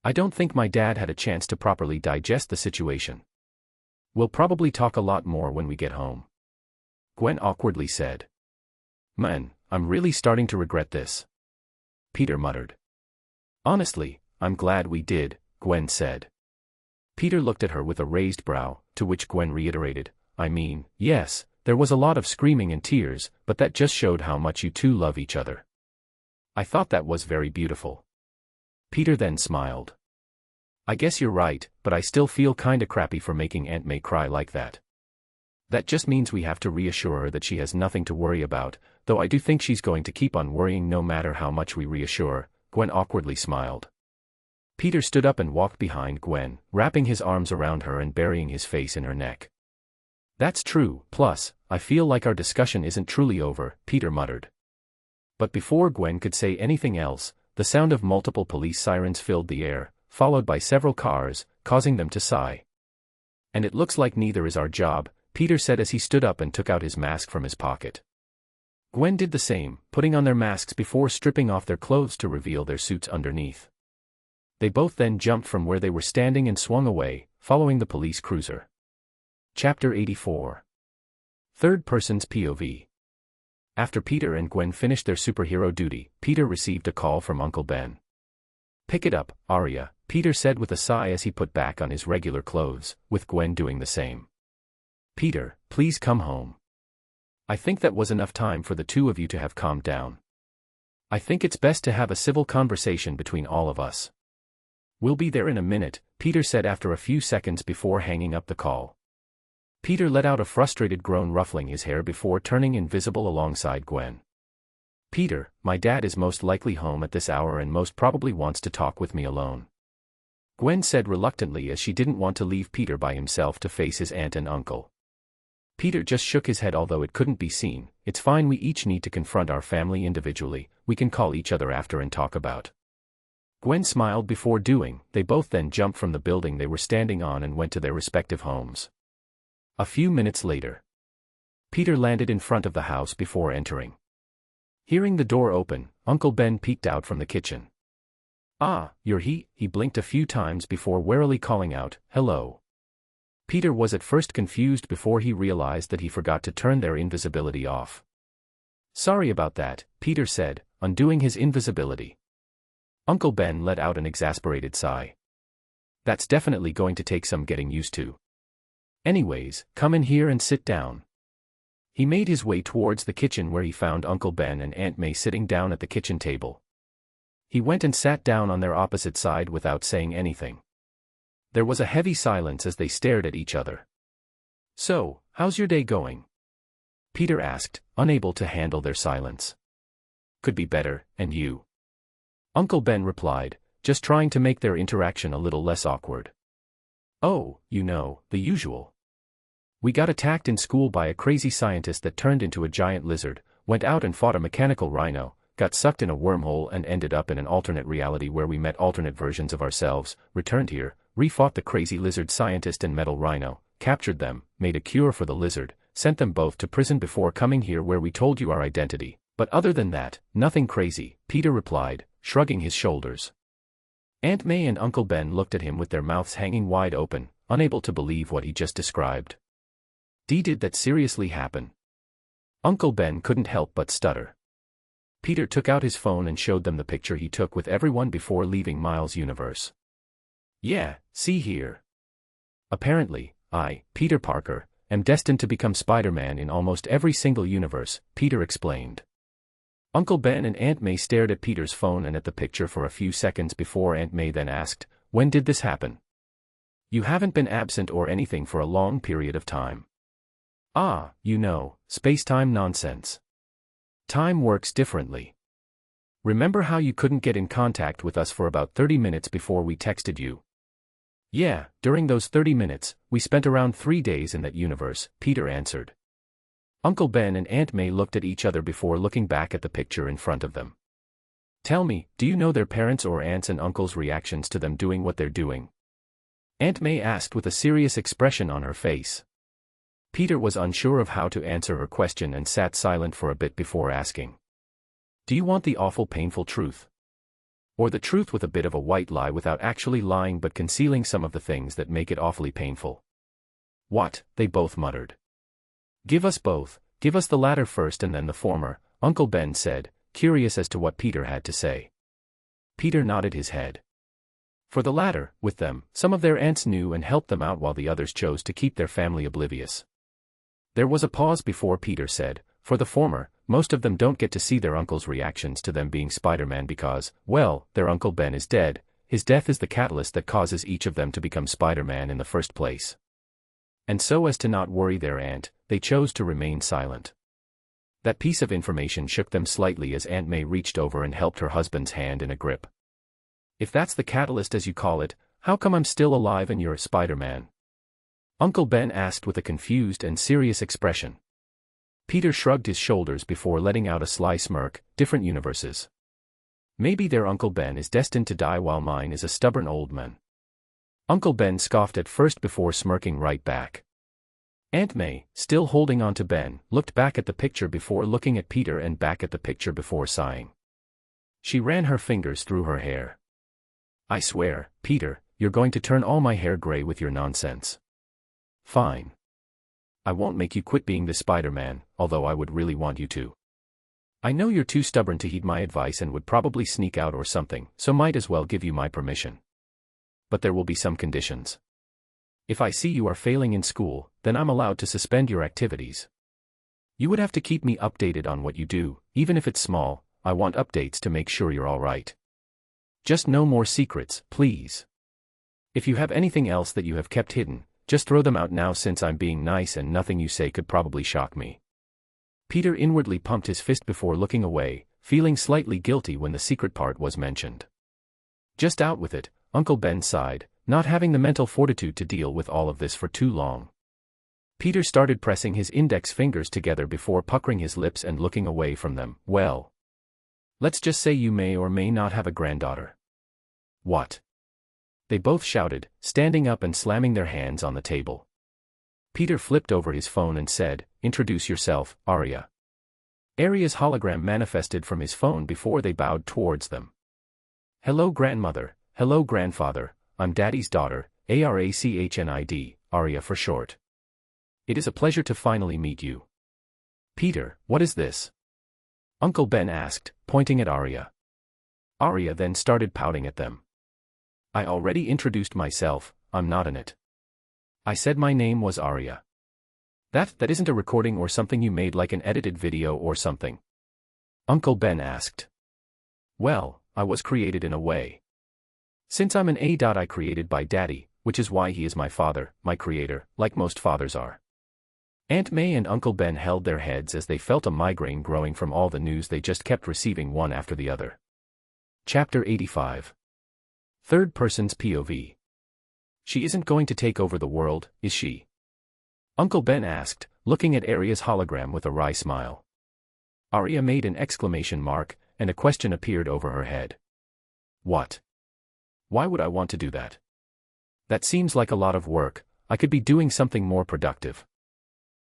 I don't think my dad had a chance to properly digest the situation. We'll probably talk a lot more when we get home." Gwen awkwardly said. "Man, I'm really starting to regret this," Peter muttered. "Honestly, I'm glad we did," Gwen said. Peter looked at her with a raised brow, to which Gwen reiterated, "I mean, yes, there was a lot of screaming and tears, but that just showed how much you two love each other. I thought that was very beautiful." Peter then smiled. "I guess you're right, but I still feel kinda crappy for making Aunt May cry like that. That just means we have to reassure her that she has nothing to worry about, though I do think she's going to keep on worrying no matter how much we reassure her." Gwen awkwardly smiled. Peter stood up and walked behind Gwen, wrapping his arms around her and burying his face in her neck. "That's true, plus, I feel like our discussion isn't truly over," Peter muttered. But before Gwen could say anything else, the sound of multiple police sirens filled the air, followed by several cars, causing them to sigh. "And it looks like neither is our job," Peter said as he stood up and took out his mask from his pocket. Gwen did the same, putting on their masks before stripping off their clothes to reveal their suits underneath. They both then jumped from where they were standing and swung away, following the police cruiser. Chapter 84. Third Person's POV. After Peter and Gwen finished their superhero duty, Peter received a call from Uncle Ben. "Pick it up, Arya," Peter said with a sigh as he put back on his regular clothes, with Gwen doing the same. "Peter, please come home. I think that was enough time for the two of you to have calmed down. I think it's best to have a civil conversation between all of us." "We'll be there in a minute," Peter said after a few seconds before hanging up the call. Peter let out a frustrated groan ruffling his hair before turning invisible alongside Gwen. Peter, my dad is most likely home at this hour and most probably wants to talk with me alone. Gwen said reluctantly as she didn't want to leave Peter by himself to face his aunt and uncle. Peter just shook his head although it couldn't be seen. It's fine, we each need to confront our family individually, we can call each other after and talk about. Gwen smiled before doing. They both then jumped from the building they were standing on and went to their respective homes. A few minutes later, Peter landed in front of the house before entering. Hearing the door open, Uncle Ben peeked out from the kitchen. "Ah, you're he," he blinked a few times before warily calling out, "Hello." Peter was at first confused before he realized that he forgot to turn their invisibility off. "Sorry about that," Peter said, undoing his invisibility. Uncle Ben let out an exasperated sigh. "That's definitely going to take some getting used to. Anyways, come in here and sit down." He made his way towards the kitchen where he found Uncle Ben and Aunt May sitting down at the kitchen table. He went and sat down on their opposite side without saying anything. There was a heavy silence as they stared at each other. "So, how's your day going?" Peter asked, unable to handle their silence. "Could be better, and you?" Uncle Ben replied, just trying to make their interaction a little less awkward. "Oh, you know, the usual. We got attacked in school by a crazy scientist that turned into a giant lizard, went out and fought a mechanical rhino, got sucked in a wormhole and ended up in an alternate reality where we met alternate versions of ourselves, returned here, refought the crazy lizard scientist and metal rhino, captured them, made a cure for the lizard, sent them both to prison before coming here where we told you our identity. But other than that, nothing crazy," Peter replied, shrugging his shoulders. Aunt May and Uncle Ben looked at him with their mouths hanging wide open, unable to believe what he just described. Did that seriously happen?" Uncle Ben couldn't help but stutter. Peter took out his phone and showed them the picture he took with everyone before leaving Miles' universe. "Yeah, see here. Apparently, I, Peter Parker, am destined to become Spider-Man in almost every single universe," Peter explained. Uncle Ben and Aunt May stared at Peter's phone and at the picture for a few seconds before Aunt May then asked, "When did this happen? You haven't been absent or anything for a long period of time." "Ah, you know, space-time nonsense. Time works differently. Remember how you couldn't get in contact with us for about 30 minutes before we texted you?" "Yeah, during those 30 minutes, we spent around 3 days in that universe," Peter answered. Uncle Ben and Aunt May looked at each other before looking back at the picture in front of them. "Tell me, do you know their parents' or aunts' and uncles' reactions to them doing what they're doing?" Aunt May asked with a serious expression on her face. Peter was unsure of how to answer her question and sat silent for a bit before asking. "Do you want the awful painful truth? Or the truth with a bit of a white lie without actually lying but concealing some of the things that make it awfully painful?" "What?" they both muttered. "Give us both, give us the latter first and then the former," Uncle Ben said, curious as to what Peter had to say. Peter nodded his head. For the latter, with them, some of their aunts knew and helped them out while the others chose to keep their family oblivious. There was a pause before Peter said, "For the former, most of them don't get to see their uncle's reactions to them being Spider-Man because, well, their Uncle Ben is dead. His death is the catalyst that causes each of them to become Spider-Man in the first place. And so as to not worry their aunt, they chose to remain silent." That piece of information shook them slightly as Aunt May reached over and helped her husband's hand in a grip. "If that's the catalyst as you call it, how come I'm still alive and you're a Spider-Man?" Uncle Ben asked with a confused and serious expression. Peter shrugged his shoulders before letting out a sly smirk. "Different universes. Maybe their Uncle Ben is destined to die while mine is a stubborn old man." Uncle Ben scoffed at first before smirking right back. Aunt May, still holding on to Ben, looked back at the picture before looking at Peter and back at the picture before sighing. She ran her fingers through her hair. "I swear, Peter, you're going to turn all my hair gray with your nonsense." "Fine. I won't make you quit being the Spider-Man, although I would really want you to. I know you're too stubborn to heed my advice and would probably sneak out or something, so might as well give you my permission. But there will be some conditions. If I see you are failing in school, then I'm allowed to suspend your activities. You would have to keep me updated on what you do, even if it's small. I want updates to make sure you're all right. Just no more secrets, please. If you have anything else that you have kept hidden, just throw them out now since I'm being nice and nothing you say could probably shock me." Peter inwardly pumped his fist before looking away, feeling slightly guilty when the secret part was mentioned. Just out with it, Uncle Ben sighed, not having the mental fortitude to deal with all of this for too long. Peter started pressing his index fingers together before puckering his lips and looking away from them. Well, let's just say you may or may not have a granddaughter. What? They both shouted, standing up and slamming their hands on the table. Peter flipped over his phone and said, "Introduce yourself, Arya." Arya's hologram manifested from his phone before they bowed towards them. "Hello grandmother, hello grandfather, I'm Daddy's daughter, Arachnid, Arya for short. It is a pleasure to finally meet you." "Peter, what is this?" Uncle Ben asked, pointing at Arya. Arya then started pouting at them. "I already introduced myself, I'm not in it. I said my name was Arya. That isn't a recording or something you made like an edited video or something?" Uncle Ben asked. "Well, I was created in a way. Since I'm an I created by Daddy, which is why he is my father, my creator, like most fathers are." Aunt May and Uncle Ben held their heads as they felt a migraine growing from all the news they just kept receiving one after the other. Chapter 85. Third Person's POV. "She isn't going to take over the world, is she?" Uncle Ben asked, looking at Arya's hologram with a wry smile. Arya made an exclamation mark, and a question appeared over her head. "What? Why would I want to do that? That seems like a lot of work, I could be doing something more productive."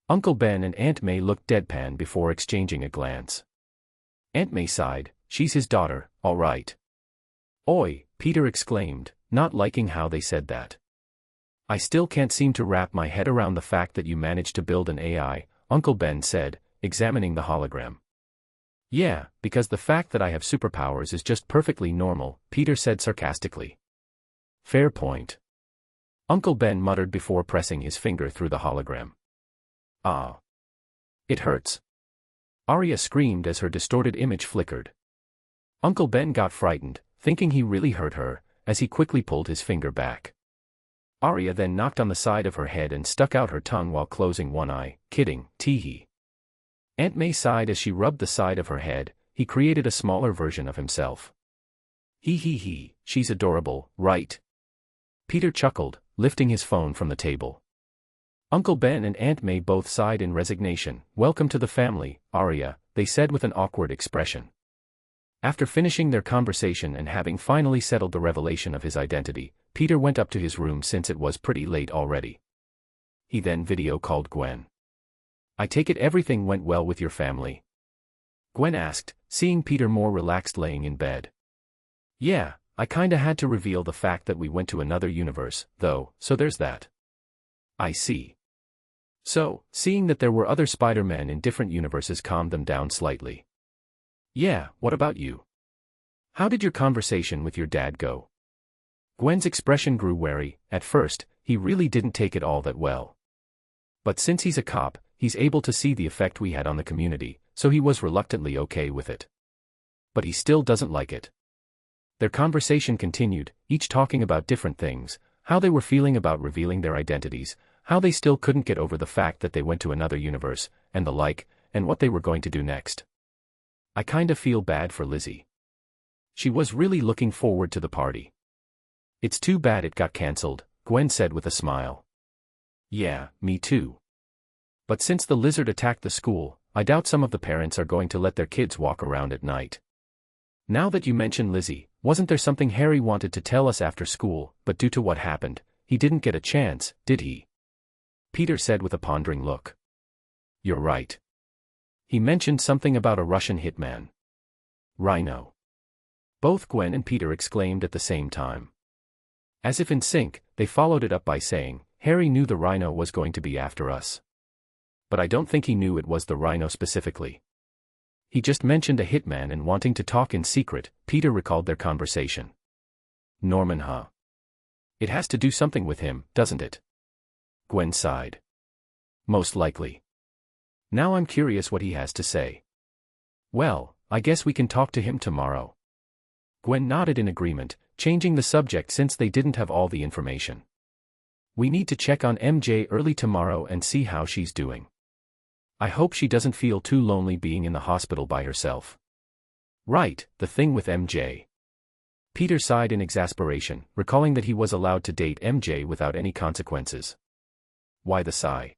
Uncle Ben and Aunt May looked deadpan before exchanging a glance. Aunt May sighed, "She's his daughter, all right." "Oi," Peter exclaimed, not liking how they said that. "I still can't seem to wrap my head around the fact that you managed to build an AI," Uncle Ben said, examining the hologram. "Yeah, because the fact that I have superpowers is just perfectly normal," Peter said sarcastically. "Fair point," Uncle Ben muttered before pressing his finger through the hologram. "Ah. It hurts." Arya screamed as her distorted image flickered. Uncle Ben got frightened, thinking he really hurt her, as he quickly pulled his finger back. Arya then knocked on the side of her head and stuck out her tongue while closing one eye. "Kidding, teehee." Aunt May sighed as she rubbed the side of her head. He created a smaller version of himself. "Hee, she's adorable, right?" Peter chuckled, lifting his phone from the table. Uncle Ben and Aunt May both sighed in resignation. "Welcome to the family, Arya," they said with an awkward expression. After finishing their conversation and having finally settled the revelation of his identity, Peter went up to his room since it was pretty late already. He then video called Gwen. "I take it everything went well with your family?" Gwen asked, seeing Peter more relaxed laying in bed. "Yeah, I kinda had to reveal the fact that we went to another universe, though, so there's that." "I see." So, seeing that there were other Spider-Men in different universes calmed them down slightly. "Yeah, what about you? How did your conversation with your dad go?" Gwen's expression grew wary. At first, he really didn't take it all that well. But since he's a cop, he's able to see the effect we had on the community, so he was reluctantly okay with it. But he still doesn't like it. Their conversation continued, each talking about different things, how they were feeling about revealing their identities, how they still couldn't get over the fact that they went to another universe, and the like, and what they were going to do next. "I kinda feel bad for Lizzie. She was really looking forward to the party. It's too bad it got cancelled," Gwen said with a smile. "Yeah, me too. But since the lizard attacked the school, I doubt some of the parents are going to let their kids walk around at night. Now that you mention Lizzie, wasn't there something Harry wanted to tell us after school, but due to what happened, he didn't get a chance, did he?" Peter said with a pondering look. "You're right. He mentioned something about a Russian hitman. Rhino." Both Gwen and Peter exclaimed at the same time. As if in sync, they followed it up by saying, "Harry knew the Rhino was going to be after us. But I don't think he knew it was the Rhino specifically. He just mentioned a hitman and wanting to talk in secret." Peter recalled their conversation. "Norman, huh? It has to do something with him, doesn't it?" Gwen sighed. "Most likely. Now I'm curious what he has to say." "Well, I guess we can talk to him tomorrow." Gwen nodded in agreement, changing the subject since they didn't have all the information. "We need to check on MJ early tomorrow and see how she's doing. I hope she doesn't feel too lonely being in the hospital by herself." Right, the thing with MJ. Peter sighed in exasperation, recalling that he was allowed to date MJ without any consequences. Why the sigh?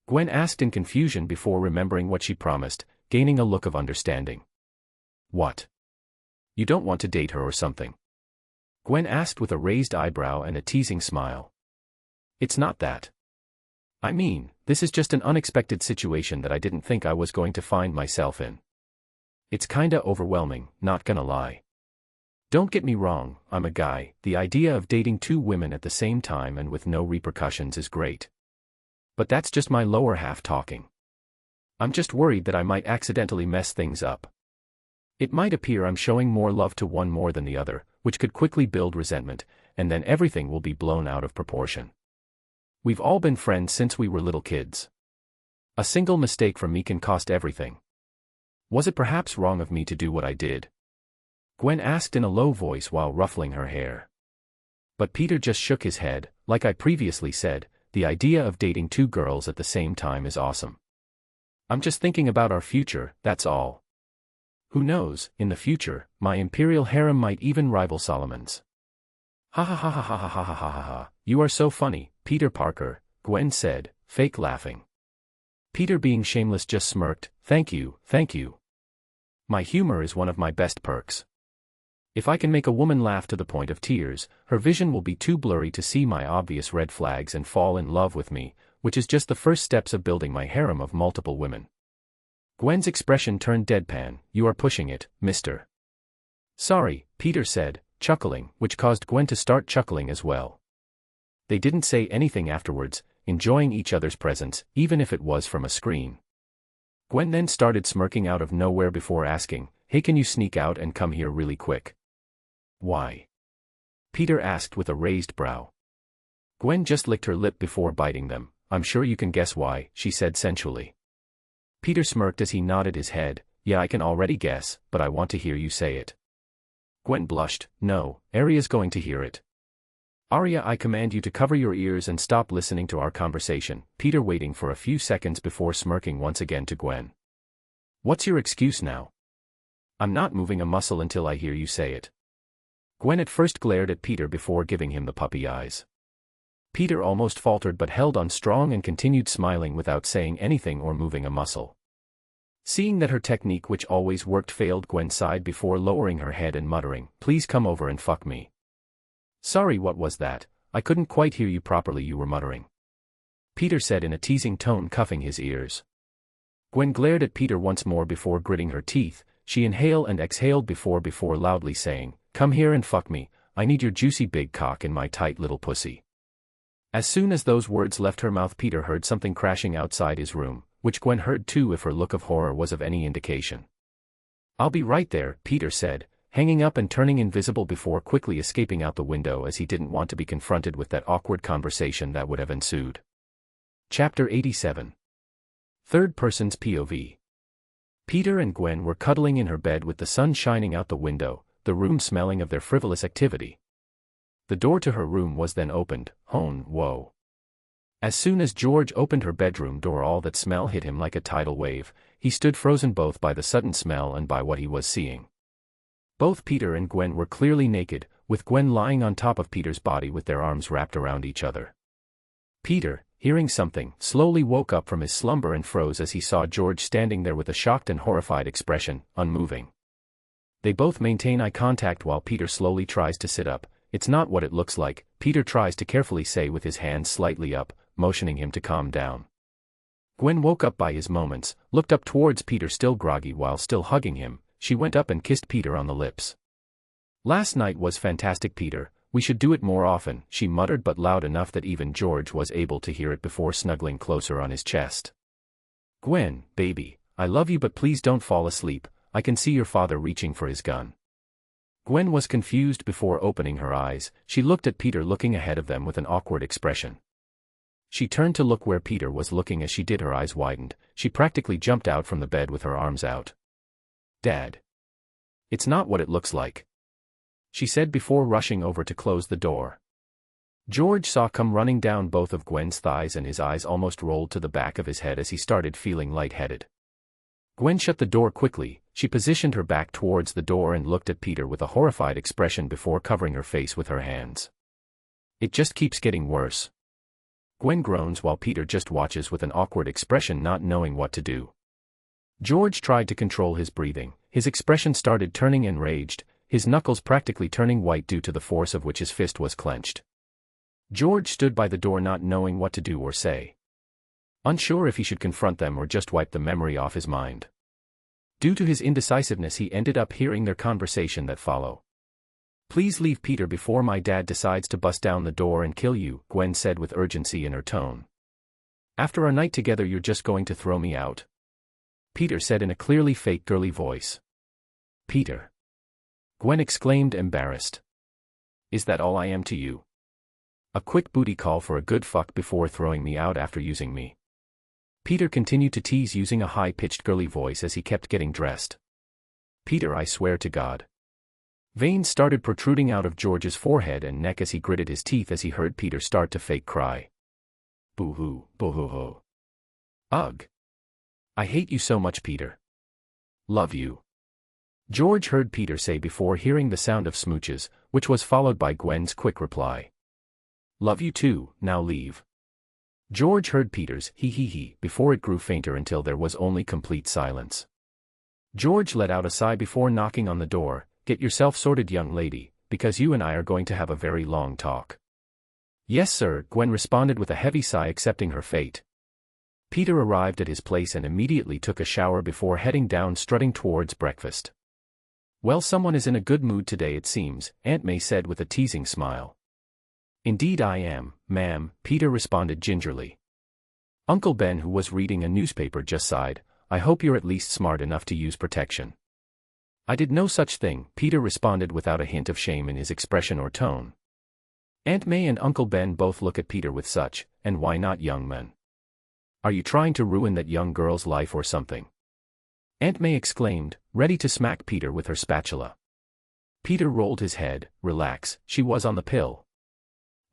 Gwen asked in confusion before remembering what she promised, gaining a look of understanding. What? You don't want to date her or something? Gwen asked with a raised eyebrow and a teasing smile. It's not that. I mean, this is just an unexpected situation that I didn't think I was going to find myself in. It's kinda overwhelming, not gonna lie. Don't get me wrong, I'm a guy, the idea of dating two women at the same time and with no repercussions is great. But that's just my lower half talking. I'm just worried that I might accidentally mess things up. It might appear I'm showing more love to one more than the other, which could quickly build resentment, and then everything will be blown out of proportion. We've all been friends since we were little kids. A single mistake from me can cost everything. Was it perhaps wrong of me to do what I did? Gwen asked in a low voice while ruffling her hair. But Peter just shook his head. Like I previously said, the idea of dating two girls at the same time is awesome. I'm just thinking about our future, that's all. Who knows, in the future, my imperial harem might even rival Solomon's. Ha ha ha ha ha ha ha ha ha ha, you are so funny, Peter Parker, Gwen said, fake laughing. Peter, being shameless, just smirked. Thank you, thank you. My humor is one of my best perks. If I can make a woman laugh to the point of tears, her vision will be too blurry to see my obvious red flags and fall in love with me, which is just the first steps of building my harem of multiple women. Gwen's expression turned deadpan. You are pushing it, mister. Sorry, Peter said, chuckling, which caused Gwen to start chuckling as well. They didn't say anything afterwards, enjoying each other's presence, even if it was from a screen. Gwen then started smirking out of nowhere before asking, hey, can you sneak out and come here really quick? Why? Peter asked with a raised brow. Gwen just licked her lip before biting them. I'm sure you can guess why, she said sensually. Peter smirked as he nodded his head. Yeah, I can already guess, but I want to hear you say it. Gwen blushed. No, Arya's going to hear it. Arya, I command you to cover your ears and stop listening to our conversation. Peter waiting for a few seconds before smirking once again to Gwen. What's your excuse now? I'm not moving a muscle until I hear you say it. Gwen at first glared at Peter before giving him the puppy eyes. Peter almost faltered but held on strong and continued smiling without saying anything or moving a muscle. Seeing that her technique, which always worked, failed, Gwen sighed before lowering her head and muttering, please come over and fuck me. Sorry, what was that? I couldn't quite hear you properly, you were muttering. Peter said in a teasing tone, cuffing his ears. Gwen glared at Peter once more before gritting her teeth. She inhaled and exhaled before loudly saying, come here and fuck me, I need your juicy big cock in my tight little pussy. As soon as those words left her mouth, Peter heard something crashing outside his room, which Gwen heard too if her look of horror was of any indication. I'll be right there, Peter said, hanging up and turning invisible before quickly escaping out the window as he didn't want to be confronted with that awkward conversation that would have ensued. Chapter 87. Third person's POV. Peter and Gwen were cuddling in her bed with the sun shining out the window, the room smelling of their frivolous activity. The door to her room was then opened. Whoa. As soon as George opened her bedroom door, all that smell hit him like a tidal wave. He stood frozen both by the sudden smell and by what he was seeing. Both Peter and Gwen were clearly naked, with Gwen lying on top of Peter's body with their arms wrapped around each other. Peter, hearing something, slowly woke up from his slumber and froze as he saw George standing there with a shocked and horrified expression, unmoving. They both maintain eye contact while Peter slowly tries to sit up. It's not what it looks like, Peter tries to carefully say with his hands slightly up, motioning him to calm down. Gwen woke up by his moments, looked up towards Peter still groggy while still hugging him. She went up and kissed Peter on the lips. Last night was fantastic, Peter, we should do it more often, she muttered, but loud enough that even George was able to hear it before snuggling closer on his chest. Gwen, baby, I love you, but please don't fall asleep, I can see your father reaching for his gun. Gwen was confused before opening her eyes. She looked at Peter looking ahead of them with an awkward expression. She turned to look where Peter was looking. As she did, her eyes widened. She practically jumped out from the bed with her arms out. Dad. It's not what it looks like, she said before rushing over to close the door. George saw come running down both of Gwen's thighs and his eyes almost rolled to the back of his head as he started feeling lightheaded. Gwen shut the door quickly, She positioned her back towards the door and looked at Peter with a horrified expression before covering her face with her hands. It just keeps getting worse. Gwen groans while Peter just watches with an awkward expression, not knowing what to do. George tried to control his breathing. His expression started turning enraged, his knuckles practically turning white due to the force of which his fist was clenched. George stood by the door not knowing what to do or say. Unsure if he should confront them or just wipe the memory off his mind. Due to his indecisiveness, he ended up hearing their conversation that follow. "Please leave Peter before my dad decides to bust down the door and kill you," Gwen said with urgency in her tone. "After our night together you're just going to throw me out?" Peter said in a clearly fake girly voice. "Peter!" Gwen exclaimed, embarrassed. "Is that all I am to you? A quick booty call for a good fuck before throwing me out after using me?" Peter continued to tease using a high-pitched girly voice as he kept getting dressed. "Peter, I swear to God." Veins started protruding out of George's forehead and neck as he gritted his teeth as he heard Peter start to fake cry. "Boo-hoo, boo-hoo-hoo. Ugh. I hate you so much, Peter. Love you." George heard Peter say before hearing the sound of smooches, which was followed by Gwen's quick reply. "Love you too, now leave." George heard Peter's he before it grew fainter until there was only complete silence. George let out a sigh before knocking on the door. "Get yourself sorted, young lady, because you and I are going to have a very long talk." "Yes, sir," Gwen responded with a heavy sigh, accepting her fate. Peter arrived at his place and immediately took a shower before heading down, strutting towards breakfast. "Well, someone is in a good mood today, it seems," Aunt May said with a teasing smile. "Indeed I am, ma'am," Peter responded gingerly. Uncle Ben, who was reading a newspaper, just sighed. "I hope you're at least smart enough to use protection." "I did no such thing," Peter responded without a hint of shame in his expression or tone. Aunt May and Uncle Ben both look at Peter with such, "And why not, young man? Are you trying to ruin that young girl's life or something?" Aunt May exclaimed, ready to smack Peter with her spatula. Peter rolled his head. "Relax, she was on the pill.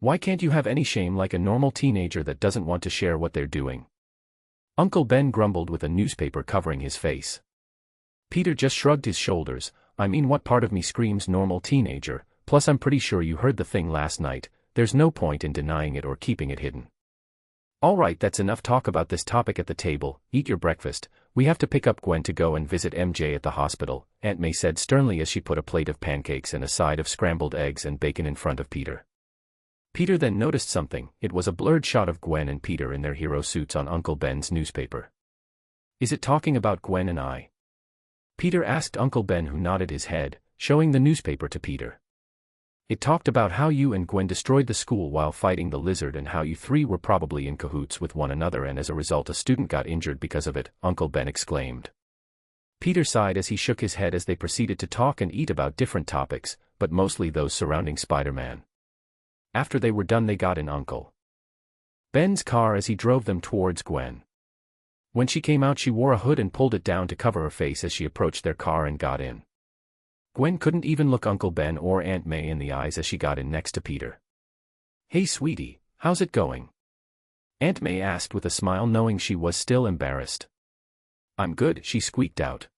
Why can't you have any shame like a normal teenager that doesn't want to share what they're doing?" Uncle Ben grumbled with a newspaper covering his face. Peter just shrugged his shoulders. "I mean, what part of me screams normal teenager? Plus I'm pretty sure you heard the thing last night. There's no point in denying it or keeping it hidden." "All right, that's enough talk about this topic at the table. Eat your breakfast. We have to pick up Gwen to go and visit MJ at the hospital," Aunt May said sternly as she put a plate of pancakes and a side of scrambled eggs and bacon in front of Peter. Peter then noticed something. It was a blurred shot of Gwen and Peter in their hero suits on Uncle Ben's newspaper. "Is it talking about Gwen and I?" Peter asked Uncle Ben, who nodded his head, showing the newspaper to Peter. "It talked about how you and Gwen destroyed the school while fighting the lizard and how you three were probably in cahoots with one another and as a result a student got injured because of it," Uncle Ben exclaimed. Peter sighed as he shook his head as they proceeded to talk and eat about different topics, but mostly those surrounding Spider-Man. After they were done, they got in Uncle Ben's car as he drove them towards Gwen. When she came out, she wore a hood and pulled it down to cover her face as she approached their car and got in. Gwen couldn't even look Uncle Ben or Aunt May in the eyes as she got in next to Peter. "Hey sweetie, how's it going?" Aunt May asked with a smile, knowing she was still embarrassed. "I'm good," she squeaked out.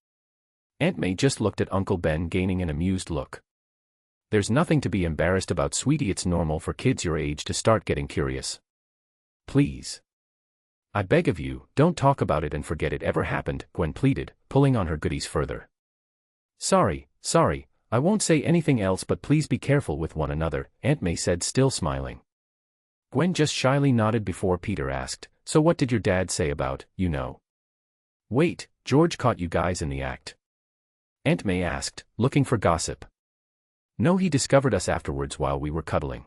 Aunt May just looked at Uncle Ben, gaining an amused look. "There's nothing to be embarrassed about, sweetie. It's normal for kids your age to start getting curious. Please, I beg of you, don't talk about it and forget it ever happened," Gwen pleaded, pulling on her goodies further. Sorry, I won't say anything else, but please be careful with one another," Aunt May said, still smiling. Gwen just shyly nodded before Peter asked, "So what did your dad say about, you know?" "Wait, George caught you guys in the act?" Aunt May asked, looking for gossip. "No, he discovered us afterwards while we were cuddling."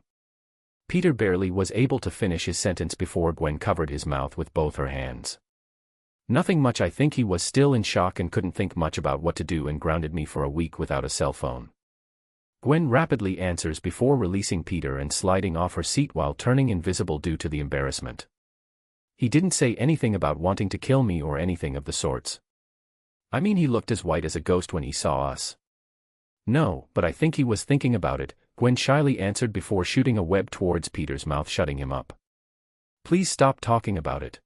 Peter barely was able to finish his sentence before Gwen covered his mouth with both her hands. "Nothing much. I think he was still in shock and couldn't think much about what to do and grounded me for a week without a cell phone." Gwen rapidly answers before releasing Peter and sliding off her seat while turning invisible due to the embarrassment. "He didn't say anything about wanting to kill me or anything of the sorts. I mean, he looked as white as a ghost when he saw us." "No, but I think he was thinking about it," Gwen shyly answered before shooting a web towards Peter's mouth, shutting him up. "Please stop talking about it."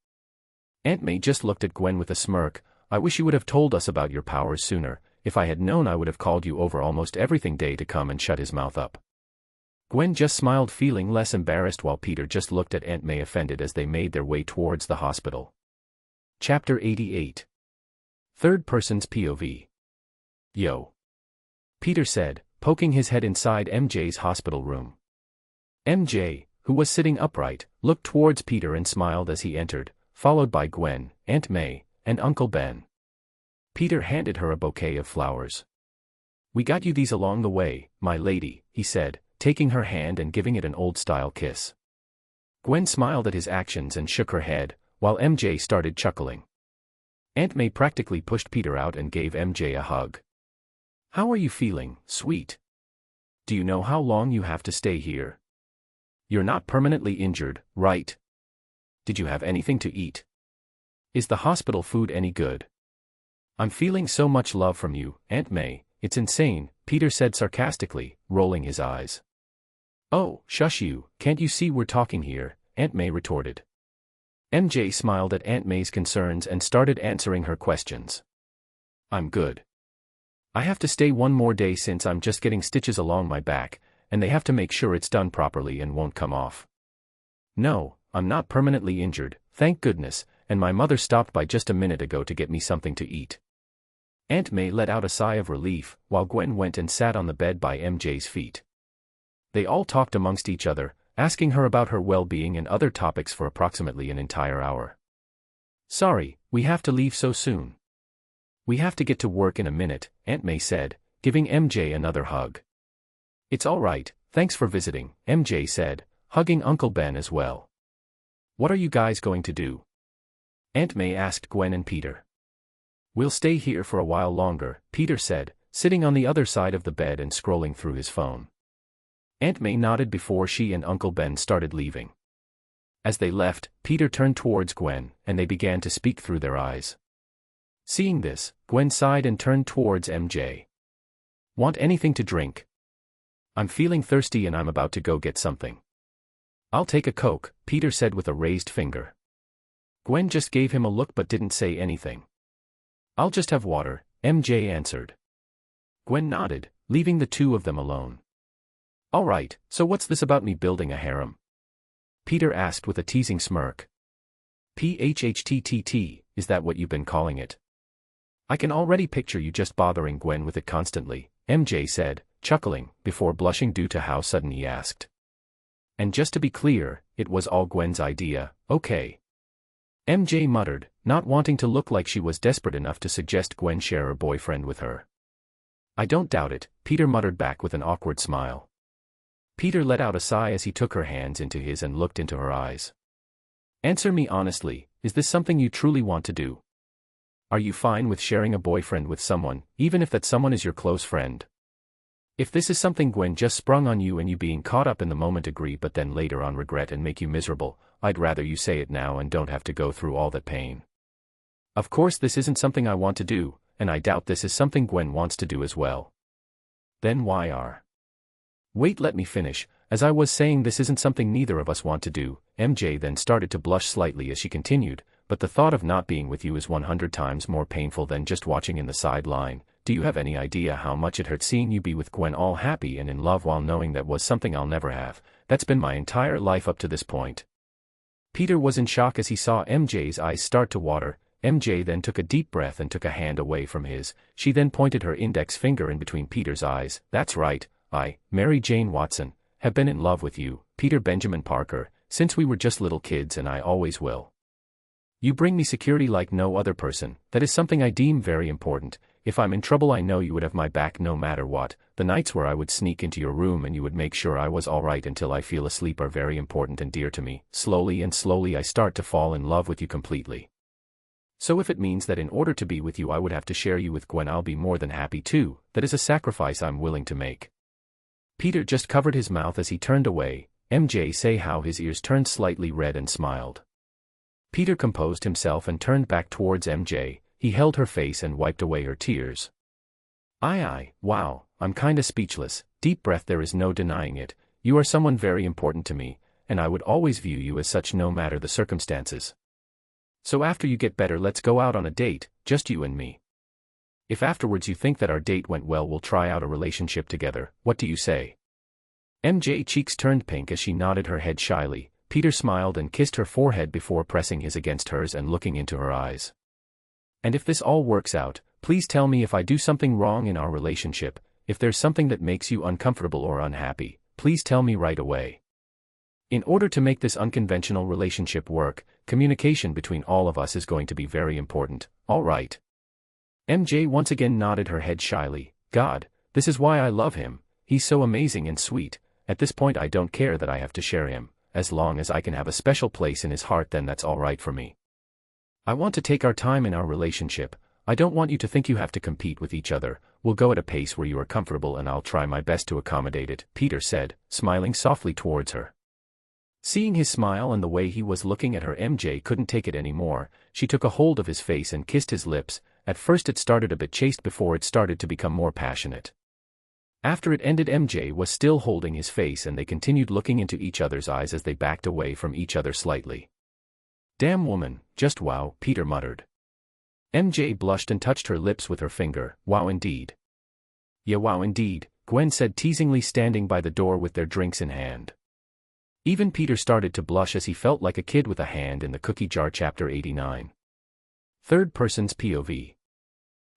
Aunt May just looked at Gwen with a smirk. I wish you would have told us about your powers sooner. If I had known, I would have called you over almost everything day to come and shut his mouth up. Gwen just smiled, feeling less embarrassed, while Peter just looked at Aunt May offended as they made their way towards the hospital. Chapter 88. Third Person's POV. Yo. Peter said, poking his head inside MJ's hospital room. MJ, who was sitting upright, looked towards Peter and smiled as he entered, followed by Gwen, Aunt May, and Uncle Ben. Peter handed her a bouquet of flowers. We got you these along the way, my lady, he said, taking her hand and giving it an old-style kiss. Gwen smiled at his actions and shook her head, while MJ started chuckling. Aunt May practically pushed Peter out and gave MJ a hug. How are you feeling, sweet? Do you know how long you have to stay here? You're not permanently injured, right? Did you have anything to eat? Is the hospital food any good? I'm feeling so much love from you, Aunt May, it's insane, Peter said sarcastically, rolling his eyes. Oh, shush you, can't you see we're talking here, Aunt May retorted. MJ smiled at Aunt May's concerns and started answering her questions. I'm good. I have to stay one more day since I'm just getting stitches along my back, and they have to make sure it's done properly and won't come off. No, I'm not permanently injured, thank goodness, and my mother stopped by just a minute ago to get me something to eat. Aunt May let out a sigh of relief, while Gwen went and sat on the bed by MJ's feet. They all talked amongst each other, asking her about her well-being and other topics for approximately an entire hour. Sorry, we have to leave so soon. We have to get to work in a minute, Aunt May said, giving MJ another hug. It's all right, thanks for visiting, MJ said, hugging Uncle Ben as well. What are you guys going to do? Aunt May asked Gwen and Peter. We'll stay here for a while longer, Peter said, sitting on the other side of the bed and scrolling through his phone. Aunt May nodded before she and Uncle Ben started leaving. As they left, Peter turned towards Gwen, and they began to speak through their eyes. Seeing this, Gwen sighed and turned towards MJ. Want anything to drink? I'm feeling thirsty and I'm about to go get something. I'll take a Coke, Peter said with a raised finger. Gwen just gave him a look but didn't say anything. I'll just have water, MJ answered. Gwen nodded, leaving the two of them alone. All right, so what's this about me building a harem? Peter asked with a teasing smirk. PHHTTT, is that what you've been calling it? I can already picture you just bothering Gwen with it constantly, MJ said, chuckling, before blushing due to how sudden he asked. And just to be clear, it was all Gwen's idea, okay. MJ muttered, not wanting to look like she was desperate enough to suggest Gwen share her boyfriend with her. I don't doubt it, Peter muttered back with an awkward smile. Peter let out a sigh as he took her hands into his and looked into her eyes. Answer me honestly, is this something you truly want to do? Are you fine with sharing a boyfriend with someone, even if that someone is your close friend? If this is something Gwen just sprung on you and you being caught up in the moment agree but then later on regret and make you miserable, I'd rather you say it now and don't have to go through all that pain. Of course this isn't something I want to do, and I doubt this is something Gwen wants to do as well. Then why are? Wait, let me finish. As I was saying, this isn't something neither of us want to do. MJ then started to blush slightly as she continued, but the thought of not being with you is 100 times more painful than just watching in the sideline. Do you have any idea how much it hurt seeing you be with Gwen all happy and in love while knowing that was something I'll never have? That's been my entire life up to this point. Peter was in shock as he saw MJ's eyes start to water. MJ then took a deep breath and took a hand away from his. She then pointed her index finger in between Peter's eyes. That's right, I, Mary Jane Watson, have been in love with you, Peter Benjamin Parker, since we were just little kids and I always will. You bring me security like no other person. That is something I deem very important. If I'm in trouble I know you would have my back no matter what. The nights where I would sneak into your room and you would make sure I was alright until I feel asleep are very important and dear to me. Slowly and slowly I start to fall in love with you completely. So if it means that in order to be with you I would have to share you with Gwen, I'll be more than happy too. That is a sacrifice I'm willing to make. Peter just covered his mouth as he turned away. MJ say how his ears turned slightly red and smiled. Peter composed himself and turned back towards MJ. He held her face and wiped away her tears. Wow, I'm kinda speechless. Deep breath, there is no denying it. You are someone very important to me, and I would always view you as such no matter the circumstances. So after you get better, let's go out on a date, just you and me. If afterwards you think that our date went well, we'll try out a relationship together. What do you say? MJ's cheeks turned pink as she nodded her head shyly. Peter smiled and kissed her forehead before pressing his against hers and looking into her eyes. And if this all works out, please tell me if I do something wrong in our relationship. If there's something that makes you uncomfortable or unhappy, please tell me right away. In order to make this unconventional relationship work, communication between all of us is going to be very important, all right? MJ once again nodded her head shyly. God, this is why I love him. He's so amazing and sweet. At this point I don't care that I have to share him. As long as I can have a special place in his heart, then that's all right for me. I want to take our time in our relationship. I don't want you to think you have to compete with each other. We'll go at a pace where you are comfortable and I'll try my best to accommodate it, Peter said, smiling softly towards her. Seeing his smile and the way he was looking at her, MJ couldn't take it anymore. She took a hold of his face and kissed his lips. At first it started a bit chaste before it started to become more passionate. After it ended, MJ was still holding his face and they continued looking into each other's eyes as they backed away from each other slightly. Damn woman, just wow, Peter muttered. MJ blushed and touched her lips with her finger. Wow indeed. Yeah, wow indeed, Gwen said teasingly, standing by the door with their drinks in hand. Even Peter started to blush as he felt like a kid with a hand in the cookie jar. Chapter 89. Third person's POV.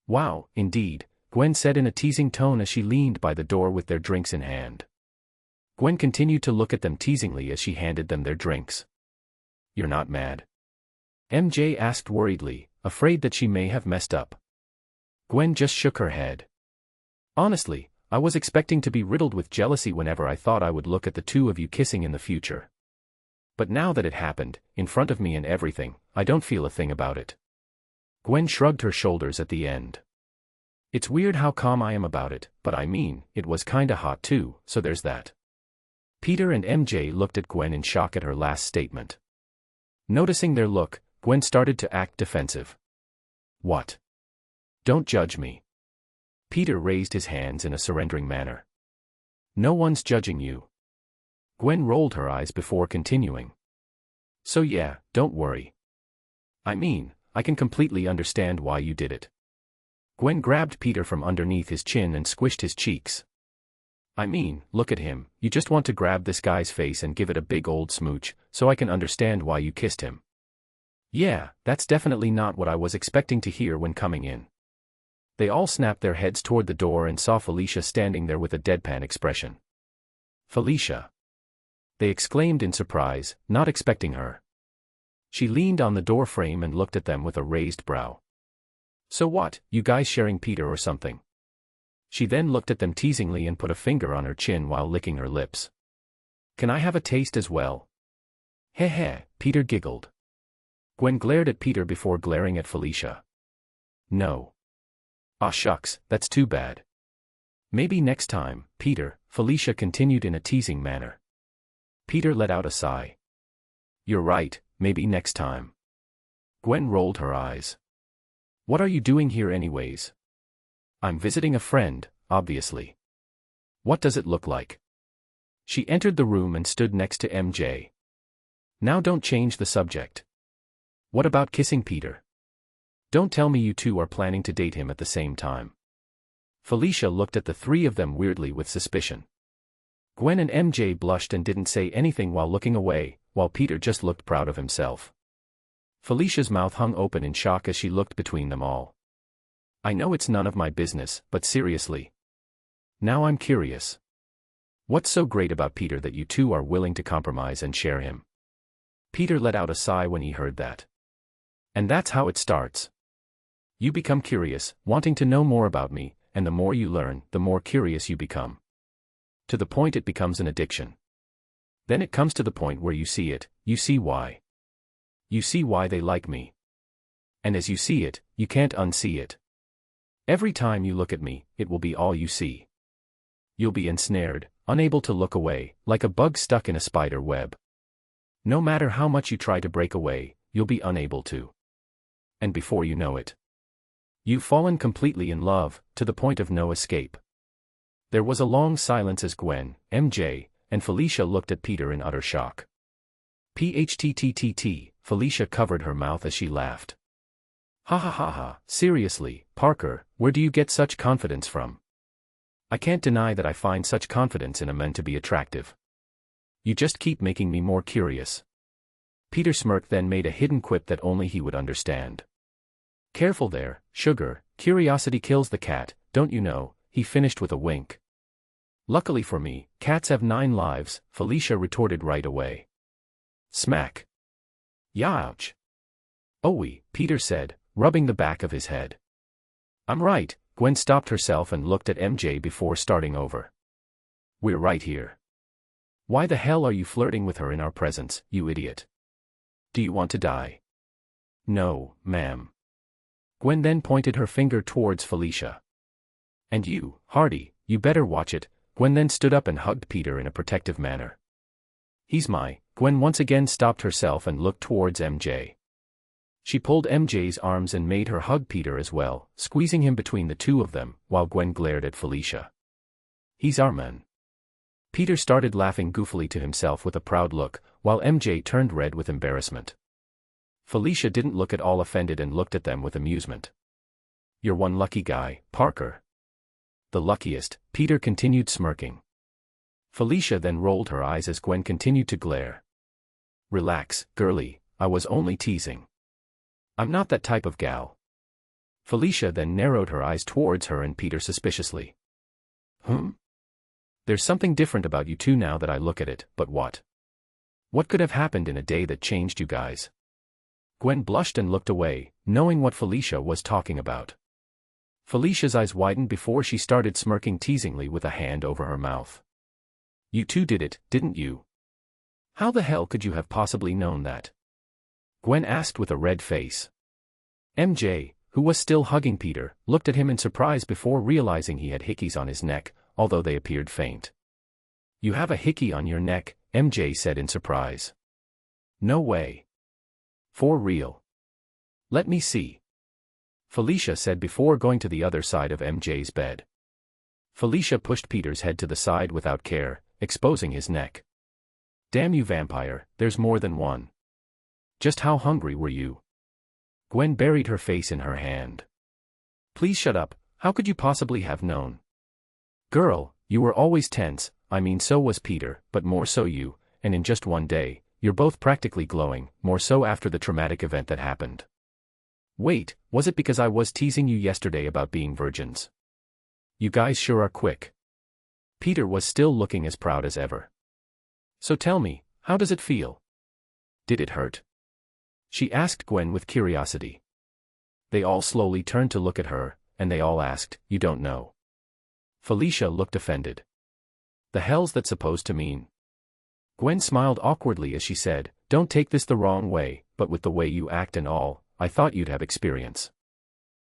Wow, indeed, Gwen said in a teasing tone as she leaned by the door with their drinks in hand. Gwen continued to look at them teasingly as she handed them their drinks. You're not mad? MJ asked worriedly, afraid that she may have messed up. Gwen just shook her head. Honestly, I was expecting to be riddled with jealousy whenever I thought I would look at the two of you kissing in the future. But now that it happened, in front of me and everything, I don't feel a thing about it. Gwen shrugged her shoulders at the end. It's weird how calm I am about it, but I mean, it was kinda hot too, so there's that. Peter and MJ looked at Gwen in shock at her last statement. Noticing their look, Gwen started to act defensive. What? Don't judge me. Peter raised his hands in a surrendering manner. No one's judging you. Gwen rolled her eyes before continuing. So yeah, don't worry. I mean, I can completely understand why you did it. Gwen grabbed Peter from underneath his chin and squished his cheeks. I mean, look at him, you just want to grab this guy's face and give it a big old smooch, so I can understand why you kissed him. Yeah, that's definitely not what I was expecting to hear when coming in. They all snapped their heads toward the door and saw Felicia standing there with a deadpan expression. Felicia! They exclaimed in surprise, not expecting her. She leaned on the door frame and looked at them with a raised brow. So what, you guys sharing Peter or something? She then looked at them teasingly and put a finger on her chin while licking her lips. Can I have a taste as well? Heh heh, Peter giggled. Gwen glared at Peter before glaring at Felicia. No. Aw shucks, that's too bad. Maybe next time, Peter, Felicia continued in a teasing manner. Peter let out a sigh. You're right, maybe next time. Gwen rolled her eyes. What are you doing here anyways? I'm visiting a friend, obviously. What does it look like? She entered the room and stood next to MJ. Now don't change the subject. What about kissing Peter? Don't tell me you two are planning to date him at the same time. Felicia looked at the three of them weirdly with suspicion. Gwen and MJ blushed and didn't say anything while looking away, while Peter just looked proud of himself. Felicia's mouth hung open in shock as she looked between them all. I know it's none of my business, but seriously. Now I'm curious. What's so great about Peter that you two are willing to compromise and share him? Peter let out a sigh when he heard that. And that's how it starts. You become curious, wanting to know more about me, and the more you learn, the more curious you become. To the point it becomes an addiction. Then it comes to the point where you see it, you see why. You see why they like me. And as you see it, you can't unsee it. Every time you look at me, it will be all you see. You'll be ensnared, unable to look away, like a bug stuck in a spider web. No matter how much you try to break away, you'll be unable to. And before you know it, you've fallen completely in love, to the point of no escape. There was a long silence as Gwen, MJ, and Felicia looked at Peter in utter shock. PHTTTT, Felicia covered her mouth as she laughed. Ha ha ha ha, seriously, Parker, where do you get such confidence from? I can't deny that I find such confidence in a man to be attractive. You just keep making me more curious. Peter smirked, then made a hidden quip that only he would understand. Careful there, sugar, curiosity kills the cat, don't you know, he finished with a wink. Luckily for me, cats have 9 lives, Felicia retorted right away. Smack. Youch. Owie, Peter said, rubbing the back of his head. I'm right, Gwen stopped herself and looked at MJ before starting over. We're right here. Why the hell are you flirting with her in our presence, you idiot? Do you want to die? No, ma'am. Gwen then pointed her finger towards Felicia. And you, Hardy, you better watch it. Gwen then stood up and hugged Peter in a protective manner. He's my. Gwen once again stopped herself and looked towards MJ. She pulled MJ's arms and made her hug Peter as well, squeezing him between the two of them, while Gwen glared at Felicia. He's our man. Peter started laughing goofily to himself with a proud look, while MJ turned red with embarrassment. Felicia didn't look at all offended and looked at them with amusement. You're one lucky guy, Parker. The luckiest, Peter continued smirking. Felicia then rolled her eyes as Gwen continued to glare. Relax, girlie, I was only teasing. I'm not that type of gal. Felicia then narrowed her eyes towards her and Peter suspiciously. There's something different about you two now that I look at it, but what? What could have happened in a day that changed you guys? Gwen blushed and looked away, knowing what Felicia was talking about. Felicia's eyes widened before she started smirking teasingly with a hand over her mouth. You two did it, didn't you? How the hell could you have possibly known that? Gwen asked with a red face. MJ, who was still hugging Peter, looked at him in surprise before realizing he had hickeys on his neck, although they appeared faint. You have a hickey on your neck, MJ said in surprise. No way. For real. Let me see. Felicia said before going to the other side of MJ's bed. Felicia pushed Peter's head to the side without care, exposing his neck. Damn you, vampire, there's more than one. Just how hungry were you? Gwen buried her face in her hand. Please shut up, how could you possibly have known? Girl, you were always tense, I mean so was Peter, but more so you, and in just one day, you're both practically glowing, more so after the traumatic event that happened. Wait, was it because I was teasing you yesterday about being virgins? You guys sure are quick. Peter was still looking as proud as ever. So tell me, how does it feel? Did it hurt? She asked Gwen with curiosity. They all slowly turned to look at her, and they all asked, you don't know. Felicia looked offended. The hell's that supposed to mean? Gwen smiled awkwardly as she said, don't take this the wrong way, but with the way you act and all, I thought you'd have experience.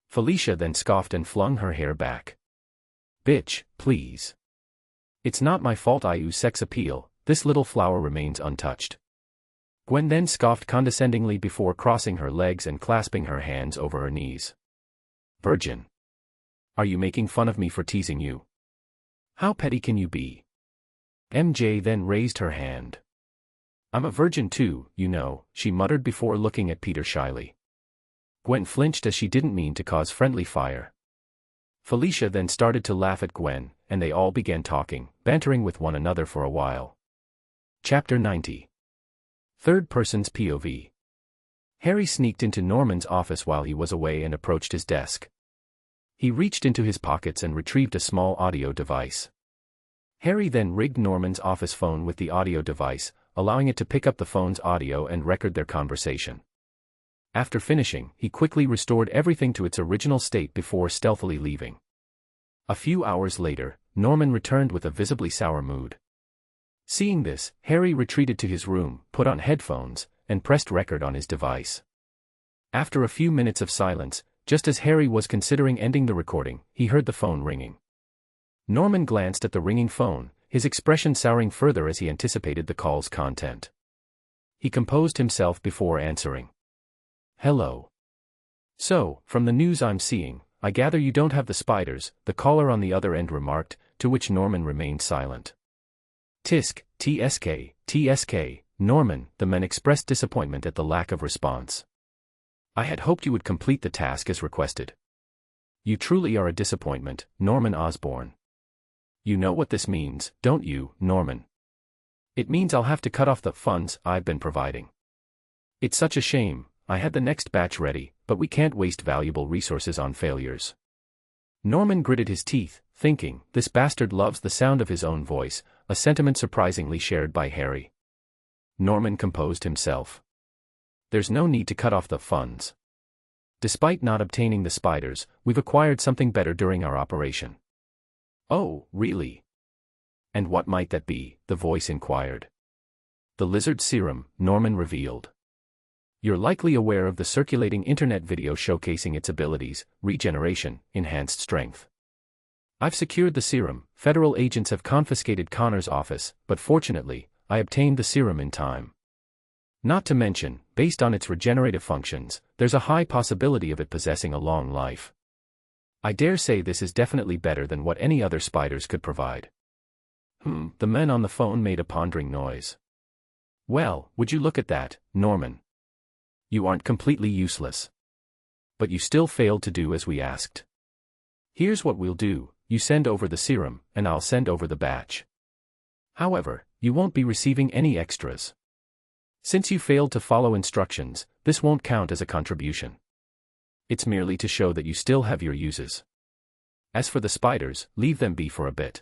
Felicia then scoffed and flung her hair back. Bitch, please. It's not my fault I use sex appeal, this little flower remains untouched. Gwen then scoffed condescendingly before crossing her legs and clasping her hands over her knees. Virgin. Are you making fun of me for teasing you? How petty can you be? MJ then raised her hand. I'm a virgin too, you know, she muttered before looking at Peter shyly. Gwen flinched as she didn't mean to cause friendly fire. Felicia then started to laugh at Gwen, and they all began talking, bantering with one another for a while. Chapter 90. Third person's POV. Harry sneaked into Norman's office while he was away and approached his desk. He reached into his pockets and retrieved a small audio device. Harry then rigged Norman's office phone with the audio device, allowing it to pick up the phone's audio and record their conversation. After finishing, he quickly restored everything to its original state before stealthily leaving. A few hours later, Norman returned with a visibly sour mood. Seeing this, Harry retreated to his room, put on headphones, and pressed record on his device. After a few minutes of silence, just as Harry was considering ending the recording, he heard the phone ringing. Norman glanced at the ringing phone, his expression souring further as he anticipated the call's content. He composed himself before answering. Hello. So, from the news I'm seeing, I gather you don't have the spiders, the caller on the other end remarked, to which Norman remained silent. Tisk, TSK, Norman, the men expressed disappointment at the lack of response. I had hoped you would complete the task as requested. You truly are a disappointment, Norman Osborn. You know what this means, don't you, Norman? It means I'll have to cut off the funds I've been providing. It's such a shame. I had the next batch ready, but we can't waste valuable resources on failures. Norman gritted his teeth, thinking, this bastard loves the sound of his own voice, a sentiment surprisingly shared by Harry. Norman composed himself. There's no need to cut off the funds. Despite not obtaining the spiders, we've acquired something better during our operation. Oh, really? And what might that be? The voice inquired. The lizard serum, Norman revealed. You're likely aware of the circulating internet video showcasing its abilities, regeneration, enhanced strength. I've secured the serum. Federal agents have confiscated Connor's office, but fortunately, I obtained the serum in time. Not to mention, based on its regenerative functions, there's a high possibility of it possessing a long life. I dare say this is definitely better than what any other spiders could provide. The men on the phone made a pondering noise. Well, would you look at that, Norman? You aren't completely useless. But you still failed to do as we asked. Here's what we'll do, you send over the serum, and I'll send over the batch. However, you won't be receiving any extras. Since you failed to follow instructions, this won't count as a contribution. It's merely to show that you still have your uses. As for the spiders, leave them be for a bit.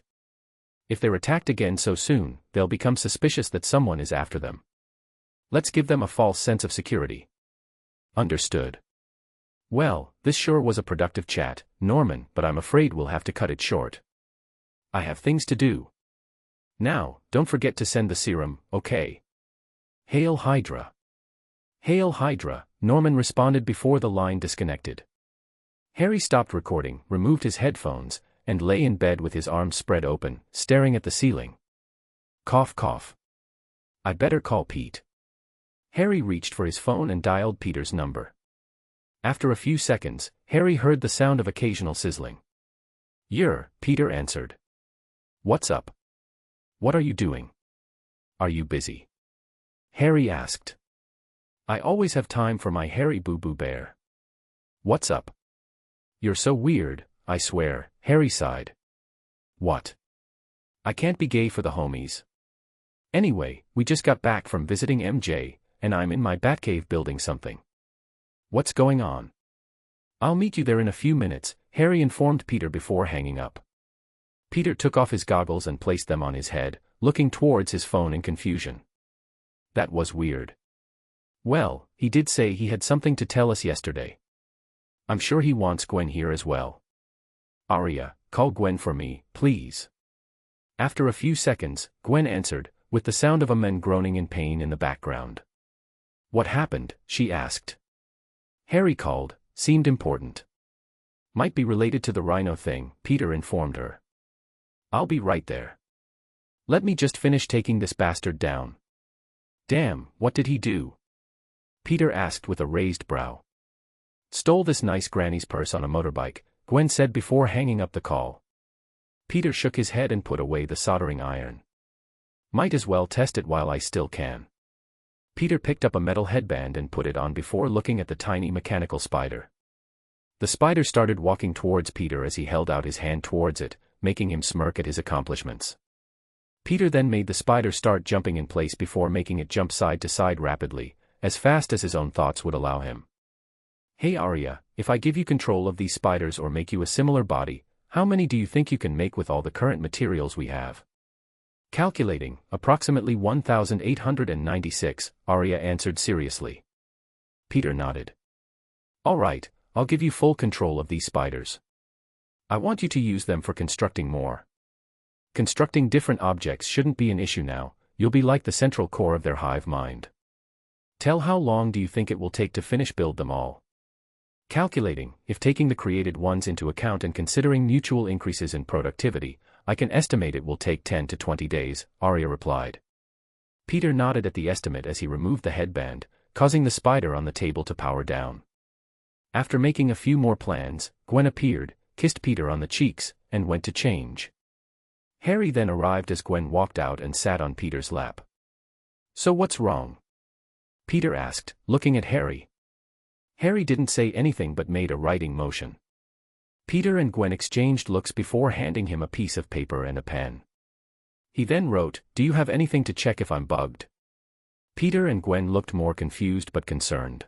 If they're attacked again so soon, they'll become suspicious that someone is after them. Let's give them a false sense of security. Understood. Well, this sure was a productive chat, Norman, but I'm afraid we'll have to cut it short. I have things to do. Now, don't forget to send the serum, okay? Hail Hydra. Hail Hydra, Norman responded before the line disconnected. Harry stopped recording, removed his headphones, and lay in bed with his arms spread open, staring at the ceiling. Cough cough. I better call Pete. Harry reached for his phone and dialed Peter's number. After a few seconds, Harry heard the sound of occasional sizzling. Peter answered. What's up? What are you doing? Are you busy? Harry asked. I always have time for my Harry Boo-Boo Bear. What's up? You're so weird, I swear, Harry sighed. What? I can't be gay for the homies. Anyway, we just got back from visiting MJ, and I'm in my Batcave building something. What's going on? I'll meet you there in a few minutes, Harry informed Peter before hanging up. Peter took off his goggles and placed them on his head, looking towards his phone in confusion. That was weird. Well, he did say he had something to tell us yesterday. I'm sure he wants Gwen here as well. Arya, call Gwen for me, please. After a few seconds, Gwen answered, with the sound of a man groaning in pain in the background. What happened? She asked. Harry called, seemed important. Might be related to the rhino thing, Peter informed her. I'll be right there. Let me just finish taking this bastard down. Damn, what did he do? Peter asked with a raised brow. Stole this nice granny's purse on a motorbike, Gwen said before hanging up the call. Peter shook his head and put away the soldering iron. Might as well test it while I still can. Peter picked up a metal headband and put it on before looking at the tiny mechanical spider. The spider started walking towards Peter as he held out his hand towards it, making him smirk at his accomplishments. Peter then made the spider start jumping in place before making it jump side to side rapidly, as fast as his own thoughts would allow him. Hey Arya, if I give you control of these spiders or make you a similar body, how many do you think you can make with all the current materials we have? Calculating, approximately 1,896, Arya answered seriously. Peter nodded. All right, I'll give you full control of these spiders. I want you to use them for constructing more. Constructing different objects shouldn't be an issue now, you'll be like the central core of their hive mind. Tell how long do you think it will take to finish build them all? Calculating, if taking the created ones into account and considering mutual increases in productivity, I can estimate it will take 10 to 20 days, Arya replied. Peter nodded at the estimate as he removed the headband, causing the spider on the table to power down. After making a few more plans, Gwen appeared, kissed Peter on the cheeks, and went to change. Harry then arrived as Gwen walked out and sat on Peter's lap. So what's wrong? Peter asked, looking at Harry. Harry didn't say anything but made a writing motion. Peter and Gwen exchanged looks before handing him a piece of paper and a pen. He then wrote, "Do you have anything to check if I'm bugged?" Peter and Gwen looked more confused but concerned.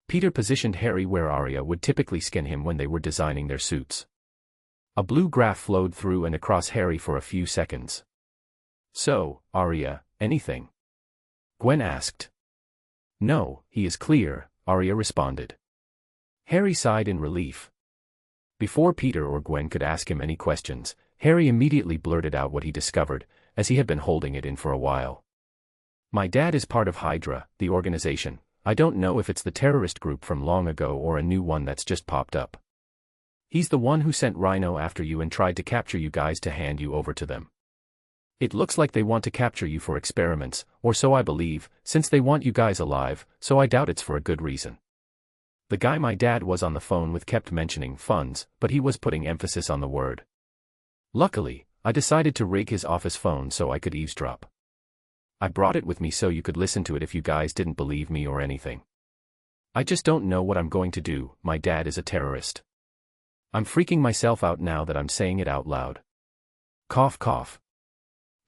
Peter positioned Harry where Arya would typically scan him when they were designing their suits. A blue graph flowed through and across Harry for a few seconds. "So, Arya, anything?" Gwen asked. "No, he is clear," Arya responded. Harry sighed in relief. Before Peter or Gwen could ask him any questions, Harry immediately blurted out what he discovered, as he had been holding it in for a while. "My dad is part of Hydra, the organization. I don't know if it's the terrorist group from long ago or a new one that's just popped up. He's the one who sent Rhino after you and tried to capture you guys to hand you over to them. It looks like they want to capture you for experiments, or so I believe, since they want you guys alive, so I doubt it's for a good reason. The guy my dad was on the phone with kept mentioning funds, but he was putting emphasis on the word. Luckily, I decided to rig his office phone so I could eavesdrop. I brought it with me so you could listen to it if you guys didn't believe me or anything. I just don't know what I'm going to do. My dad is a terrorist. I'm freaking myself out now that I'm saying it out loud. Cough cough.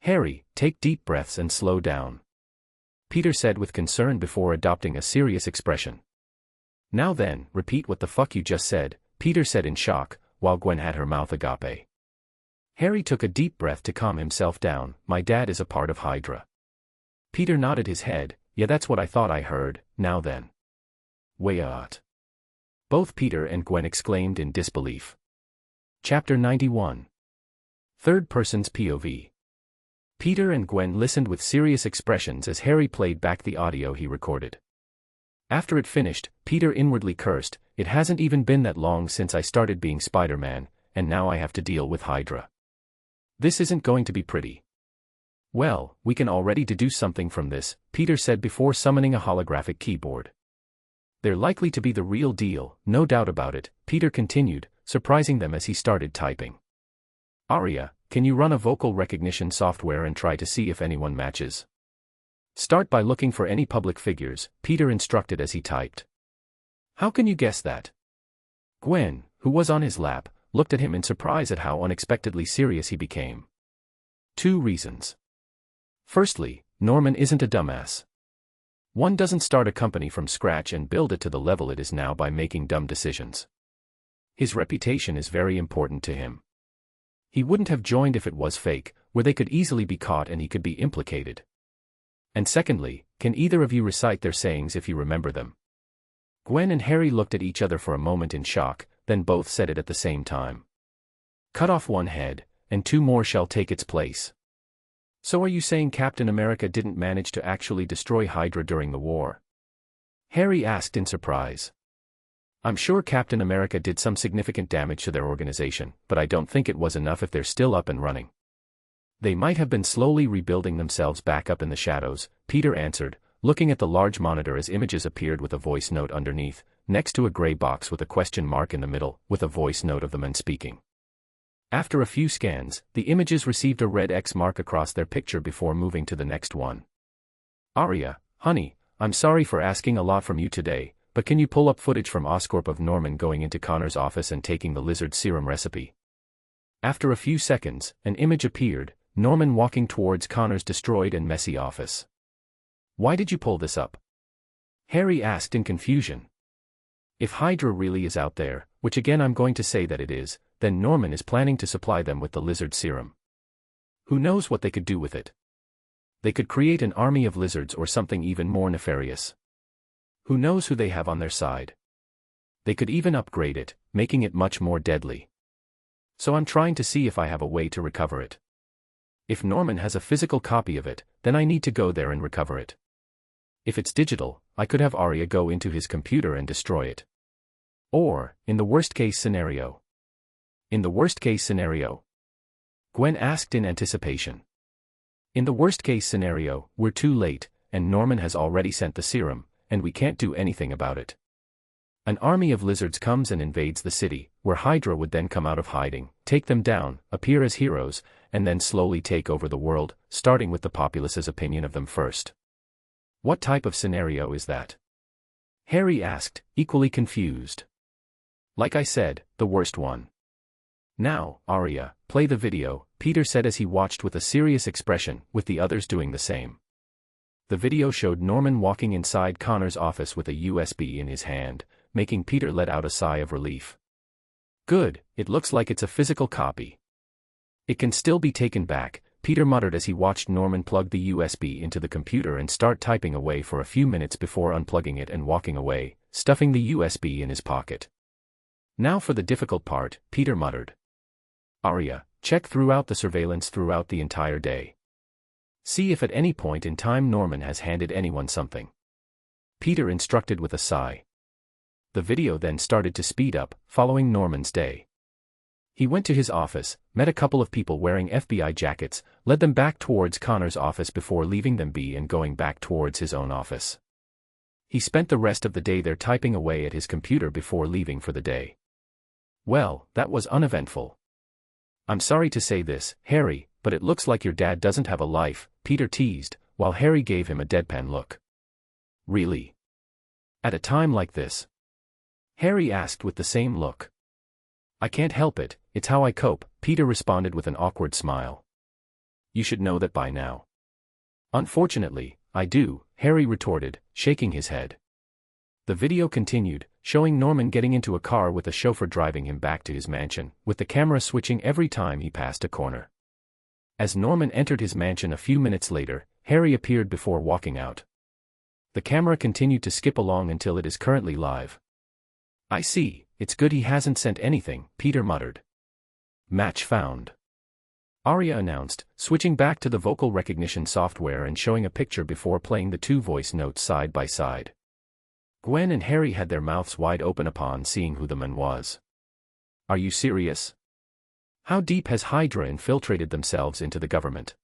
Harry, take deep breaths and slow down," Peter said with concern before adopting a serious expression. "Now then, repeat what the fuck you just said," Peter said in shock, while Gwen had her mouth agape. Harry took a deep breath to calm himself down. "My dad is a part of Hydra." Peter nodded his head. "Yeah, that's what I thought I heard. Now then." "Wait." Both Peter and Gwen exclaimed in disbelief. Chapter 91. Third Person's POV. Peter and Gwen listened with serious expressions as Harry played back the audio he recorded. After it finished, Peter inwardly cursed, "It hasn't even been that long since I started being Spider-Man, and now I have to deal with Hydra. This isn't going to be pretty." "Well, we can already deduce something from this," Peter said before summoning a holographic keyboard. "They're likely to be the real deal, no doubt about it," Peter continued, surprising them as he started typing. "Arya, can you run a vocal recognition software and try to see if anyone matches? Start by looking for any public figures," Peter instructed as he typed. "How can you guess that?" Gwen, who was on his lap, looked at him in surprise at how unexpectedly serious he became. 2 reasons. Firstly, Norman isn't a dumbass. One doesn't start a company from scratch and build it to the level it is now by making dumb decisions. His reputation is very important to him. He wouldn't have joined if it was fake, where they could easily be caught and he could be implicated. And secondly, can either of you recite their sayings if you remember them? Gwen and Harry looked at each other for a moment in shock, then both said it at the same time. "Cut off one head, and 2 more shall take its place." "So are you saying Captain America didn't manage to actually destroy Hydra during the war?" Harry asked in surprise. "I'm sure Captain America did some significant damage to their organization, but I don't think it was enough if they're still up and running. They might have been slowly rebuilding themselves back up in the shadows," Peter answered, looking at the large monitor as images appeared with a voice note underneath, next to a gray box with a question mark in the middle, with a voice note of the man speaking. After a few scans, the images received a red X mark across their picture before moving to the next one. "Arya, honey, I'm sorry for asking a lot from you today, but can you pull up footage from Oscorp of Norman going into Connor's office and taking the lizard serum recipe?" After a few seconds, an image appeared, Norman walking towards Connor's destroyed and messy office. "Why did you pull this up?" Harry asked in confusion. "If Hydra really is out there, which again I'm going to say that it is, then Norman is planning to supply them with the lizard serum. Who knows what they could do with it? They could create an army of lizards or something even more nefarious. Who knows who they have on their side? They could even upgrade it, making it much more deadly. So I'm trying to see if I have a way to recover it. If Norman has a physical copy of it, then I need to go there and recover it. If it's digital, I could have Arya go into his computer and destroy it. Or, in the worst-case scenario." "In the worst-case scenario?" Gwen asked in anticipation. "In the worst-case scenario, we're too late, and Norman has already sent the serum, and we can't do anything about it. An army of lizards comes and invades the city, where Hydra would then come out of hiding, take them down, appear as heroes, and then slowly take over the world, starting with the populace's opinion of them first. What type of scenario is that? Harry asked, equally confused. Like I said, the worst one. Now, Arya, play the video, Peter said as he watched with a serious expression, with the others doing the same. The video showed Norman walking inside Connor's office with a USB in his hand, making Peter let out a sigh of relief. Good, it looks like it's a physical copy. It can still be taken back, Peter muttered as he watched Norman plug the USB into the computer and start typing away for a few minutes before unplugging it and walking away, stuffing the USB in his pocket. Now for the difficult part, Peter muttered. Arya, check throughout the surveillance throughout the entire day. See if at any point in time Norman has handed anyone something. Peter instructed with a sigh. The video then started to speed up, following Norman's day. He went to his office, met a couple of people wearing FBI jackets, led them back towards Connor's office before leaving them be and going back towards his own office. He spent the rest of the day there typing away at his computer before leaving for the day. Well, that was uneventful. I'm sorry to say this, Harry, but it looks like your dad doesn't have a life, Peter teased, while Harry gave him a deadpan look. Really? At a time like this? Harry asked with the same look. I can't help it, it's how I cope, Peter responded with an awkward smile. You should know that by now. Unfortunately, I do, Harry retorted, shaking his head. The video continued, showing Norman getting into a car with a chauffeur driving him back to his mansion, with the camera switching every time he passed a corner. As Norman entered his mansion a few minutes later, Harry appeared before walking out. The camera continued to skip along until it is currently live. I see, it's good he hasn't sent anything, Peter muttered. Match found. Arya announced, switching back to the vocal recognition software and showing a picture before playing the two voice notes side by side. Gwen and Harry had their mouths wide open upon seeing who the man was. Are you serious? How deep has Hydra infiltrated themselves into the government?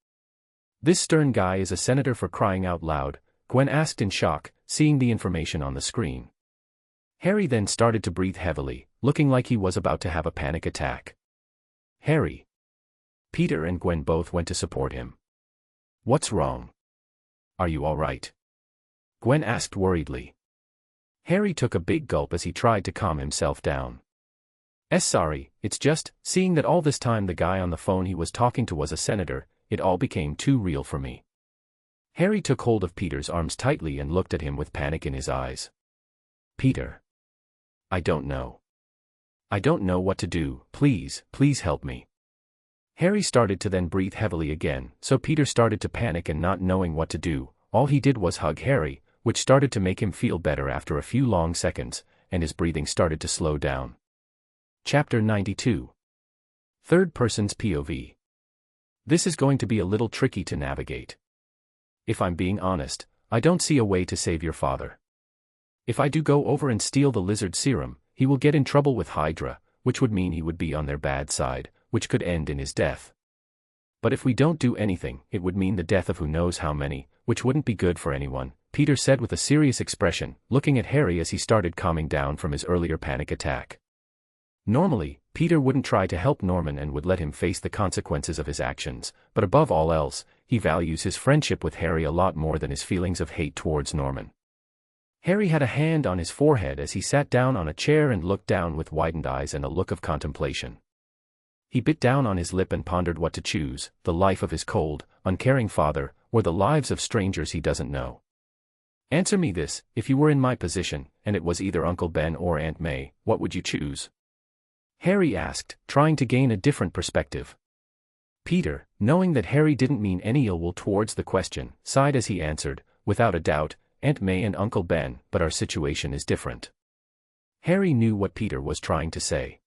This stern guy is a senator for crying out loud, Gwen asked in shock, seeing the information on the screen. Harry then started to breathe heavily, looking like he was about to have a panic attack. Harry. Peter and Gwen both went to support him. What's wrong? Are you all right? Gwen asked worriedly. Harry took a big gulp as he tried to calm himself down. Sorry, it's just, seeing that all this time the guy on the phone he was talking to was a senator, it all became too real for me. Harry took hold of Peter's arms tightly and looked at him with panic in his eyes. Peter. I don't know. I don't know what to do, please help me. Harry started to then breathe heavily again, so Peter started to panic and not knowing what to do, all he did was hug Harry, which started to make him feel better after a few long seconds, and his breathing started to slow down. Chapter 92. Third person's POV. This is going to be a little tricky to navigate. If I'm being honest, I don't see a way to save your father. If I do go over and steal the lizard serum, he will get in trouble with Hydra, which would mean he would be on their bad side, which could end in his death. But if we don't do anything, it would mean the death of who knows how many, which wouldn't be good for anyone, Peter said with a serious expression, looking at Harry as he started calming down from his earlier panic attack. Normally, Peter wouldn't try to help Norman and would let him face the consequences of his actions, but above all else, he values his friendship with Harry a lot more than his feelings of hate towards Norman. Harry had a hand on his forehead as he sat down on a chair and looked down with widened eyes and a look of contemplation. He bit down on his lip and pondered what to choose, the life of his cold, uncaring father, or the lives of strangers he doesn't know. Answer me this, if you were in my position, and it was either Uncle Ben or Aunt May, what would you choose? Harry asked, trying to gain a different perspective. Peter, knowing that Harry didn't mean any ill will towards the question, sighed as he answered, without a doubt, Aunt May and Uncle Ben, but our situation is different. Harry knew what Peter was trying to say.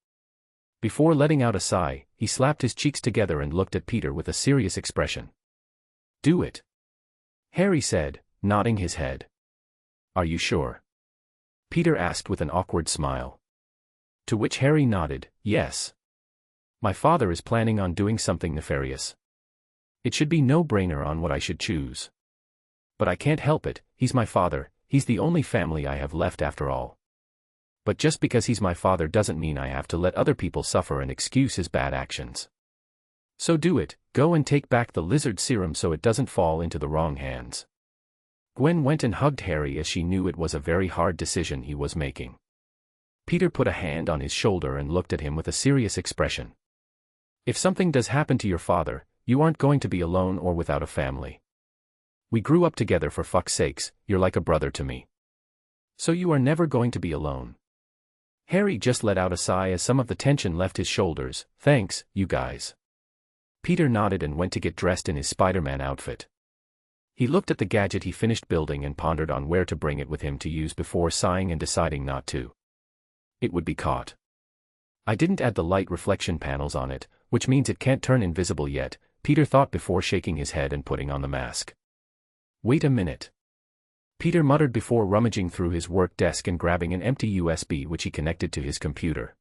Before letting out a sigh, he slapped his cheeks together and looked at Peter with a serious expression. Do it. Harry said, nodding his head. Are you sure? Peter asked with an awkward smile. To which Harry nodded, yes. My father is planning on doing something nefarious. It should be no-brainer on what I should choose. But I can't help it, he's my father, he's the only family I have left after all. But just because he's my father doesn't mean I have to let other people suffer and excuse his bad actions. So do it, go and take back the lizard serum so it doesn't fall into the wrong hands. Gwen went and hugged Harry as she knew it was a very hard decision he was making. Peter put a hand on his shoulder and looked at him with a serious expression. If something does happen to your father, you aren't going to be alone or without a family. We grew up together, for fuck's sakes, you're like a brother to me. So you are never going to be alone. Harry just let out a sigh as some of the tension left his shoulders. Thanks, you guys. Peter nodded and went to get dressed in his Spider-Man outfit. He looked at the gadget he finished building and pondered on where to bring it with him to use before sighing and deciding not to. It would be caught. I didn't add the light reflection panels on it, which means it can't turn invisible yet, Peter thought before shaking his head and putting on the mask. Wait a minute. Peter muttered before rummaging through his work desk and grabbing an empty USB which he connected to his computer.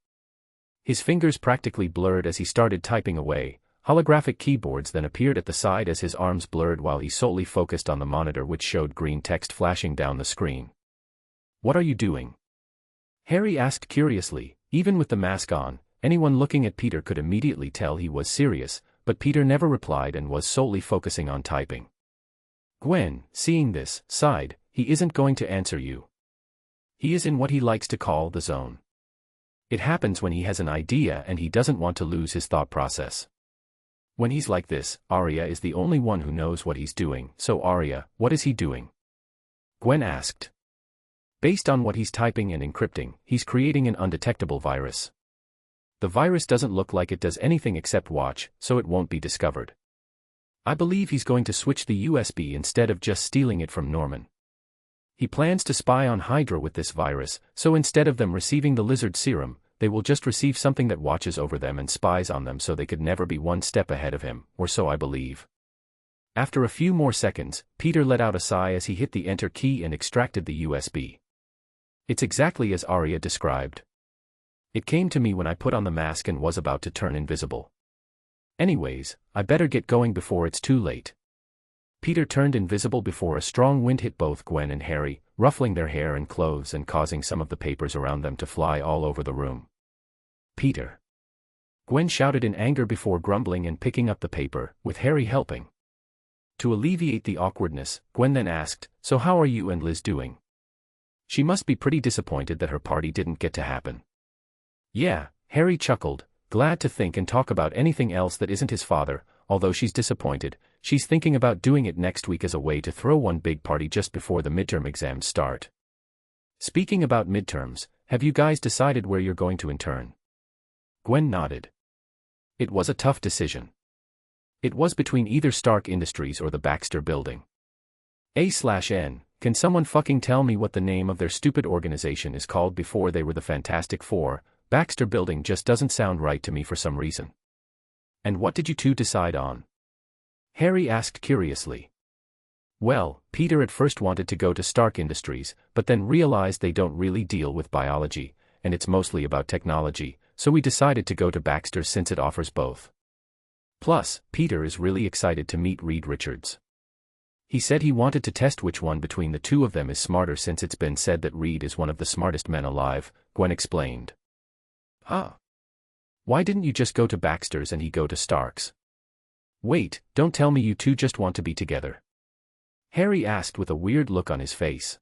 His fingers practically blurred as he started typing away. Holographic keyboards then appeared at the side as his arms blurred while he solely focused on the monitor which showed green text flashing down the screen. What are you doing? Harry asked curiously. Even with the mask on, anyone looking at Peter could immediately tell he was serious, but Peter never replied and was solely focusing on typing. Gwen, seeing this, sighed. He isn't going to answer you. He is in what he likes to call the zone. It happens when he has an idea and he doesn't want to lose his thought process. When he's like this, Arya is the only one who knows what he's doing. So Arya, what is he doing? Gwen asked. Based on what he's typing and encrypting, he's creating an undetectable virus. The virus doesn't look like it does anything except watch, so it won't be discovered. I believe he's going to switch the USB instead of just stealing it from Norman. He plans to spy on Hydra with this virus, so instead of them receiving the lizard serum, they will just receive something that watches over them and spies on them so they could never be one step ahead of him, or so I believe. After a few more seconds, Peter let out a sigh as he hit the enter key and extracted the USB. It's exactly as Arya described. It came to me when I put on the mask and was about to turn invisible. Anyways, I better get going before it's too late. Peter turned invisible before a strong wind hit both Gwen and Harry, ruffling their hair and clothes and causing some of the papers around them to fly all over the room. Peter! Gwen shouted in anger before grumbling and picking up the paper, with Harry helping. To alleviate the awkwardness, Gwen then asked, "So how are you and Liz doing?" She must be pretty disappointed that her party didn't get to happen. Yeah, Harry chuckled, glad to think and talk about anything else that isn't his father. Although she's disappointed, she's thinking about doing it next week as a way to throw one big party just before the midterm exams start. Speaking about midterms, have you guys decided where you're going to intern? Gwen nodded. It was a tough decision. It was between either Stark Industries or the Baxter Building. A/N, can someone fucking tell me what the name of their stupid organization is called before they were the Fantastic Four? Baxter Building just doesn't sound right to me for some reason. And what did you two decide on? Harry asked curiously. Well, Peter at first wanted to go to Stark Industries, but then realized they don't really deal with biology, and it's mostly about technology, so we decided to go to Baxter since it offers both. Plus, Peter is really excited to meet Reed Richards. He said he wanted to test which one between the two of them is smarter since it's been said that Reed is one of the smartest men alive, Gwen explained. Huh? Why didn't you just go to Baxter's and he go to Stark's? Wait, don't tell me you two just want to be together. Harry asked with a weird look on his face.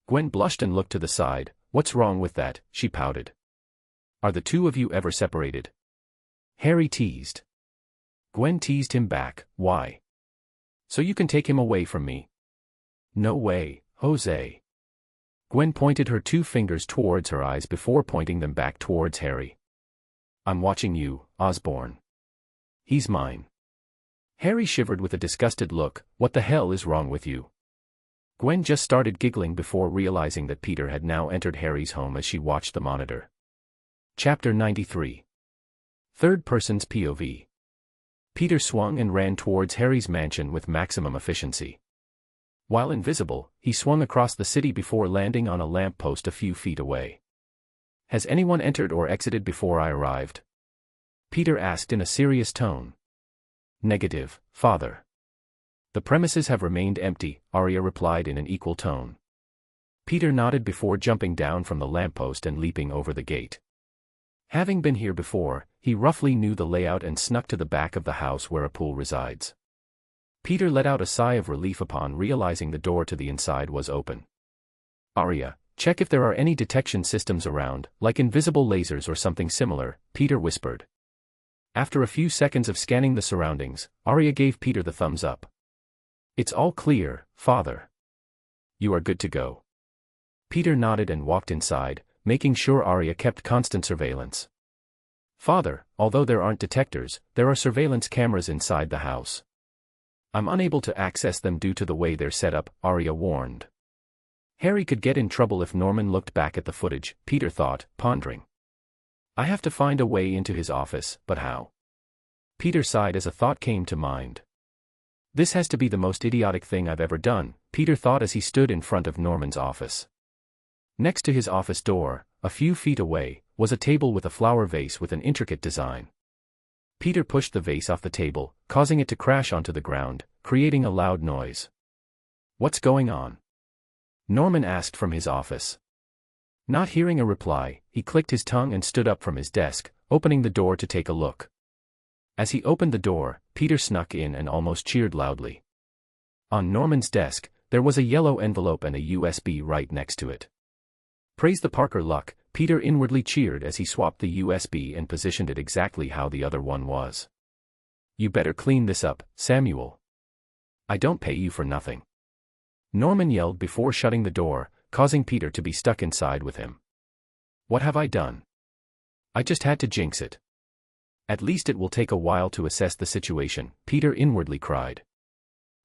Gwen blushed and looked to the side. What's wrong with that? She pouted. Are the two of you ever separated? Harry teased. Gwen teased him back. Why? So you can take him away from me. No way, Jose. Gwen pointed her two fingers towards her eyes before pointing them back towards Harry. I'm watching you, Osborn. He's mine. Harry shivered with a disgusted look. What the hell is wrong with you? Gwen just started giggling before realizing that Peter had now entered Harry's home as she watched the monitor. Chapter 93. Third Person's POV. Peter swung and ran towards Harry's mansion with maximum efficiency. While invisible, he swung across the city before landing on a lamppost a few feet away. Has anyone entered or exited before I arrived? Peter asked in a serious tone. Negative, Father. The premises have remained empty, Arya replied in an equal tone. Peter nodded before jumping down from the lamppost and leaping over the gate. Having been here before, he roughly knew the layout and snuck to the back of the house where a pool resides. Peter let out a sigh of relief upon realizing the door to the inside was open. "Arya, check if there are any detection systems around, like invisible lasers or something similar," Peter whispered. After a few seconds of scanning the surroundings, Arya gave Peter the thumbs up. "It's all clear, Father. You are good to go." Peter nodded and walked inside, making sure Arya kept constant surveillance. "Father, although there aren't detectors, there are surveillance cameras inside the house. I'm unable to access them due to the way they're set up," Arya warned. Harry could get in trouble if Norman looked back at the footage, Peter thought, pondering. "I have to find a way into his office, but how?" Peter sighed as a thought came to mind. "This has to be the most idiotic thing I've ever done," Peter thought as he stood in front of Norman's office. Next to his office door, a few feet away, was a table with a flower vase with an intricate design. Peter pushed the vase off the table, causing it to crash onto the ground, creating a loud noise. "What's going on?" Norman asked from his office. Not hearing a reply, he clicked his tongue and stood up from his desk, opening the door to take a look. As he opened the door, Peter snuck in and almost cheered loudly. On Norman's desk, there was a yellow envelope and a USB right next to it. Praise the Parker luck, Peter inwardly cheered as he swapped the USB and positioned it exactly how the other one was. "You better clean this up, Samuel. I don't pay you for nothing," Norman yelled before shutting the door, causing Peter to be stuck inside with him. "What have I done? I just had to jinx it. At least it will take a while to assess the situation," Peter inwardly cried.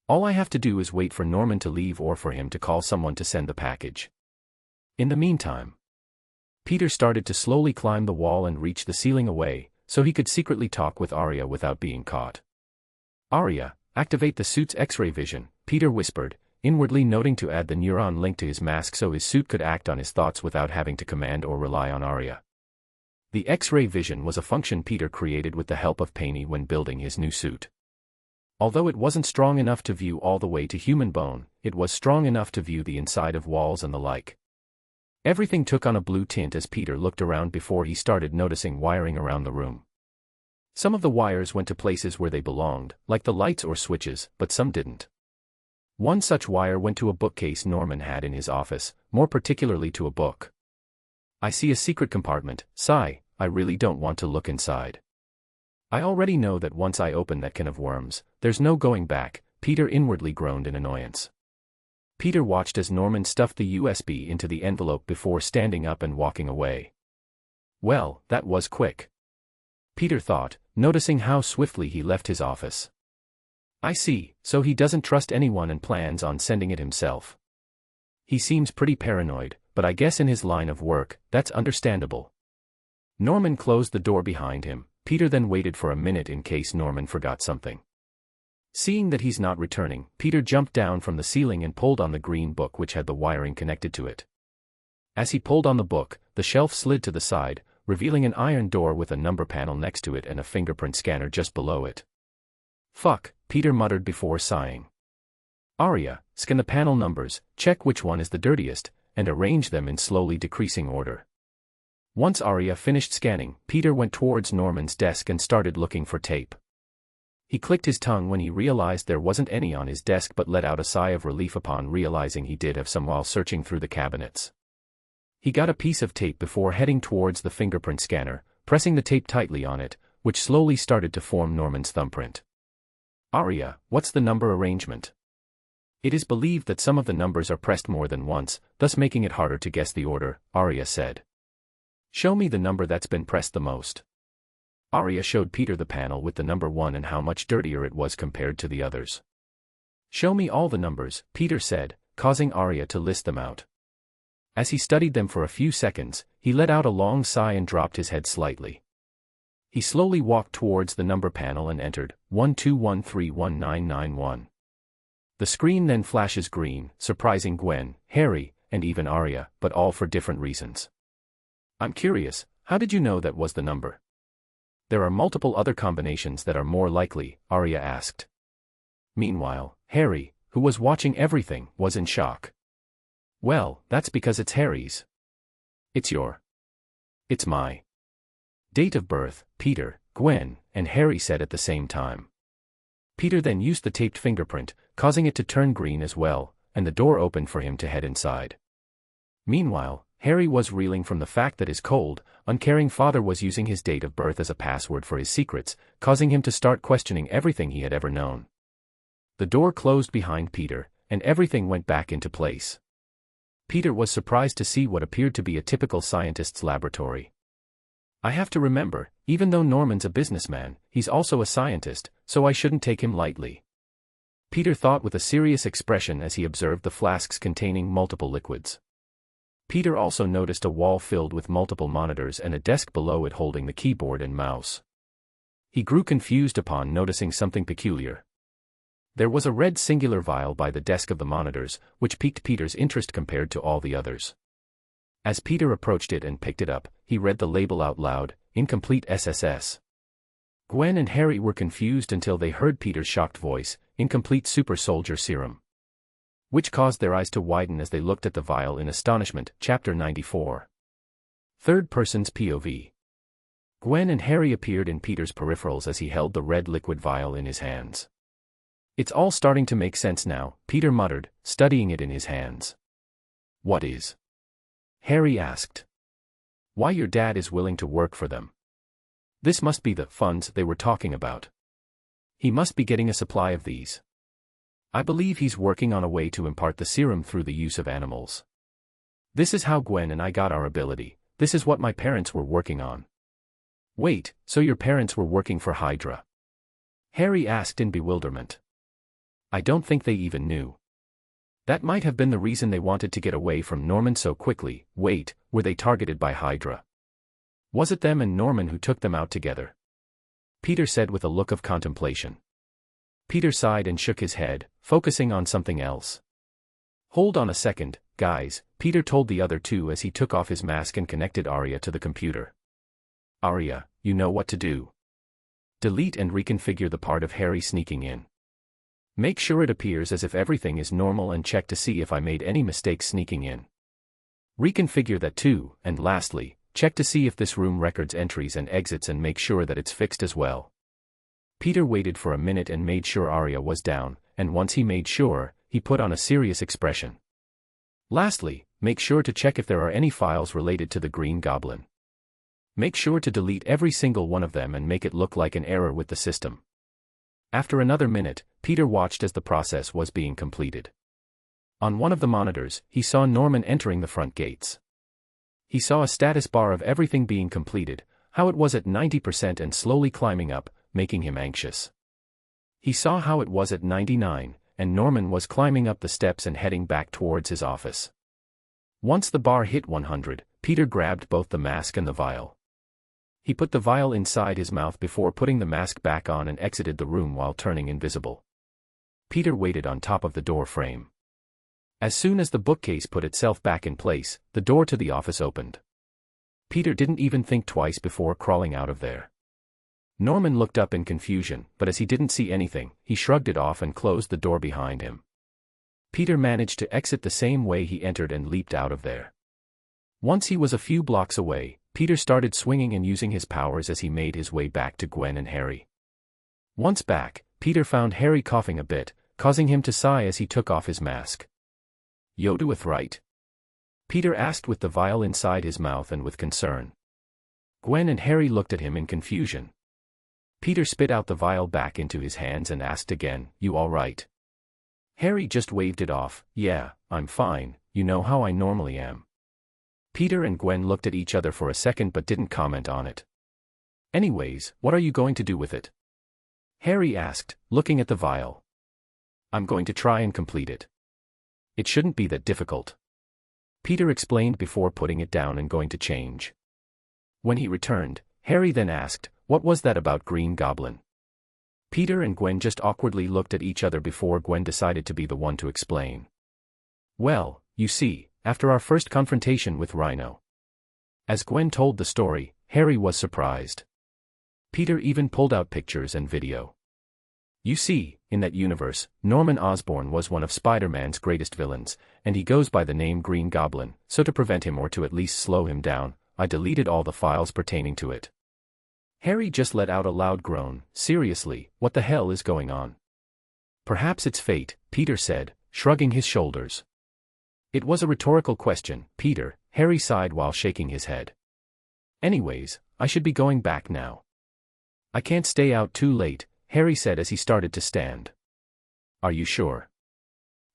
"All I have to do is wait for Norman to leave or for him to call someone to send the package." In the meantime, Peter started to slowly climb the wall and reach the ceiling away, so he could secretly talk with Arya without being caught. "Arya, activate the suit's X-ray vision," Peter whispered, inwardly noting to add the neuron link to his mask so his suit could act on his thoughts without having to command or rely on Arya. The X-ray vision was a function Peter created with the help of Penny when building his new suit. Although it wasn't strong enough to view all the way to human bone, it was strong enough to view the inside of walls and the like. Everything took on a blue tint as Peter looked around before he started noticing wiring around the room. Some of the wires went to places where they belonged, like the lights or switches, but some didn't. One such wire went to a bookcase Norman had in his office, more particularly to a book. "I see a secret compartment, sigh, I really don't want to look inside. I already know that once I open that can of worms, there's no going back," Peter inwardly groaned in annoyance. Peter watched as Norman stuffed the USB into the envelope before standing up and walking away. Well, that was quick, Peter thought, noticing how swiftly he left his office. "I see, so he doesn't trust anyone and plans on sending it himself. He seems pretty paranoid, but I guess in his line of work, that's understandable." Norman closed the door behind him. Peter then waited for a minute in case Norman forgot something. Seeing that he's not returning, Peter jumped down from the ceiling and pulled on the green book which had the wiring connected to it. As he pulled on the book, the shelf slid to the side, revealing an iron door with a number panel next to it and a fingerprint scanner just below it. "Fuck," Peter muttered before sighing. "Arya, scan the panel numbers, check which one is the dirtiest, and arrange them in slowly decreasing order." Once Arya finished scanning, Peter went towards Norman's desk and started looking for tape. He clicked his tongue when he realized there wasn't any on his desk but let out a sigh of relief upon realizing he did have some while searching through the cabinets. He got a piece of tape before heading towards the fingerprint scanner, pressing the tape tightly on it, which slowly started to form Norman's thumbprint. "Arya, what's the number arrangement?" "It is believed that some of the numbers are pressed more than once, thus making it harder to guess the order," Arya said. "Show me the number that's been pressed the most." Arya showed Peter the panel with the number 1 and how much dirtier it was compared to the others. "Show me all the numbers," Peter said, causing Arya to list them out. As he studied them for a few seconds, he let out a long sigh and dropped his head slightly. He slowly walked towards the number panel and entered 12131991. The screen then flashes green, surprising Gwen, Harry, and even Arya, but all for different reasons. "I'm curious, how did you know that was the number?" "There are multiple other combinations that are more likely," Arya asked. Meanwhile, Harry, who was watching everything, was in shock. "Well, that's because it's Harry's. It's my date of birth," Peter, Gwen, and Harry said at the same time. Peter then used the taped fingerprint, causing it to turn green as well, and the door opened for him to head inside. Meanwhile, Harry was reeling from the fact that his cold, uncaring father was using his date of birth as a password for his secrets, causing him to start questioning everything he had ever known. The door closed behind Peter, and everything went back into place. Peter was surprised to see what appeared to be a typical scientist's laboratory. I have to remember, even though Norman's a businessman, he's also a scientist, so I shouldn't take him lightly. Peter thought with a serious expression as he observed the flasks containing multiple liquids. Peter also noticed a wall filled with multiple monitors and a desk below it holding the keyboard and mouse. He grew confused upon noticing something peculiar. There was a red singular vial by the desk of the monitors, which piqued Peter's interest compared to all the others. As Peter approached it and picked it up, he read the label out loud, Incomplete SSS. Gwen and Harry were confused until they heard Peter's shocked voice, Incomplete Super Soldier Serum, which caused their eyes to widen as they looked at the vial in astonishment. Chapter 94. Third Person's POV. Gwen and Harry appeared in Peter's peripherals as he held the red liquid vial in his hands. It's all starting to make sense now, Peter muttered, studying it in his hands. What is? Harry asked. Why your dad is willing to work for them. This must be the funds they were talking about. He must be getting a supply of these. I believe he's working on a way to impart the serum through the use of animals. This is how Gwen and I got our ability, this is what my parents were working on. Wait, so your parents were working for Hydra? Harry asked in bewilderment. I don't think they even knew. That might have been the reason they wanted to get away from Norman so quickly. Wait, were they targeted by Hydra? Was it them and Norman who took them out together? Peter said with a look of contemplation. Peter sighed and shook his head, focusing on something else. Hold on a second, guys, Peter told the other two as he took off his mask and connected Arya to the computer. Arya, you know what to do. Delete and reconfigure the part of Harry sneaking in. Make sure it appears as if everything is normal and check to see if I made any mistakes sneaking in. Reconfigure that too, and lastly, check to see if this room records entries and exits and make sure that it's fixed as well. Peter waited for a minute and made sure Arya was down, and once he made sure, he put on a serious expression. Lastly, make sure to check if there are any files related to the Green Goblin. Make sure to delete every single one of them and make it look like an error with the system. After another minute, Peter watched as the process was being completed. On one of the monitors, he saw Norman entering the front gates. He saw a status bar of everything being completed, how it was at 90% and slowly climbing up, making him anxious. He saw how it was at 99, and Norman was climbing up the steps and heading back towards his office. Once the bar hit 100, Peter grabbed both the mask and the vial. He put the vial inside his mouth before putting the mask back on and exited the room while turning invisible. Peter waited on top of the door frame. As soon as the bookcase put itself back in place, the door to the office opened. Peter didn't even think twice before crawling out of there. Norman looked up in confusion, but as he didn't see anything, he shrugged it off and closed the door behind him. Peter managed to exit the same way he entered and leaped out of there. Once he was a few blocks away, Peter started swinging and using his powers as he made his way back to Gwen and Harry. Once back, Peter found Harry coughing a bit, causing him to sigh as he took off his mask. "You doeth right?" Peter asked with the vial inside his mouth and with concern. Gwen and Harry looked at him in confusion. Peter spit out the vial back into his hands and asked again, "You all right?" Harry just waved it off, "Yeah, I'm fine, you know how I normally am." Peter and Gwen looked at each other for a second but didn't comment on it. "Anyways, what are you going to do with it?" Harry asked, looking at the vial. "I'm going to try and complete it. It shouldn't be that difficult," Peter explained before putting it down and going to change. When he returned, Harry then asked, "What was that about Green Goblin?" Peter and Gwen just awkwardly looked at each other before Gwen decided to be the one to explain. "Well, you see, after our first confrontation with Rhino." As Gwen told the story, Harry was surprised. Peter even pulled out pictures and video. You see, in that universe, Norman Osborn was one of Spider-Man's greatest villains, and he goes by the name Green Goblin, so to prevent him or to at least slow him down, I deleted all the files pertaining to it. Harry just let out a loud groan. "Seriously, what the hell is going on?" Perhaps it's fate, Peter said, shrugging his shoulders. It was a rhetorical question, Peter, Harry sighed while shaking his head. Anyways, I should be going back now. I can't stay out too late, Harry said as he started to stand. Are you sure?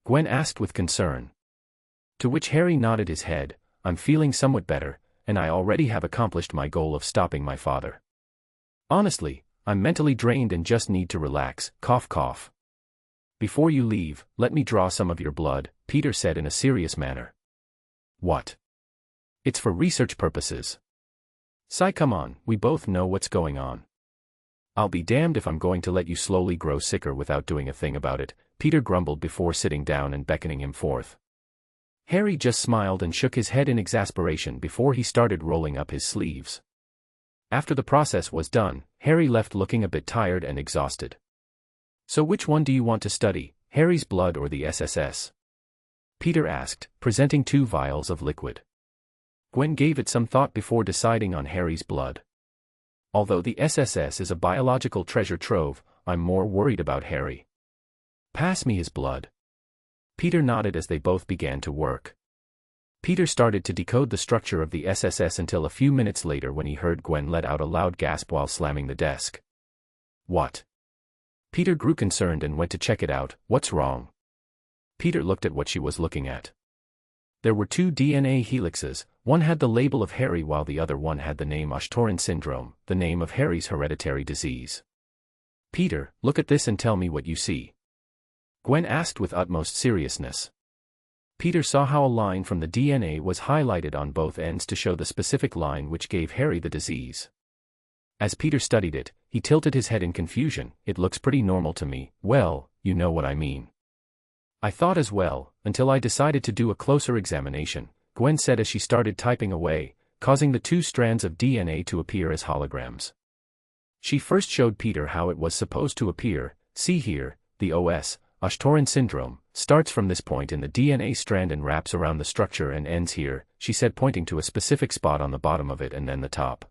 Gwen asked with concern. To which Harry nodded his head. I'm feeling somewhat better, and I already have accomplished my goal of stopping my father. Honestly, I'm mentally drained and just need to relax, cough cough. Before you leave, let me draw some of your blood, Peter said in a serious manner. What? It's for research purposes. Sigh, come on, we both know what's going on. I'll be damned if I'm going to let you slowly grow sicker without doing a thing about it, Peter grumbled before sitting down and beckoning him forth. Harry just smiled and shook his head in exasperation before he started rolling up his sleeves. After the process was done, Harry left looking a bit tired and exhausted. So which one do you want to study, Harry's blood or the SSS? Peter asked, presenting 2 vials of liquid. Gwen gave it some thought before deciding on Harry's blood. Although the SSS is a biological treasure trove, I'm more worried about Harry. Pass me his blood. Peter nodded as they both began to work. Peter started to decode the structure of the SSS until a few minutes later when he heard Gwen let out a loud gasp while slamming the desk. What? Peter grew concerned and went to check it out. What's wrong? Peter looked at what she was looking at. There were 2 DNA helixes, one had the label of Harry while the other one had the name Ashtoran syndrome, the name of Harry's hereditary disease. Peter, look at this and tell me what you see. Gwen asked with utmost seriousness. Peter saw how a line from the DNA was highlighted on both ends to show the specific line which gave Harry the disease. As Peter studied it, he tilted his head in confusion. It looks pretty normal to me. Well, you know what I mean. I thought as well, until I decided to do a closer examination, Gwen said as she started typing away, causing the 2 strands of DNA to appear as holograms. She first showed Peter how it was supposed to appear. See here, the OS, Ashtoran syndrome, starts from this point in the DNA strand and wraps around the structure and ends here, she said, pointing to a specific spot on the bottom of it and then the top.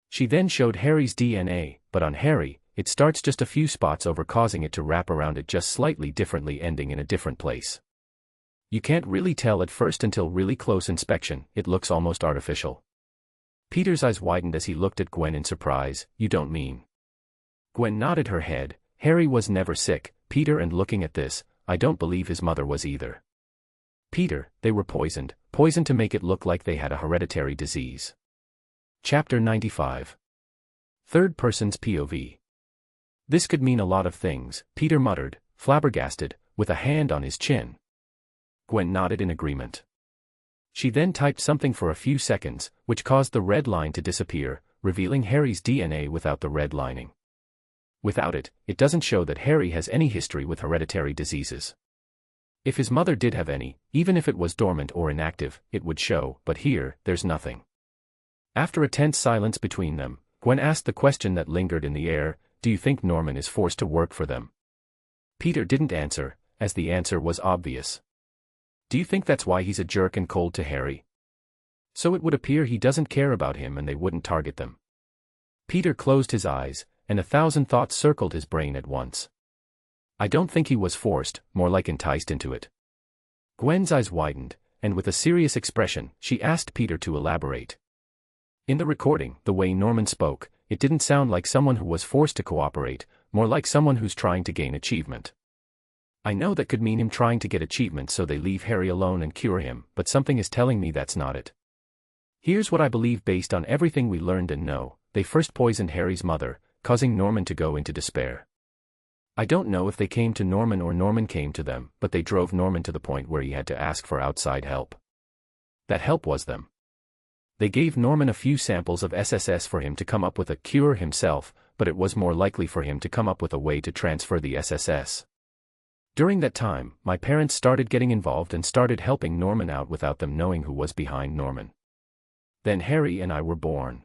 She then showed Harry's DNA, but on Harry, it starts just a few spots over, causing it to wrap around it just slightly differently, ending in a different place. You can't really tell at first until really close inspection. It looks almost artificial. Peter's eyes widened as he looked at Gwen in surprise. You don't mean? Gwen nodded her head. Harry was never sick, Peter, and looking at this, I don't believe his mother was either. Peter, they were poisoned to make it look like they had a hereditary disease. Chapter 95. Third person's POV. This could mean a lot of things, Peter muttered, flabbergasted, with a hand on his chin. Gwen nodded in agreement. She then typed something for a few seconds, which caused the red line to disappear, revealing Harry's DNA without the red lining. Without it, it doesn't show that Harry has any history with hereditary diseases. If his mother did have any, even if it was dormant or inactive, it would show, but here, there's nothing. After a tense silence between them, Gwen asked the question that lingered in the air, do you think Norman is forced to work for them? Peter didn't answer, as the answer was obvious. Do you think that's why he's a jerk and cold to Harry? So it would appear he doesn't care about him and they wouldn't target them. Peter closed his eyes, and 1,000 thoughts circled his brain at once. I don't think he was forced, more like enticed into it. Gwen's eyes widened, and with a serious expression, she asked Peter to elaborate. In the recording, the way Norman spoke, it didn't sound like someone who was forced to cooperate, more like someone who's trying to gain achievement. I know that could mean him trying to get achievement so they leave Harry alone and cure him, but something is telling me that's not it. Here's what I believe based on everything we learned and know. They first poisoned Harry's mother, causing Norman to go into despair. I don't know if they came to Norman or Norman came to them, but they drove Norman to the point where he had to ask for outside help. That help was them. They gave Norman a few samples of SSS for him to come up with a cure himself, but it was more likely for him to come up with a way to transfer the SSS. During that time, my parents started getting involved and started helping Norman out without them knowing who was behind Norman. Then Harry and I were born.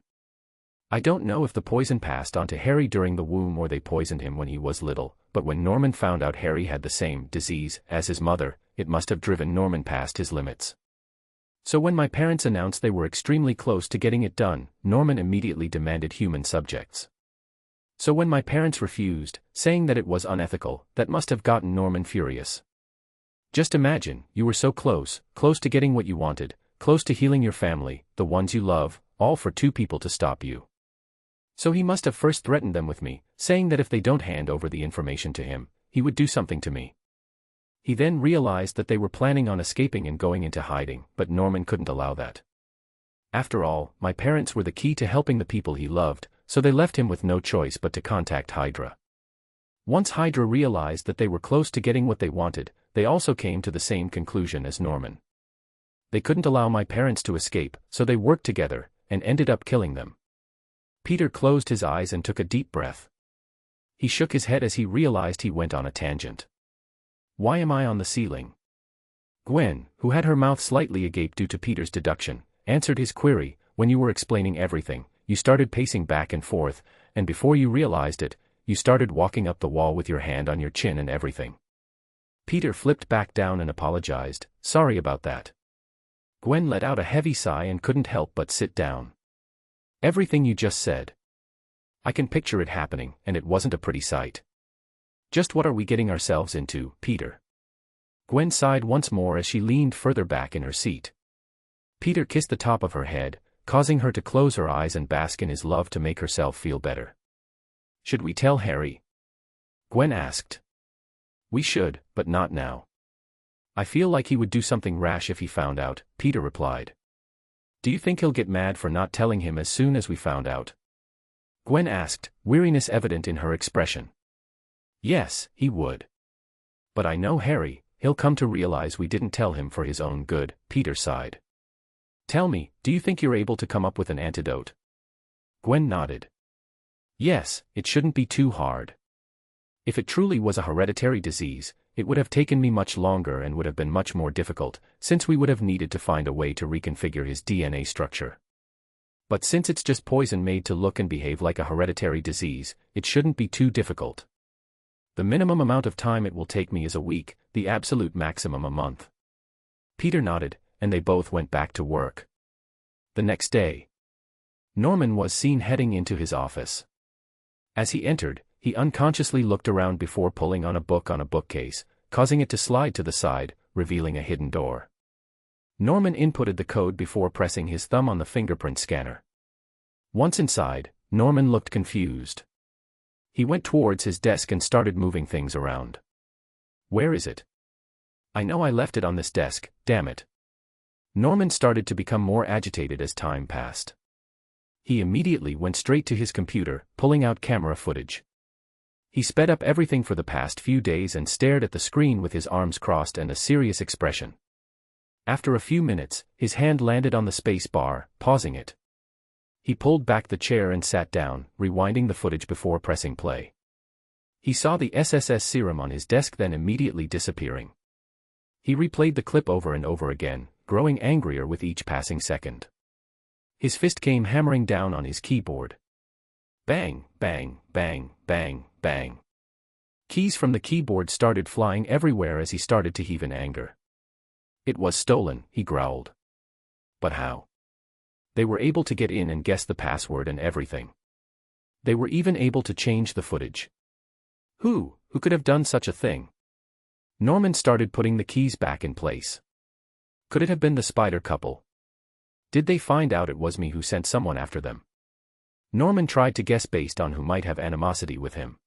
I don't know if the poison passed on to Harry during the womb or they poisoned him when he was little, but when Norman found out Harry had the same disease as his mother, it must have driven Norman past his limits. So when my parents announced they were extremely close to getting it done, Norman immediately demanded human subjects. So when my parents refused, saying that it was unethical, that must have gotten Norman furious. Just imagine, you were so close to getting what you wanted, close to healing your family, the ones you love, all for two people to stop you. So he must have first threatened them with me, saying that if they don't hand over the information to him, he would do something to me. He then realized that they were planning on escaping and going into hiding, but Norman couldn't allow that. After all, my parents were the key to helping the people he loved, so they left him with no choice but to contact Hydra. Once Hydra realized that they were close to getting what they wanted, they also came to the same conclusion as Norman. They couldn't allow my parents to escape, so they worked together, and ended up killing them. Peter closed his eyes and took a deep breath. He shook his head as he realized he went on a tangent. Why am I on the ceiling? Gwen, who had her mouth slightly agape due to Peter's deduction, answered his query. When you were explaining everything, you started pacing back and forth, and before you realized it, you started walking up the wall with your hand on your chin and everything. Peter flipped back down and apologized. Sorry about that. Gwen let out a heavy sigh and couldn't help but sit down. Everything you just said. I can picture it happening, and it wasn't a pretty sight. Just what are we getting ourselves into, Peter? Gwen sighed once more as she leaned further back in her seat. Peter kissed the top of her head, causing her to close her eyes and bask in his love to make herself feel better. Should we tell Harry? Gwen asked. We should, but not now. I feel like he would do something rash if he found out, Peter replied. Do you think he'll get mad for not telling him as soon as we found out? Gwen asked, weariness evident in her expression. Yes, he would. But I know Harry, he'll come to realize we didn't tell him for his own good, Peter sighed. Tell me, do you think you're able to come up with an antidote? Gwen nodded. Yes, it shouldn't be too hard. If it truly was a hereditary disease, it would have taken me much longer and would have been much more difficult, since we would have needed to find a way to reconfigure his DNA structure. But since it's just poison made to look and behave like a hereditary disease, it shouldn't be too difficult. The minimum amount of time it will take me is a week, the absolute maximum a month. Peter nodded, and they both went back to work. The next day, Norman was seen heading into his office. As he entered, he unconsciously looked around before pulling on a bookcase, causing it to slide to the side, revealing a hidden door. Norman inputted the code before pressing his thumb on the fingerprint scanner. Once inside, Norman looked confused. He went towards his desk and started moving things around. Where is it? I know I left it on this desk, damn it. Norman started to become more agitated as time passed. He immediately went straight to his computer, pulling out camera footage. He sped up everything for the past few days and stared at the screen with his arms crossed and a serious expression. After a few minutes, his hand landed on the space bar, pausing it. He pulled back the chair and sat down, rewinding the footage before pressing play. He saw the SSS serum on his desk, then immediately disappearing. He replayed the clip over and over again, growing angrier with each passing second. His fist came hammering down on his keyboard. Bang, bang, bang, bang, bang. Keys from the keyboard started flying everywhere as he started to heave in anger. It was stolen, he growled. But how? They were able to get in and guess the password and everything. They were even able to change the footage. Who could have done such a thing? Norman started putting the keys back in place. Could it have been the spider couple? Did they find out it was me who sent someone after them? Norman tried to guess based on who might have animosity with him.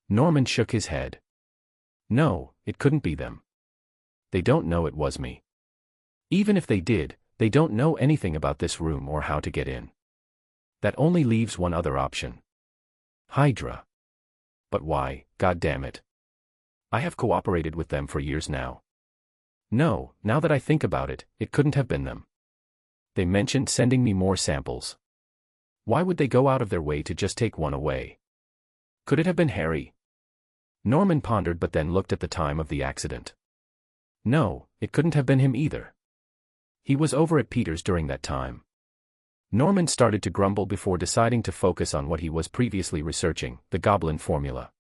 Norman shook his head. No, it couldn't be them. They don't know it was me. Even if they did, they don't know anything about this room or how to get in. That only leaves one other option. Hydra. But why, God damn it? I have cooperated with them for years now. No, now that I think about it, it couldn't have been them. They mentioned sending me more samples. Why would they go out of their way to just take one away? Could it have been Harry? Norman pondered but then looked at the time of the accident. No, it couldn't have been him either. He was over at Peter's during that time. Norman started to grumble before deciding to focus on what he was previously researching, the Goblin formula.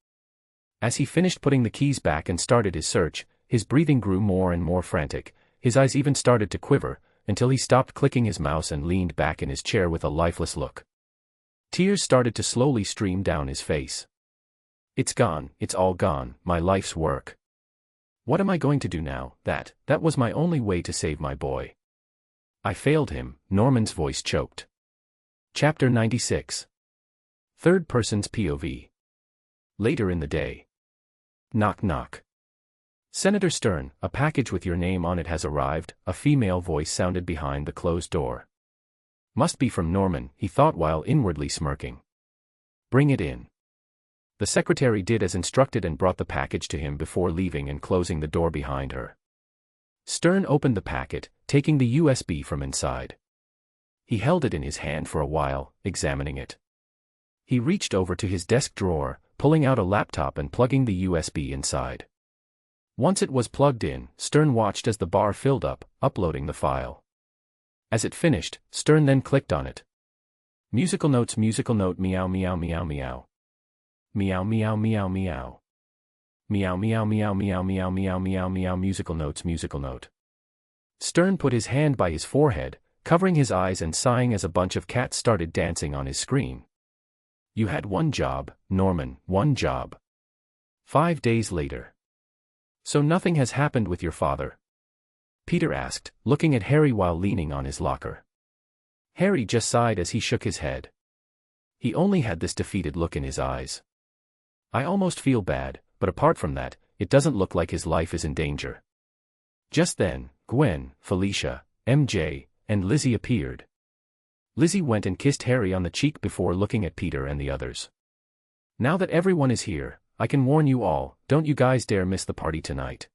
As he finished putting the keys back and started his search, his breathing grew more and more frantic, his eyes even started to quiver, until he stopped clicking his mouse and leaned back in his chair with a lifeless look. Tears started to slowly stream down his face. It's gone, it's all gone, my life's work. What am I going to do now? That was my only way to save my boy. I failed him, Norman's voice choked. Chapter 96. Third person's POV. Later in the day. Knock knock. Senator Stern, a package with your name on it has arrived, a female voice sounded behind the closed door. Must be from Norman, he thought while inwardly smirking. Bring it in. The secretary did as instructed and brought the package to him before leaving and closing the door behind her. Stern opened the packet, taking the USB from inside. He held it in his hand for a while, examining it. He reached over to his desk drawer, pulling out a laptop and plugging the USB inside. Once it was plugged in, Stern watched as the bar filled up, uploading the file. As it finished, Stern then clicked on it. Musical notes, musical note, meow meow meow meow. Meow meow meow meow. Meow meow meow meow meow meow meow meow musical notes, musical note. Stern put his hand by his forehead, covering his eyes and sighing as a bunch of cats started dancing on his screen. You had one job, Norman, one job. 5 days later. So nothing has happened with your father? Peter asked, looking at Harry while leaning on his locker. Harry just sighed as he shook his head. He only had this defeated look in his eyes. I almost feel bad, but apart from that, it doesn't look like his life is in danger. Just then, Gwen, Felicia, MJ, and Lizzie appeared. Lizzie went and kissed Harry on the cheek before looking at Peter and the others. Now that everyone is here, I can warn you all, don't you guys dare miss the party tonight.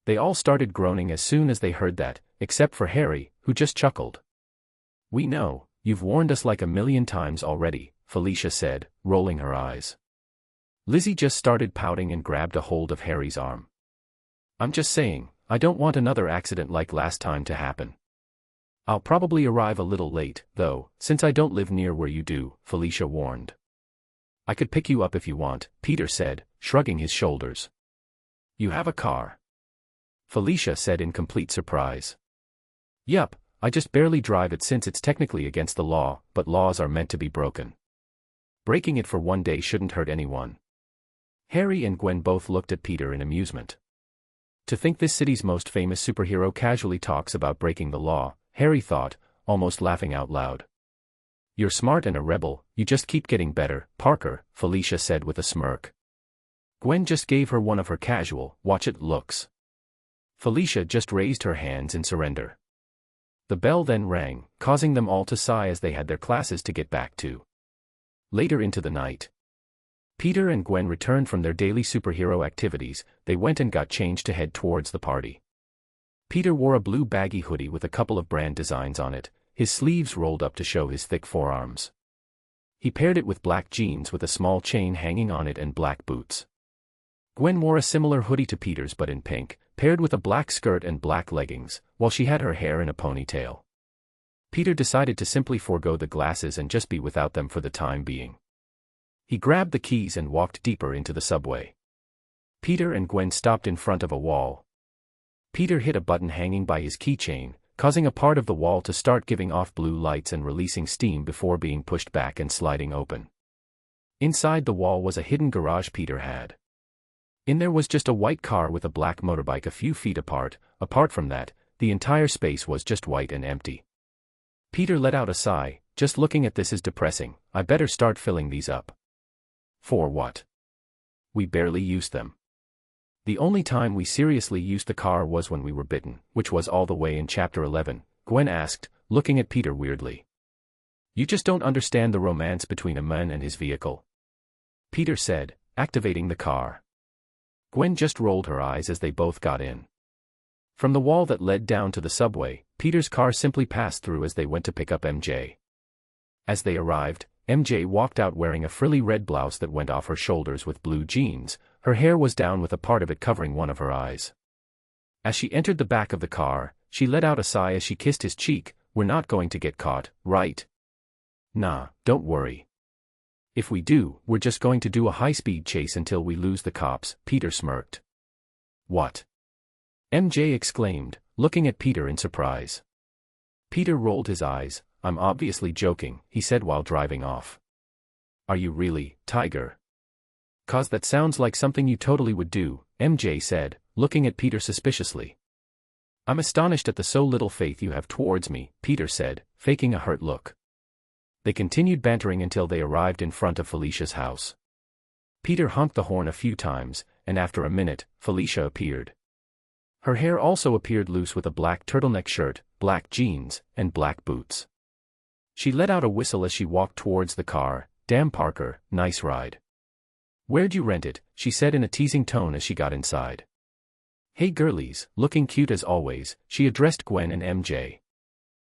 They all started groaning as soon as they heard that, except for Harry, who just chuckled. We know, you've warned us like 1,000,000 times already, Felicia said, rolling her eyes. Lizzie just started pouting and grabbed a hold of Harry's arm. I'm just saying, I don't want another accident like last time to happen. I'll probably arrive a little late, though, since I don't live near where you do, Felicia warned. I could pick you up if you want, Peter said, shrugging his shoulders. You have a car? Felicia said in complete surprise. Yup, I just barely drive it since it's technically against the law, but laws are meant to be broken. Breaking it for one day shouldn't hurt anyone. Harry and Gwen both looked at Peter in amusement. To think this city's most famous superhero casually talks about breaking the law, Harry thought, almost laughing out loud. You're smart and a rebel, you just keep getting better, Parker, Felicia said with a smirk. Gwen just gave her one of her casual, watch it looks. Felicia just raised her hands in surrender. The bell then rang, causing them all to sigh as they had their classes to get back to. Later into the night. Peter and Gwen returned from their daily superhero activities. They went and got changed to head towards the party. Peter wore a blue baggy hoodie with a couple of brand designs on it, his sleeves rolled up to show his thick forearms. He paired it with black jeans with a small chain hanging on it and black boots. Gwen wore a similar hoodie to Peter's but in pink, paired with a black skirt and black leggings, while she had her hair in a ponytail. Peter decided to simply forego the glasses and just be without them for the time being. He grabbed the keys and walked deeper into the subway. Peter and Gwen stopped in front of a wall. Peter hit a button hanging by his keychain, causing a part of the wall to start giving off blue lights and releasing steam before being pushed back and sliding open. Inside the wall was a hidden garage Peter had. In there was just a white car with a black motorbike a few feet apart. Apart from that, the entire space was just white and empty. Peter let out a sigh. Just looking at this is depressing, I better start filling these up. For what? We barely used them. The only time we seriously used the car was when we were bitten, which was all the way in Chapter 11, Gwen asked, looking at Peter weirdly. You just don't understand the romance between a man and his vehicle. Peter said, activating the car. Gwen just rolled her eyes as they both got in. From the wall that led down to the subway, Peter's car simply passed through as they went to pick up MJ. As they arrived, MJ walked out wearing a frilly red blouse that went off her shoulders with blue jeans. Her hair was down with a part of it covering one of her eyes. As she entered the back of the car, she let out a sigh as she kissed his cheek. We're not going to get caught, right? Nah, don't worry. If we do, we're just going to do a high-speed chase until we lose the cops, Peter smirked. What? MJ exclaimed, looking at Peter in surprise. Peter rolled his eyes. I'm obviously joking, he said while driving off. Are you really, Tiger? 'Cause that sounds like something you totally would do, MJ said, looking at Peter suspiciously. I'm astonished at the so little faith you have towards me, Peter said, faking a hurt look. They continued bantering until they arrived in front of Felicia's house. Peter honked the horn a few times, and after a minute, Felicia appeared. Her hair also appeared loose with a black turtleneck shirt, black jeans, and black boots. She let out a whistle as she walked towards the car. Damn Parker, nice ride. Where'd you rent it? She said in a teasing tone as she got inside. Hey girlies, looking cute as always, she addressed Gwen and MJ.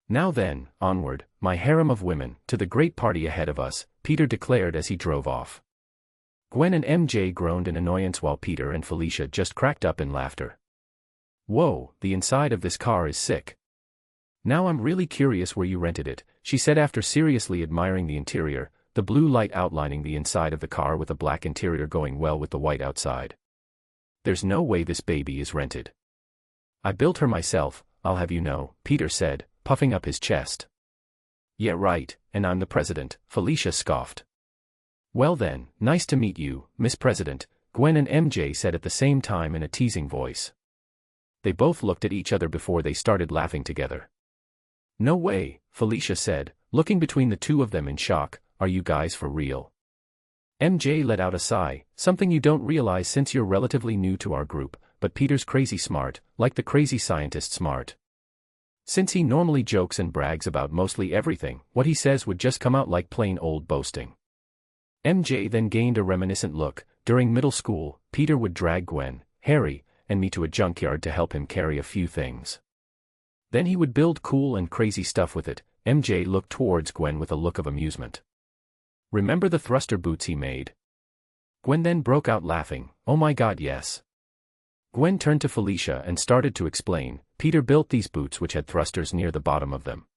Now then, onward, my harem of women, to the great party ahead of us, Peter declared as he drove off. Gwen and MJ groaned in annoyance while Peter and Felicia just cracked up in laughter. Whoa, the inside of this car is sick. Now I'm really curious where you rented it, she said after seriously admiring the interior, the blue light outlining the inside of the car with a black interior going well with the white outside. There's no way this baby is rented. I built her myself, I'll have you know, Peter said, puffing up his chest. Yeah right, and I'm the president, Felicia scoffed. Well then, nice to meet you, Miss President, Gwen and MJ said at the same time in a teasing voice. They both looked at each other before they started laughing together. No way, Felicia said, looking between the two of them in shock, are you guys for real? MJ let out a sigh, something you don't realize since you're relatively new to our group, but Peter's crazy smart, like the crazy scientist smart. Since he normally jokes and brags about mostly everything, what he says would just come out like plain old boasting. MJ then gained a reminiscent look. During middle school, Peter would drag Gwen, Harry, and me to a junkyard to help him carry a few things. Then he would build cool and crazy stuff with it. MJ looked towards Gwen with a look of amusement. Remember the thruster boots he made? Gwen then broke out laughing, oh my god yes. Gwen turned to Felicia and started to explain, Peter built these boots which had thrusters near the bottom of them.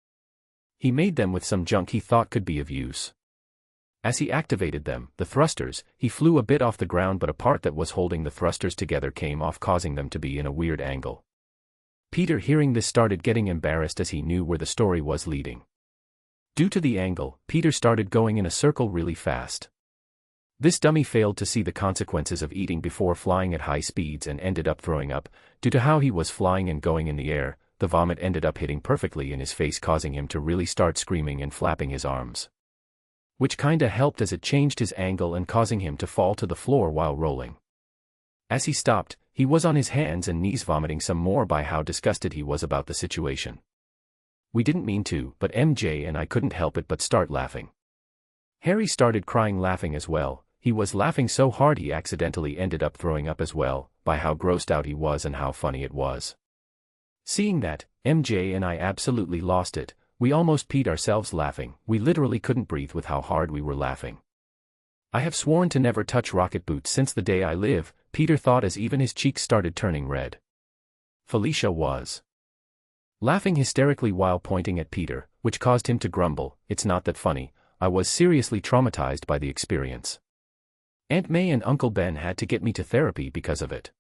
He made them with some junk he thought could be of use. As he activated them, the thrusters, he flew a bit off the ground but a part that was holding the thrusters together came off causing them to be in a weird angle. Peter hearing this started getting embarrassed as he knew where the story was leading. Due to the angle, Peter started going in a circle really fast. This dummy failed to see the consequences of eating before flying at high speeds and ended up throwing up. Due to how he was flying and going in the air, the vomit ended up hitting perfectly in his face causing him to really start screaming and flapping his arms. Which kinda helped as it changed his angle and causing him to fall to the floor while rolling. As he stopped, he was on his hands and knees vomiting some more by how disgusted he was about the situation. We didn't mean to, but MJ and I couldn't help it but start laughing. Harry started crying laughing as well. He was laughing so hard he accidentally ended up throwing up as well, by how grossed out he was and how funny it was. Seeing that, MJ and I absolutely lost it. We almost peed ourselves laughing. We literally couldn't breathe with how hard we were laughing. I have sworn to never touch rocket boots since the day I live, Peter thought as even his cheeks started turning red. Felicia was laughing hysterically while pointing at Peter, which caused him to grumble, it's not that funny, I was seriously traumatized by the experience. Aunt May and Uncle Ben had to get me to therapy because of it.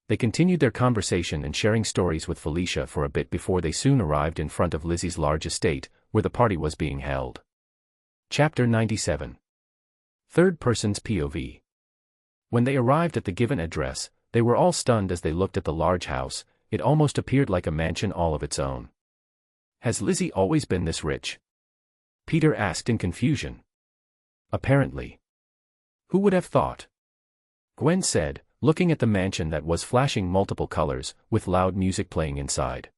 They continued their conversation and sharing stories with Felicia for a bit before they soon arrived in front of Lizzie's large estate, where the party was being held. Chapter 97. Third Person's POV. When they arrived at the given address, they were all stunned as they looked at the large house. It almost appeared like a mansion all of its own. Has Lizzie always been this rich? Peter asked in confusion. Apparently. Who would have thought? Gwen said, looking at the mansion that was flashing multiple colors, with loud music playing inside.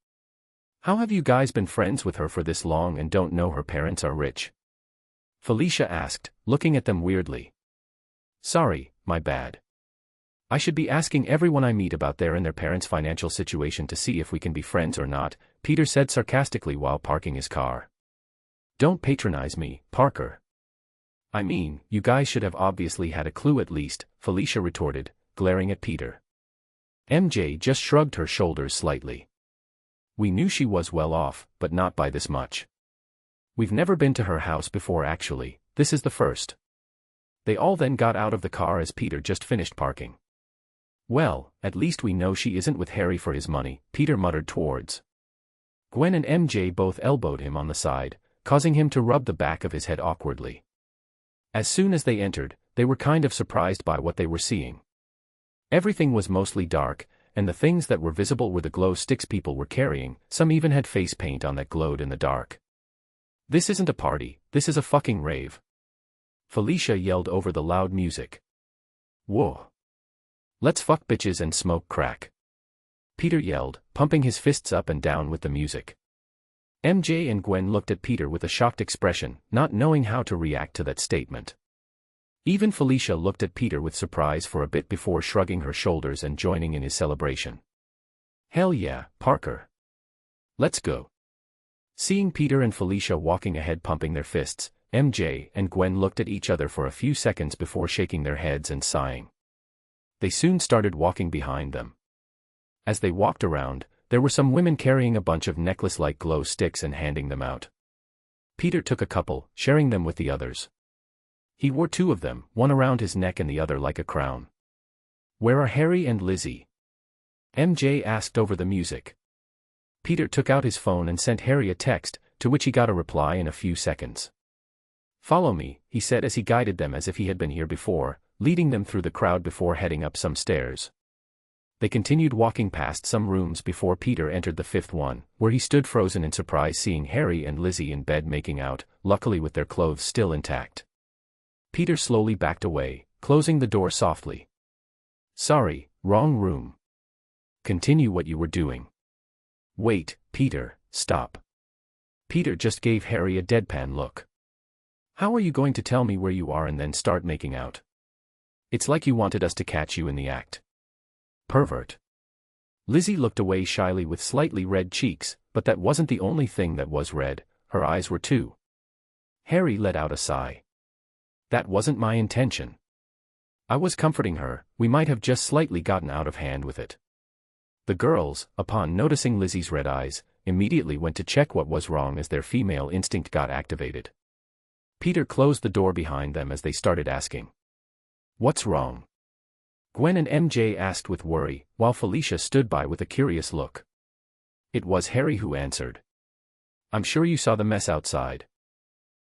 How have you guys been friends with her for this long and don't know her parents are rich? Felicia asked, looking at them weirdly. Sorry, my bad. I should be asking everyone I meet about their and their parents' financial situation to see if we can be friends or not, Peter said sarcastically while parking his car. Don't patronize me, Parker. I mean, you guys should have obviously had a clue at least, Felicia retorted, glaring at Peter. MJ just shrugged her shoulders slightly. We knew she was well off, but not by this much. We've never been to her house before actually, this is the first. They all then got out of the car as Peter just finished parking. Well, at least we know she isn't with Harry for his money, Peter muttered towards. Gwen and MJ both elbowed him on the side, causing him to rub the back of his head awkwardly. As soon as they entered, they were kind of surprised by what they were seeing. Everything was mostly dark, and the things that were visible were the glow sticks people were carrying. Some even had face paint on that glowed in the dark. "This isn't a party, this is a fucking rave," Felicia yelled over the loud music. "Whoa. Let's fuck bitches and smoke crack," Peter yelled, pumping his fists up and down with the music. MJ and Gwen looked at Peter with a shocked expression, not knowing how to react to that statement. Even Felicia looked at Peter with surprise for a bit before shrugging her shoulders and joining in his celebration. "Hell yeah, Parker. Let's go." Seeing Peter and Felicia walking ahead pumping their fists, MJ and Gwen looked at each other for a few seconds before shaking their heads and sighing. They soon started walking behind them. As they walked around, there were some women carrying a bunch of necklace-like glow sticks and handing them out. Peter took a couple, sharing them with the others. He wore 2 of them, one around his neck and the other like a crown. "Where are Harry and Lizzie?" MJ asked over the music. Peter took out his phone and sent Harry a text, to which he got a reply in a few seconds. "Follow me," he said as he guided them as if he had been here before, leading them through the crowd before heading up some stairs. They continued walking past some rooms before Peter entered the 5th one, where he stood frozen in surprise seeing Harry and Lizzie in bed making out, luckily with their clothes still intact. Peter slowly backed away, closing the door softly. "Sorry, wrong room. Continue what you were doing." "Wait, Peter, stop." Peter just gave Harry a deadpan look. "How are you going to tell me where you are and then start making out? It's like you wanted us to catch you in the act. Pervert." Lizzie looked away shyly with slightly red cheeks, but that wasn't the only thing that was red, her eyes were too. Harry let out a sigh. "That wasn't my intention. I was comforting her, we might have just slightly gotten out of hand with it." The girls, upon noticing Lizzie's red eyes, immediately went to check what was wrong as their female instinct got activated. Peter closed the door behind them as they started asking, "What's wrong?" Gwen and MJ asked with worry, while Felicia stood by with a curious look. It was Harry who answered. "I'm sure you saw the mess outside."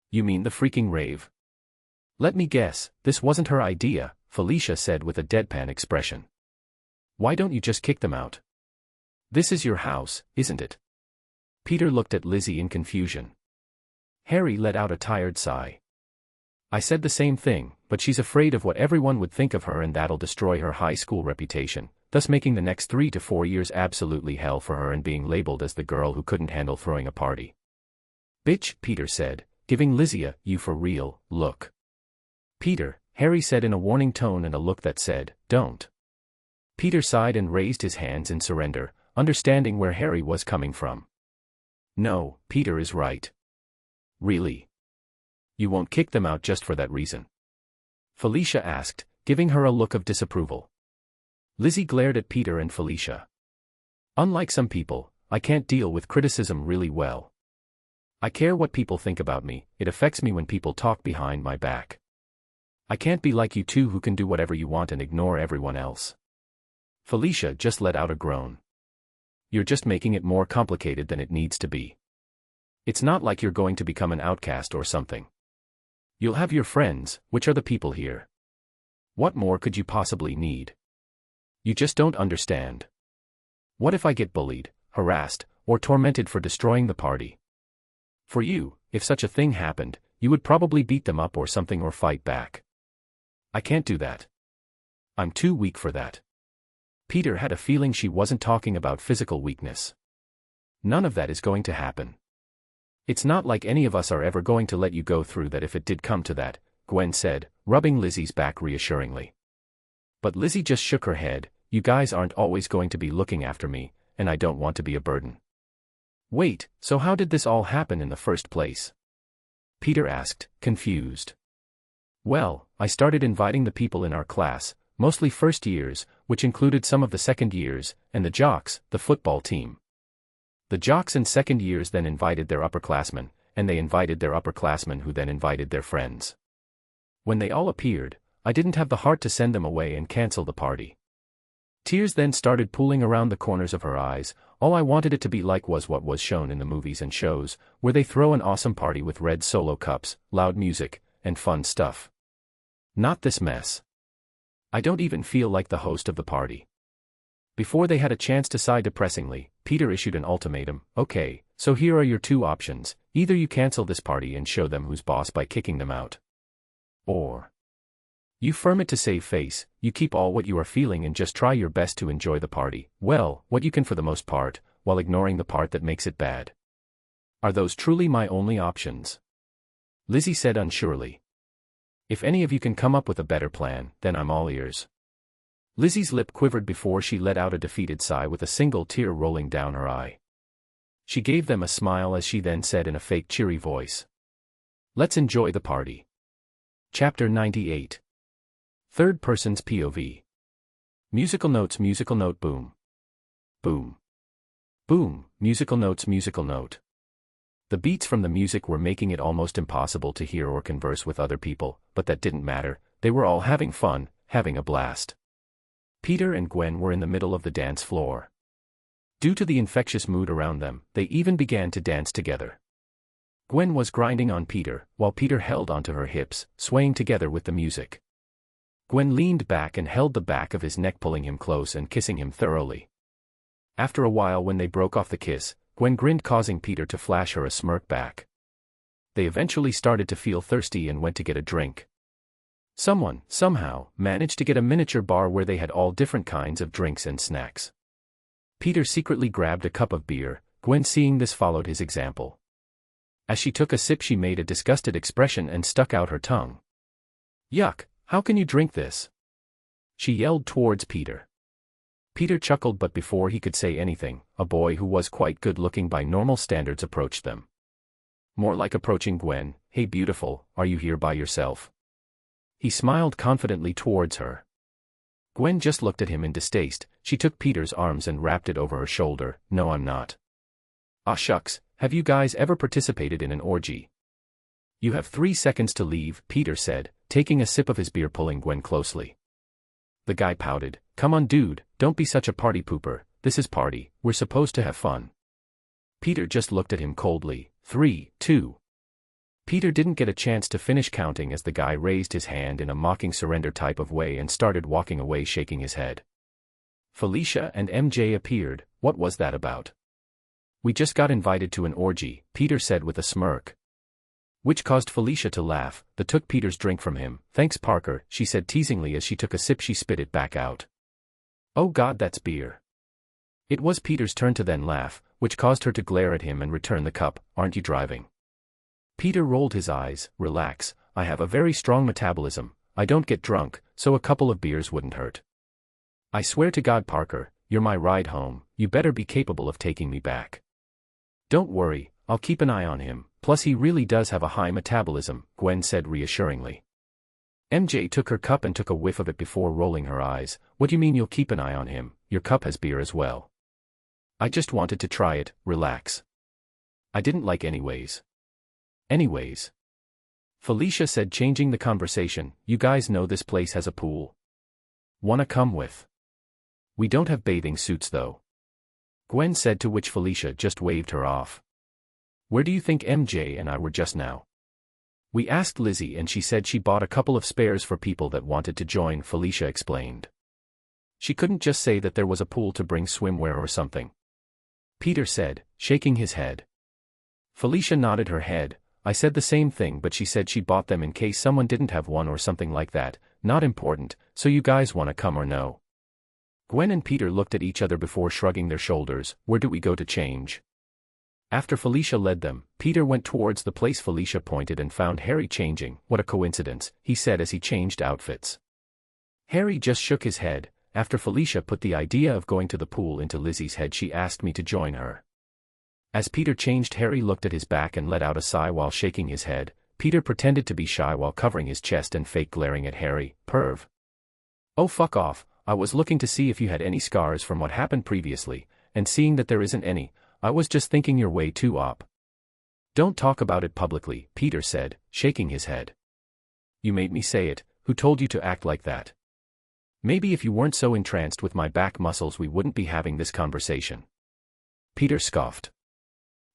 "You mean the freaking rave?" "Let me guess, this wasn't her idea," Felicia said with a deadpan expression. "Why don't you just kick them out? This is your house, isn't it?" Peter looked at Lizzie in confusion. Harry let out a tired sigh. "I said the same thing, but she's afraid of what everyone would think of her and that'll destroy her high school reputation, thus making the next 3 to 4 years absolutely hell for her and being labeled as the girl who couldn't handle throwing a party." "Bitch," Peter said, giving Lizzie a "you for real" look. "Peter," Harry said in a warning tone and a look that said, "Don't." Peter sighed and raised his hands in surrender, understanding where Harry was coming from. "No, Peter is right." "Really? You won't kick them out just for that reason?" Felicia asked, giving her a look of disapproval. Lizzie glared at Peter and Felicia. "Unlike some people, I can't deal with criticism really well. I care what people think about me, it affects me when people talk behind my back. I can't be like you two who can do whatever you want and ignore everyone else." Felicia just let out a groan. "You're just making it more complicated than it needs to be. It's not like you're going to become an outcast or something. You'll have your friends, which are the people here. What more could you possibly need? You just don't understand. What if I get bullied, harassed, or tormented for destroying the party? For you, if such a thing happened, you would probably beat them up or something or fight back. I can't do that. I'm too weak for that." Peter had a feeling she wasn't talking about physical weakness. "None of that is going to happen. It's not like any of us are ever going to let you go through that if it did come to that," Gwen said, rubbing Lizzie's back reassuringly. But Lizzie just shook her head. "You guys aren't always going to be looking after me, and I don't want to be a burden." "Wait, so how did this all happen in the first place?" Peter asked, confused. "Well, I started inviting the people in our class, mostly first years, which included some of the second years, and the jocks, the football team. The jocks and second years then invited their upperclassmen, and they invited their upperclassmen who then invited their friends. When they all appeared, I didn't have the heart to send them away and cancel the party. Tears then started pooling around the corners of her eyes. All I wanted it to be like was what was shown in the movies and shows, where they throw an awesome party with red solo cups, loud music, and fun stuff. Not this mess. I don't even feel like the host of the party. Before they had a chance to sigh depressingly, Peter issued an ultimatum. Okay, so here are your two options. Either you cancel this party and show them who's boss by kicking them out. Or you firm it to save face, you keep all what you are feeling and just try your best to enjoy the party, well, what you can for the most part, while ignoring the part that makes it bad. Are those truly my only options? Lizzie said unsurely. If any of you can come up with a better plan, then I'm all ears. Lizzie's lip quivered before she let out a defeated sigh with a single tear rolling down her eye. She gave them a smile as she then said in a fake cheery voice. Let's enjoy the party. Chapter 98. Third person's POV. Musical notes, musical note, boom. Boom. Boom, musical notes, musical note. The beats from the music were making it almost impossible to hear or converse with other people, but that didn't matter, they were all having fun, having a blast. Peter and Gwen were in the middle of the dance floor. Due to the infectious mood around them, they even began to dance together. Gwen was grinding on Peter, while Peter held onto her hips, swaying together with the music. Gwen leaned back and held the back of his neck, pulling him close and kissing him thoroughly. After a while, when they broke off the kiss, Gwen grinned, causing Peter to flash her a smirk back. They eventually started to feel thirsty and went to get a drink. Someone, somehow, managed to get a miniature bar where they had all different kinds of drinks and snacks. Peter secretly grabbed a cup of beer. Gwen, seeing this, followed his example. As she took a sip, she made a disgusted expression and stuck out her tongue. Yuck, how can you drink this? She yelled towards Peter. Peter chuckled, but before he could say anything, a boy who was quite good-looking by normal standards approached them. More like approaching Gwen. Hey beautiful, are you here by yourself? He smiled confidently towards her. Gwen just looked at him in distaste. She took Peter's arms and wrapped it over her shoulder. No, I'm not. Ah shucks, have you guys ever participated in an orgy? You have 3 seconds to leave, Peter said, taking a sip of his beer, pulling Gwen closely. The guy pouted. Come on dude, don't be such a party pooper, this is party, we're supposed to have fun. Peter just looked at him coldly. 3, 2. Peter didn't get a chance to finish counting as the guy raised his hand in a mocking surrender type of way and started walking away, shaking his head. Felicia and MJ appeared. What was that about? We just got invited to an orgy, Peter said with a smirk. Which caused Felicia to laugh, but took Peter's drink from him. Thanks Parker, she said teasingly as she took a sip. She spit it back out. Oh god, that's beer. It was Peter's turn to then laugh, which caused her to glare at him and return the cup. Aren't you driving? Peter rolled his eyes. Relax, I have a very strong metabolism, I don't get drunk, so a couple of beers wouldn't hurt. I swear to God Parker, you're my ride home, you better be capable of taking me back. Don't worry, I'll keep an eye on him, plus he really does have a high metabolism, Gwen said reassuringly. MJ took her cup and took a whiff of it before rolling her eyes. What do you mean you'll keep an eye on him? Your cup has beer as well. I just wanted to try it, relax. I didn't like anyways. Anyways. Felicia said, changing the conversation, you guys know this place has a pool. Wanna come with? We don't have bathing suits though. Gwen said, to which Felicia just waved her off. Where do you think MJ and I were just now? We asked Lizzie and she said she bought a couple of spares for people that wanted to join, Felicia explained. She couldn't just say that there was a pool to bring swimwear or something. Peter said, shaking his head. Felicia nodded her head. I said the same thing, but she said she bought them in case someone didn't have one or something like that. Not important, so you guys wanna come or no? Gwen and Peter looked at each other before shrugging their shoulders. Where do we go to change? After Felicia led them, Peter went towards the place Felicia pointed and found Harry changing. What a coincidence, he said as he changed outfits. Harry just shook his head. After Felicia put the idea of going to the pool into Lizzie's head, she asked me to join her. As Peter changed, Harry looked at his back and let out a sigh while shaking his head. Peter pretended to be shy while covering his chest and fake glaring at Harry. Perv. Oh fuck off, I was looking to see if you had any scars from what happened previously, and seeing that there isn't any, I was just thinking you're way too op. Don't talk about it publicly, Peter said, shaking his head. You made me say it, who told you to act like that? Maybe if you weren't so entranced with my back muscles we wouldn't be having this conversation. Peter scoffed.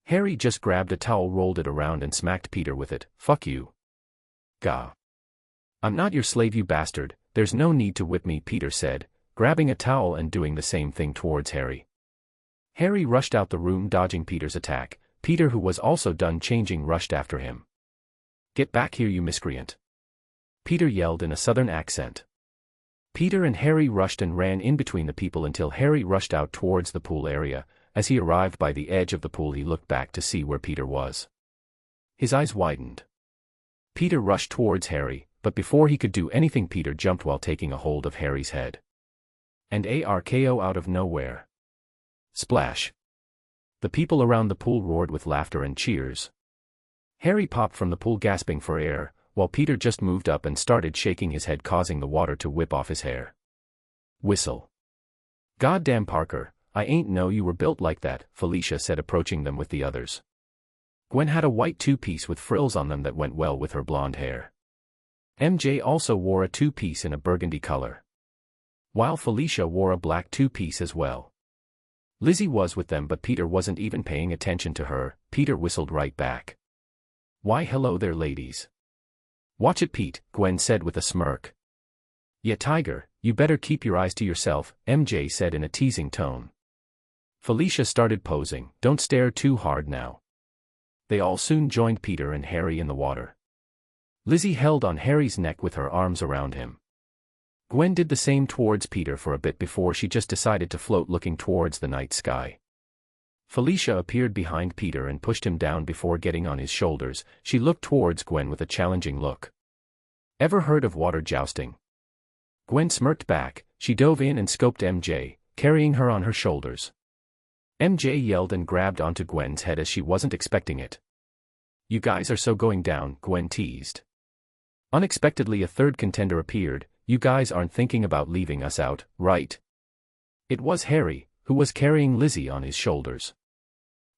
Harry just grabbed a towel, rolled it around and smacked Peter with it. Fuck you. Gah. I'm not your slave, you bastard, there's no need to whip me, Peter said, grabbing a towel and doing the same thing towards Harry. Harry rushed out the room dodging Peter's attack. Peter, who was also done changing, rushed after him. Get back here, you miscreant! Peter yelled in a southern accent. Peter and Harry rushed and ran in between the people until Harry rushed out towards the pool area. As he arrived by the edge of the pool, he looked back to see where Peter was. His eyes widened. Peter rushed towards Harry, but before he could do anything, Peter jumped while taking a hold of Harry's head. And ARKO out of nowhere. Splash! The people around the pool roared with laughter and cheers. Harry popped from the pool gasping for air, while Peter just moved up and started shaking his head, causing the water to whip off his hair. Whistle. Goddamn, Parker, I ain't know you were built like that, Felicia said, approaching them with the others. Gwen had a white two-piece with frills on them that went well with her blonde hair. MJ also wore a two-piece in a burgundy color, while Felicia wore a black two-piece as well. Lizzie was with them, but Peter wasn't even paying attention to her. Peter whistled right back. Why, hello there, ladies. Watch it, Pete, Gwen said with a smirk. Yeah, Tiger, you better keep your eyes to yourself, MJ said in a teasing tone. Felicia started posing. Don't stare too hard now. They all soon joined Peter and Harry in the water. Lizzie held on Harry's neck with her arms around him. Gwen did the same towards Peter for a bit before she just decided to float, looking towards the night sky. Felicia appeared behind Peter and pushed him down before getting on his shoulders. She looked towards Gwen with a challenging look. Ever heard of water jousting? Gwen smirked back. She dove in and scoped MJ, carrying her on her shoulders. MJ yelled and grabbed onto Gwen's head as she wasn't expecting it. You guys are so going down, Gwen teased. Unexpectedly, a third contender appeared. You guys aren't thinking about leaving us out, right? It was Harry, who was carrying Lizzie on his shoulders.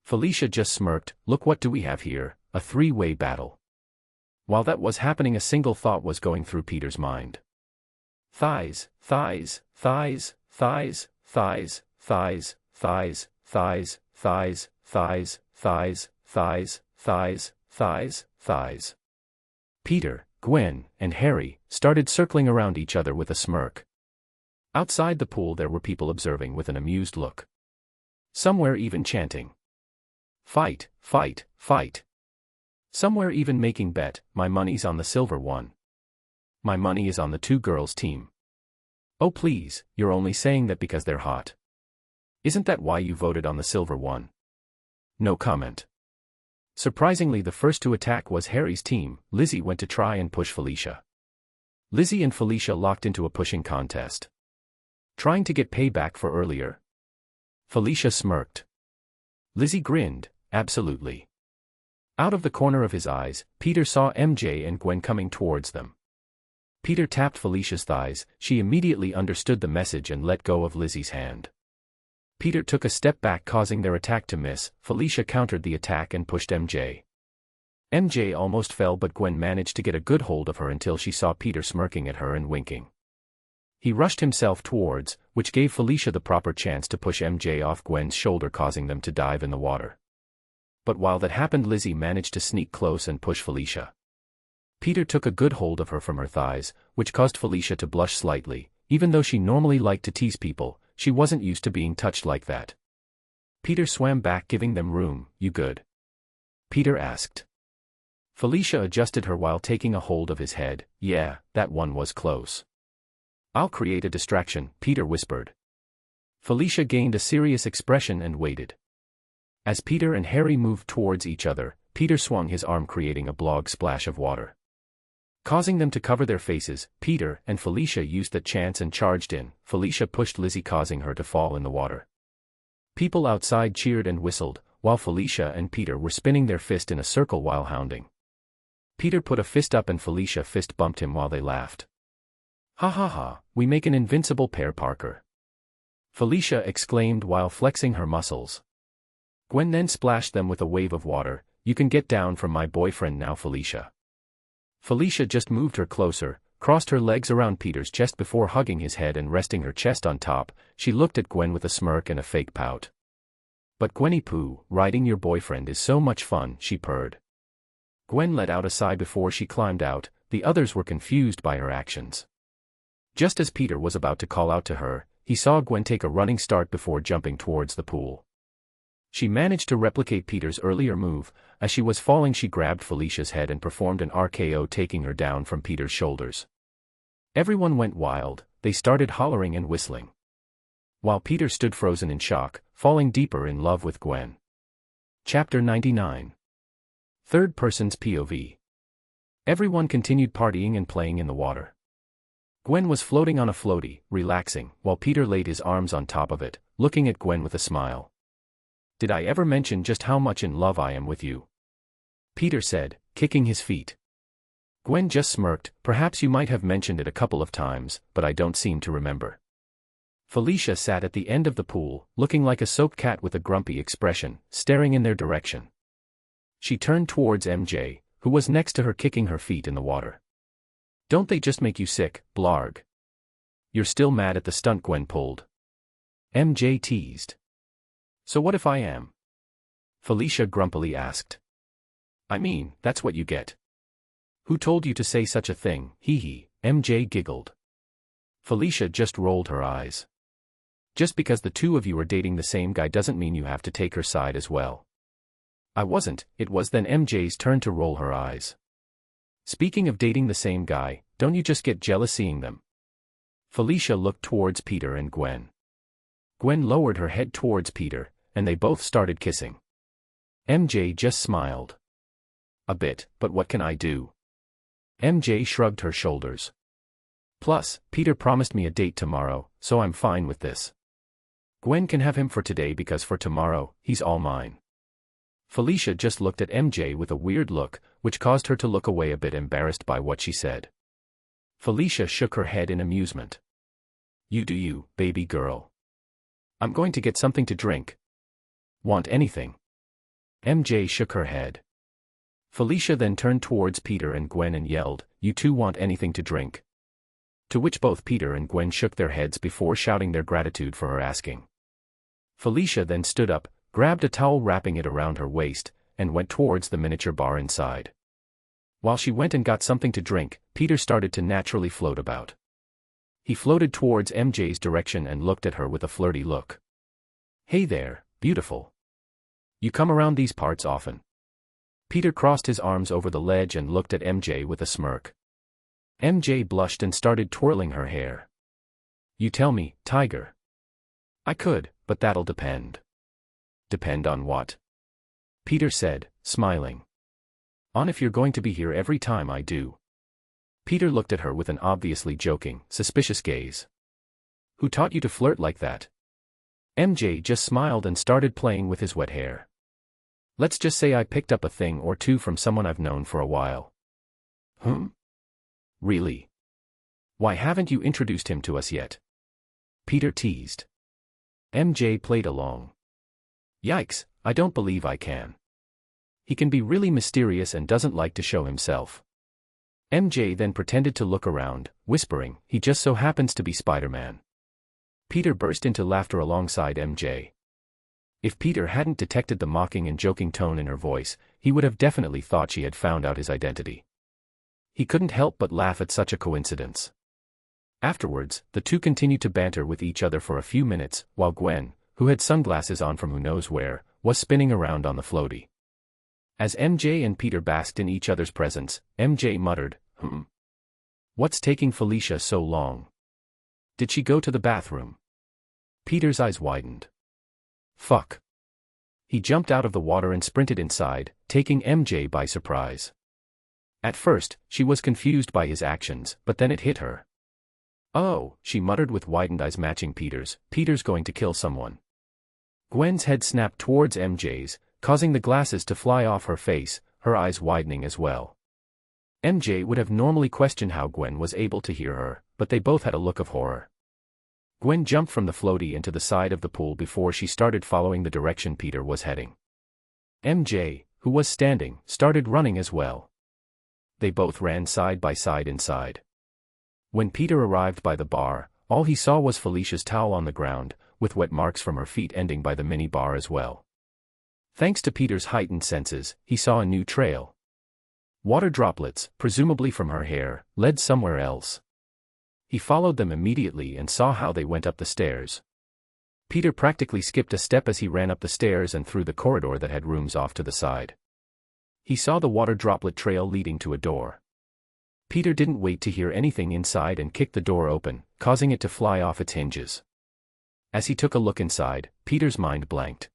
Felicia just smirked. Look, what do we have here? A three-way battle. While that was happening, a single thought was going through Peter's mind. Thighs, thighs, thighs, thighs, thighs, thighs, thighs, thighs, thighs, thighs, thighs, thighs, thighs, thighs, thighs. Peter, Gwen, and Harry started circling around each other with a smirk. Outside the pool there were people observing with an amused look. Some were even chanting, "Fight, fight, fight." Some were even making bet, "My money's on the silver one. My money is on the two girls' team." Oh please, you're only saying that because they're hot. Isn't that why you voted on the silver one? No comment. Surprisingly, the first to attack was Harry's team. Lizzie went to try and push Felicia. Lizzie and Felicia locked into a pushing contest, trying to get payback for earlier. Felicia smirked. Lizzie grinned. Absolutely. Out of the corner of his eyes, Peter saw MJ and Gwen coming towards them. Peter tapped Felicia's thighs. She immediately understood the message and let go of Lizzie's hand. Peter took a step back, causing their attack to miss. Felicia countered the attack and pushed MJ. MJ almost fell, but Gwen managed to get a good hold of her until she saw Peter smirking at her and winking. He rushed himself towards, which gave Felicia the proper chance to push MJ off Gwen's shoulder, causing them to dive in the water. But while that happened, Lizzie managed to sneak close and push Felicia. Peter took a good hold of her from her thighs, which caused Felicia to blush slightly. Even though she normally liked to tease people, she wasn't used to being touched like that. Peter swam back, giving them room. You good? Peter asked. Felicia adjusted her while taking a hold of his head. Yeah, that one was close. I'll create a distraction, Peter whispered. Felicia gained a serious expression and waited. As Peter and Harry moved towards each other, Peter swung his arm, creating a blog splash of water, causing them to cover their faces. Peter and Felicia used that chance and charged in. Felicia pushed Lizzie, causing her to fall in the water. People outside cheered and whistled, while Felicia and Peter were spinning their fist in a circle while hounding. Peter put a fist up and Felicia fist bumped him while they laughed. Ha ha ha, we make an invincible pair, Parker, Felicia exclaimed while flexing her muscles. Gwen then splashed them with a wave of water. You can get down from my boyfriend now, Felicia. Felicia just moved her closer, crossed her legs around Peter's chest before hugging his head and resting her chest on top. She looked at Gwen with a smirk and a fake pout. But Gwenny Pooh, riding your boyfriend is so much fun, she purred. Gwen let out a sigh before she climbed out, The others were confused by her actions. Just as Peter was about to call out to her, he saw Gwen take a running start before jumping towards the pool. She managed to replicate Peter's earlier move. As she was falling, she grabbed Felicia's head and performed an RKO, taking her down from Peter's shoulders. Everyone went wild. They started hollering and whistling, while Peter stood frozen in shock, falling deeper in love with Gwen. Chapter 99. Third person's POV. Everyone continued partying and playing in the water. Gwen was floating on a floaty, relaxing, while Peter laid his arms on top of it, looking at Gwen with a smile. "Did I ever mention just how much in love I am with you?" Peter said, kicking his feet. Gwen just smirked. "Perhaps you might have mentioned it a couple of times, but I don't seem to remember." Felicia sat at the end of the pool, looking like a soaked cat with a grumpy expression, staring in their direction. She turned towards MJ, who was next to her, kicking her feet in the water. "Don't they just make you sick, blarg? You're still mad at the stunt Gwen pulled?" MJ teased. "So what if I am?" Felicia grumpily asked. "I mean, that's what you get." "Who told you to say such a thing, hee hee," MJ giggled. Felicia just rolled her eyes. "Just because the two of you are dating the same guy doesn't mean you have to take her side as well." "I wasn't." It was then MJ's turn to roll her eyes. "Speaking of dating the same guy, don't you just get jealous seeing them?" Felicia looked towards Peter and Gwen. Gwen lowered her head towards Peter, and they both started kissing. MJ just smiled. "A bit, but what can I do?" MJ shrugged her shoulders. "Plus, Peter promised me a date tomorrow, so I'm fine with this. Gwen can have him for today because for tomorrow, he's all mine." Felicia just looked at MJ with a weird look, which caused her to look away a bit, embarrassed by what she said. Felicia shook her head in amusement. "You do you, baby girl. I'm going to get something to drink. Want anything?" MJ shook her head. Felicia then turned towards Peter and Gwen and yelled, "You two want anything to drink?" To which both Peter and Gwen shook their heads before shouting their gratitude for her asking. Felicia then stood up, grabbed a towel wrapping it around her waist, and went towards the miniature bar inside. While she went and got something to drink, Peter started to naturally float about. He floated towards MJ's direction and looked at her with a flirty look. "Hey there, beautiful. You come around these parts often?" Peter crossed his arms over the ledge and looked at MJ with a smirk. MJ blushed and started twirling her hair. "You tell me, Tiger." "I could, but that'll depend." "Depend on what?" Peter said, smiling. "On if you're going to be here every time I do." Peter looked at her with an obviously joking, suspicious gaze. "Who taught you to flirt like that?" MJ just smiled and started playing with his wet hair. "Let's just say I picked up a thing or two from someone I've known for a while." "Really? Why haven't you introduced him to us yet?" Peter teased. MJ played along. "Yikes, I don't believe I can. He can be really mysterious and doesn't like to show himself." MJ then pretended to look around, whispering, "He just so happens to be Spider-Man." Peter burst into laughter alongside MJ. If Peter hadn't detected the mocking and joking tone in her voice, he would have definitely thought she had found out his identity. He couldn't help but laugh at such a coincidence. Afterwards, the two continued to banter with each other for a few minutes, while Gwen, who had sunglasses on from who knows where, was spinning around on the floaty. As MJ and Peter basked in each other's presence, MJ muttered, "What's taking Felicia so long? Did she go to the bathroom?" Peter's eyes widened. "Fuck." He jumped out of the water and sprinted inside, taking MJ by surprise. At first, she was confused by his actions, but then it hit her. "Oh," she muttered with widened eyes matching Peter's. "Peter's going to kill someone." Gwen's head snapped towards MJ's, causing the glasses to fly off her face, her eyes widening as well. MJ would have normally questioned how Gwen was able to hear her, but they both had a look of horror. Gwen jumped from the floaty into the side of the pool before she started following the direction Peter was heading. MJ, who was standing, started running as well. They both ran side by side inside. When Peter arrived by the bar, all he saw was Felicia's towel on the ground, with wet marks from her feet ending by the mini bar as well. Thanks to Peter's heightened senses, he saw a new trail. Water droplets, presumably from her hair, led somewhere else. He followed them immediately and saw how they went up the stairs. Peter practically skipped a step as he ran up the stairs and through the corridor that had rooms off to the side. He saw the water droplet trail leading to a door. Peter didn't wait to hear anything inside and kicked the door open, causing it to fly off its hinges. As he took a look inside, Peter's mind blanked.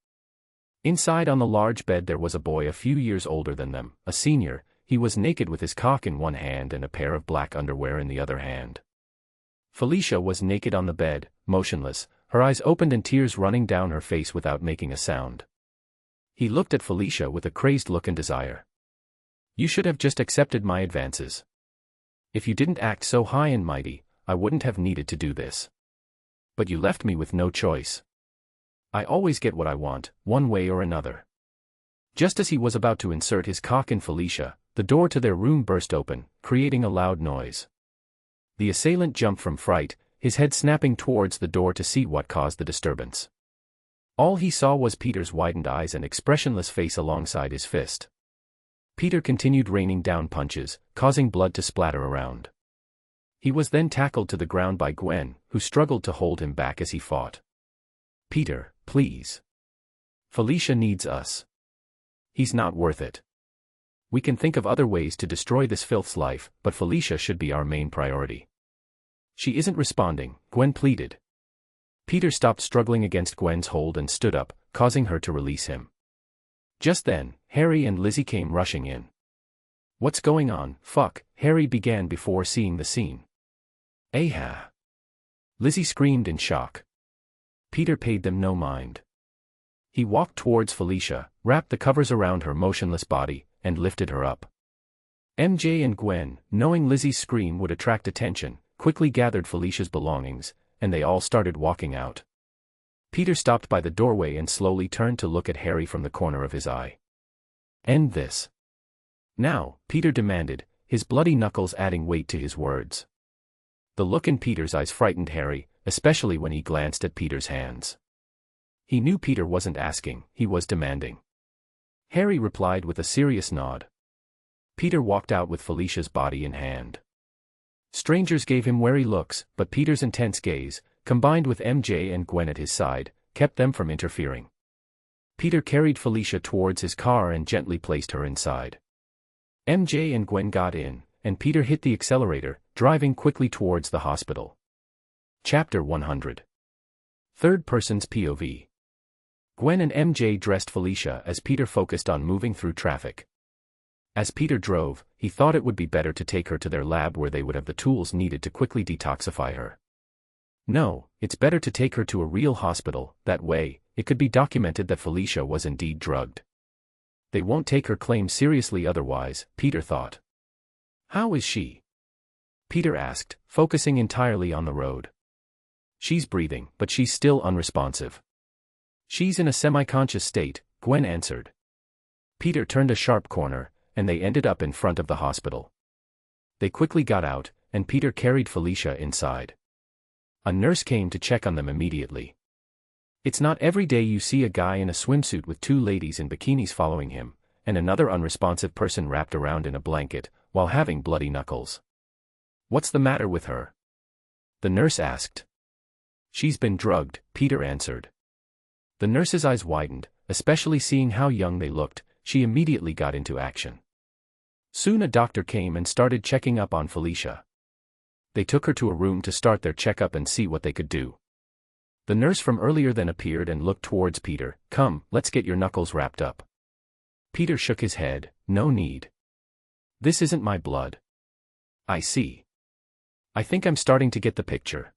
Inside on the large bed there was a boy a few years older than them, a senior. He was naked with his cock in one hand and a pair of black underwear in the other hand. Felicia was naked on the bed, motionless, her eyes opened and tears running down her face without making a sound. He looked at Felicia with a crazed look and desire. "You should have just accepted my advances. If you didn't act so high and mighty, I wouldn't have needed to do this. But you left me with no choice. I always get what I want, one way or another." Just as he was about to insert his cock in Felicia, the door to their room burst open, creating a loud noise. The assailant jumped from fright, his head snapping towards the door to see what caused the disturbance. All he saw was Peter's widened eyes and expressionless face alongside his fist. Peter continued raining down punches, causing blood to splatter around. He was then tackled to the ground by Gwen, who struggled to hold him back as he fought. "Peter, please. Felicia needs us. He's not worth it. We can think of other ways to destroy this filth's life, but Felicia should be our main priority." "She isn't responding," Gwen pleaded. Peter stopped struggling against Gwen's hold and stood up, causing her to release him. Just then, Harry and Lizzie came rushing in. "What's going on, fuck?" Harry began before seeing the scene. "Aha!" Lizzie screamed in shock. Peter paid them no mind. He walked towards Felicia, wrapped the covers around her motionless body, and lifted her up. MJ and Gwen, knowing Lizzie's scream would attract attention, quickly gathered Felicia's belongings, and they all started walking out. Peter stopped by the doorway and slowly turned to look at Harry from the corner of his eye. "End this. Now," Peter demanded, his bloody knuckles adding weight to his words. The look in Peter's eyes frightened Harry, especially when he glanced at Peter's hands. He knew Peter wasn't asking, he was demanding. Harry replied with a serious nod. Peter walked out with Felicia's body in hand. Strangers gave him wary looks, but Peter's intense gaze, combined with MJ and Gwen at his side, kept them from interfering. Peter carried Felicia towards his car and gently placed her inside. MJ and Gwen got in, and Peter hit the accelerator, driving quickly towards the hospital. Chapter 100. Third Person's POV. Gwen and MJ dressed Felicia as Peter focused on moving through traffic. As Peter drove, he thought it would be better to take her to their lab where they would have the tools needed to quickly detoxify her. No, it's better to take her to a real hospital, that way, it could be documented that Felicia was indeed drugged. They won't take her claim seriously otherwise, Peter thought. "How is she?" Peter asked, focusing entirely on the road. "She's breathing, but she's still unresponsive." "She's in a semi-conscious state," Gwen answered. Peter turned a sharp corner, and they ended up in front of the hospital. They quickly got out, and Peter carried Felicia inside. A nurse came to check on them immediately. It's not every day you see a guy in a swimsuit with two ladies in bikinis following him, and another unresponsive person wrapped around in a blanket, while having bloody knuckles. "What's the matter with her?" the nurse asked. "She's been drugged," Peter answered. The nurse's eyes widened, especially seeing how young they looked. She immediately got into action. Soon a doctor came and started checking up on Felicia. They took her to a room to start their checkup and see what they could do. The nurse from earlier then appeared and looked towards Peter. "Come, let's get your knuckles wrapped up." Peter shook his head. "No need. This isn't my blood." "I see. I think I'm starting to get the picture.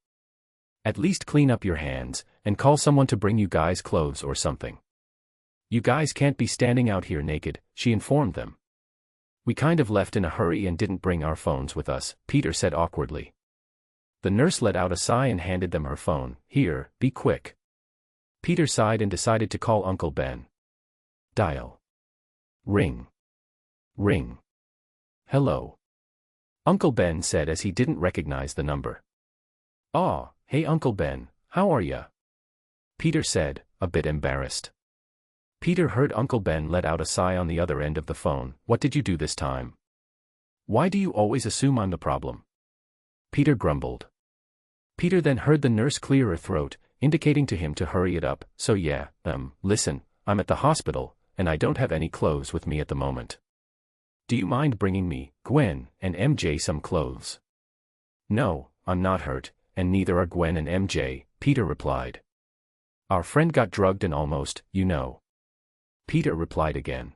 At least clean up your hands, and call someone to bring you guys clothes or something. You guys can't be standing out here naked," she informed them. "We kind of left in a hurry and didn't bring our phones with us," Peter said awkwardly. The nurse let out a sigh and handed them her phone. "Here, be quick." Peter sighed and decided to call Uncle Ben. Dial. Ring. Ring. "Hello." Uncle Ben said as he didn't recognize the number. "Aw, hey Uncle Ben, how are ya?" Peter said, a bit embarrassed. Peter heard Uncle Ben let out a sigh on the other end of the phone. "What did you do this time?" Why do you always assume I'm the problem? Peter grumbled. Peter then heard the nurse clear her throat, indicating to him to hurry it up. So yeah, listen, I'm at the hospital, and I don't have any clothes with me at the moment. Do you mind bringing me, Gwen, and MJ some clothes? No, I'm not hurt, and neither are Gwen and MJ, Peter replied. Our friend got drugged and almost, you know. Peter replied again.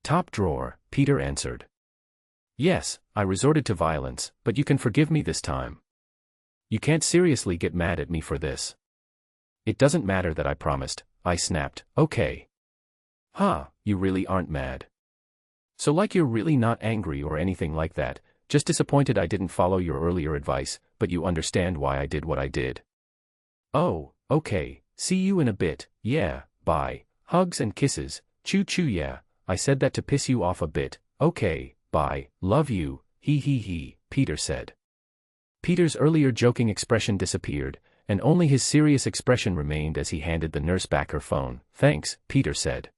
Top drawer, Peter answered. Yes, I resorted to violence, but you can forgive me this time. You can't seriously get mad at me for this. It doesn't matter that I promised, I snapped, okay. Huh, you really aren't mad. So like you're really not angry or anything like that, just disappointed I didn't follow your earlier advice, but you understand why I did what I did. Oh, okay, see you in a bit, yeah, bye, hugs and kisses, choo choo yeah, I said that to piss you off a bit, okay, bye, love you, he, Peter said. Peter's earlier joking expression disappeared, and only his serious expression remained as he handed the nurse back her phone. Thanks, Peter said.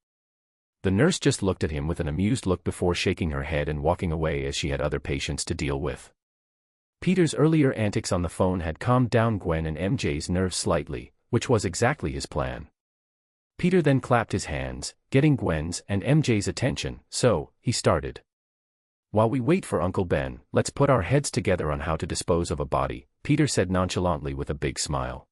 The nurse just looked at him with an amused look before shaking her head and walking away as she had other patients to deal with. Peter's earlier antics on the phone had calmed down Gwen and MJ's nerves slightly, which was exactly his plan. Peter then clapped his hands, getting Gwen's and MJ's attention, so, he started. While we wait for Uncle Ben, let's put our heads together on how to dispose of a body, Peter said nonchalantly with a big smile.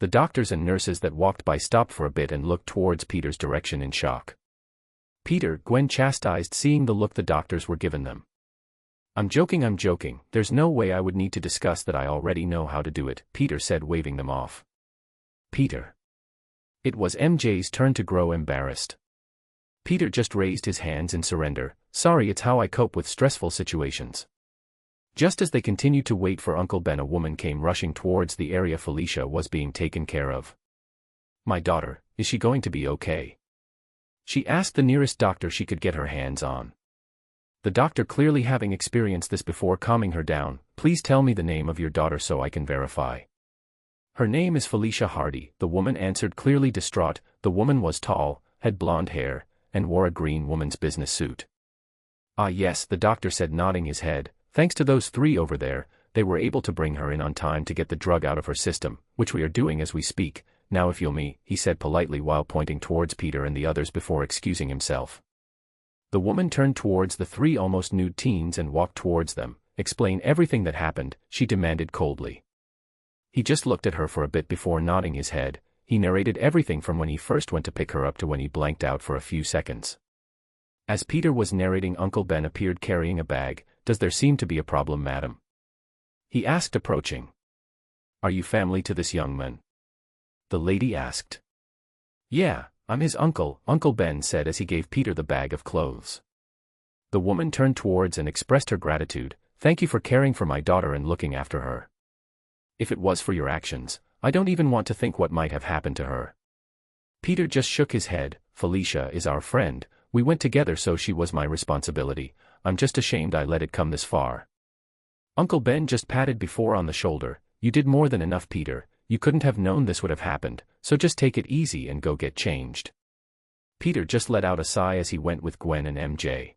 The doctors and nurses that walked by stopped for a bit and looked towards Peter's direction in shock. Peter, Gwen chastised seeing the look the doctors were giving them. I'm joking, there's no way I would need to discuss that I already know how to do it, Peter said waving them off. Peter. It was MJ's turn to grow embarrassed. Peter just raised his hands in surrender, sorry it's how I cope with stressful situations. Just as they continued to wait for Uncle Ben, a woman came rushing towards the area Felicia was being taken care of. My daughter, is she going to be okay? She asked the nearest doctor she could get her hands on. The doctor, clearly having experienced this before, calming her down, please tell me the name of your daughter so I can verify. Her name is Felicia Hardy, the woman answered, clearly distraught. The woman was tall, had blonde hair, and wore a green woman's business suit. Ah yes, the doctor said, nodding his head, thanks to those three over there, they were able to bring her in on time to get the drug out of her system, which we are doing as we speak. Now if you'll me, he said politely while pointing towards Peter and the others before excusing himself. The woman turned towards the three almost nude teens and walked towards them. Explain everything that happened, she demanded coldly. He just looked at her for a bit before nodding his head. He narrated everything from when he first went to pick her up to when he blanked out for a few seconds. As Peter was narrating, Uncle Ben appeared carrying a bag. Does there seem to be a problem, madam? He asked, approaching. Are you family to this young man? The lady asked. Yeah, I'm his uncle, Uncle Ben said as he gave Peter the bag of clothes. The woman turned towards and expressed her gratitude. Thank you for caring for my daughter and looking after her. If it was for your actions, I don't even want to think what might have happened to her. Peter just shook his head. Felicia is our friend, we went together, so she was my responsibility. I'm just ashamed I let it come this far. Uncle Ben just patted before on the shoulder. You did more than enough, Peter. You couldn't have known this would have happened, so just take it easy and go get changed. Peter just let out a sigh as he went with Gwen and MJ.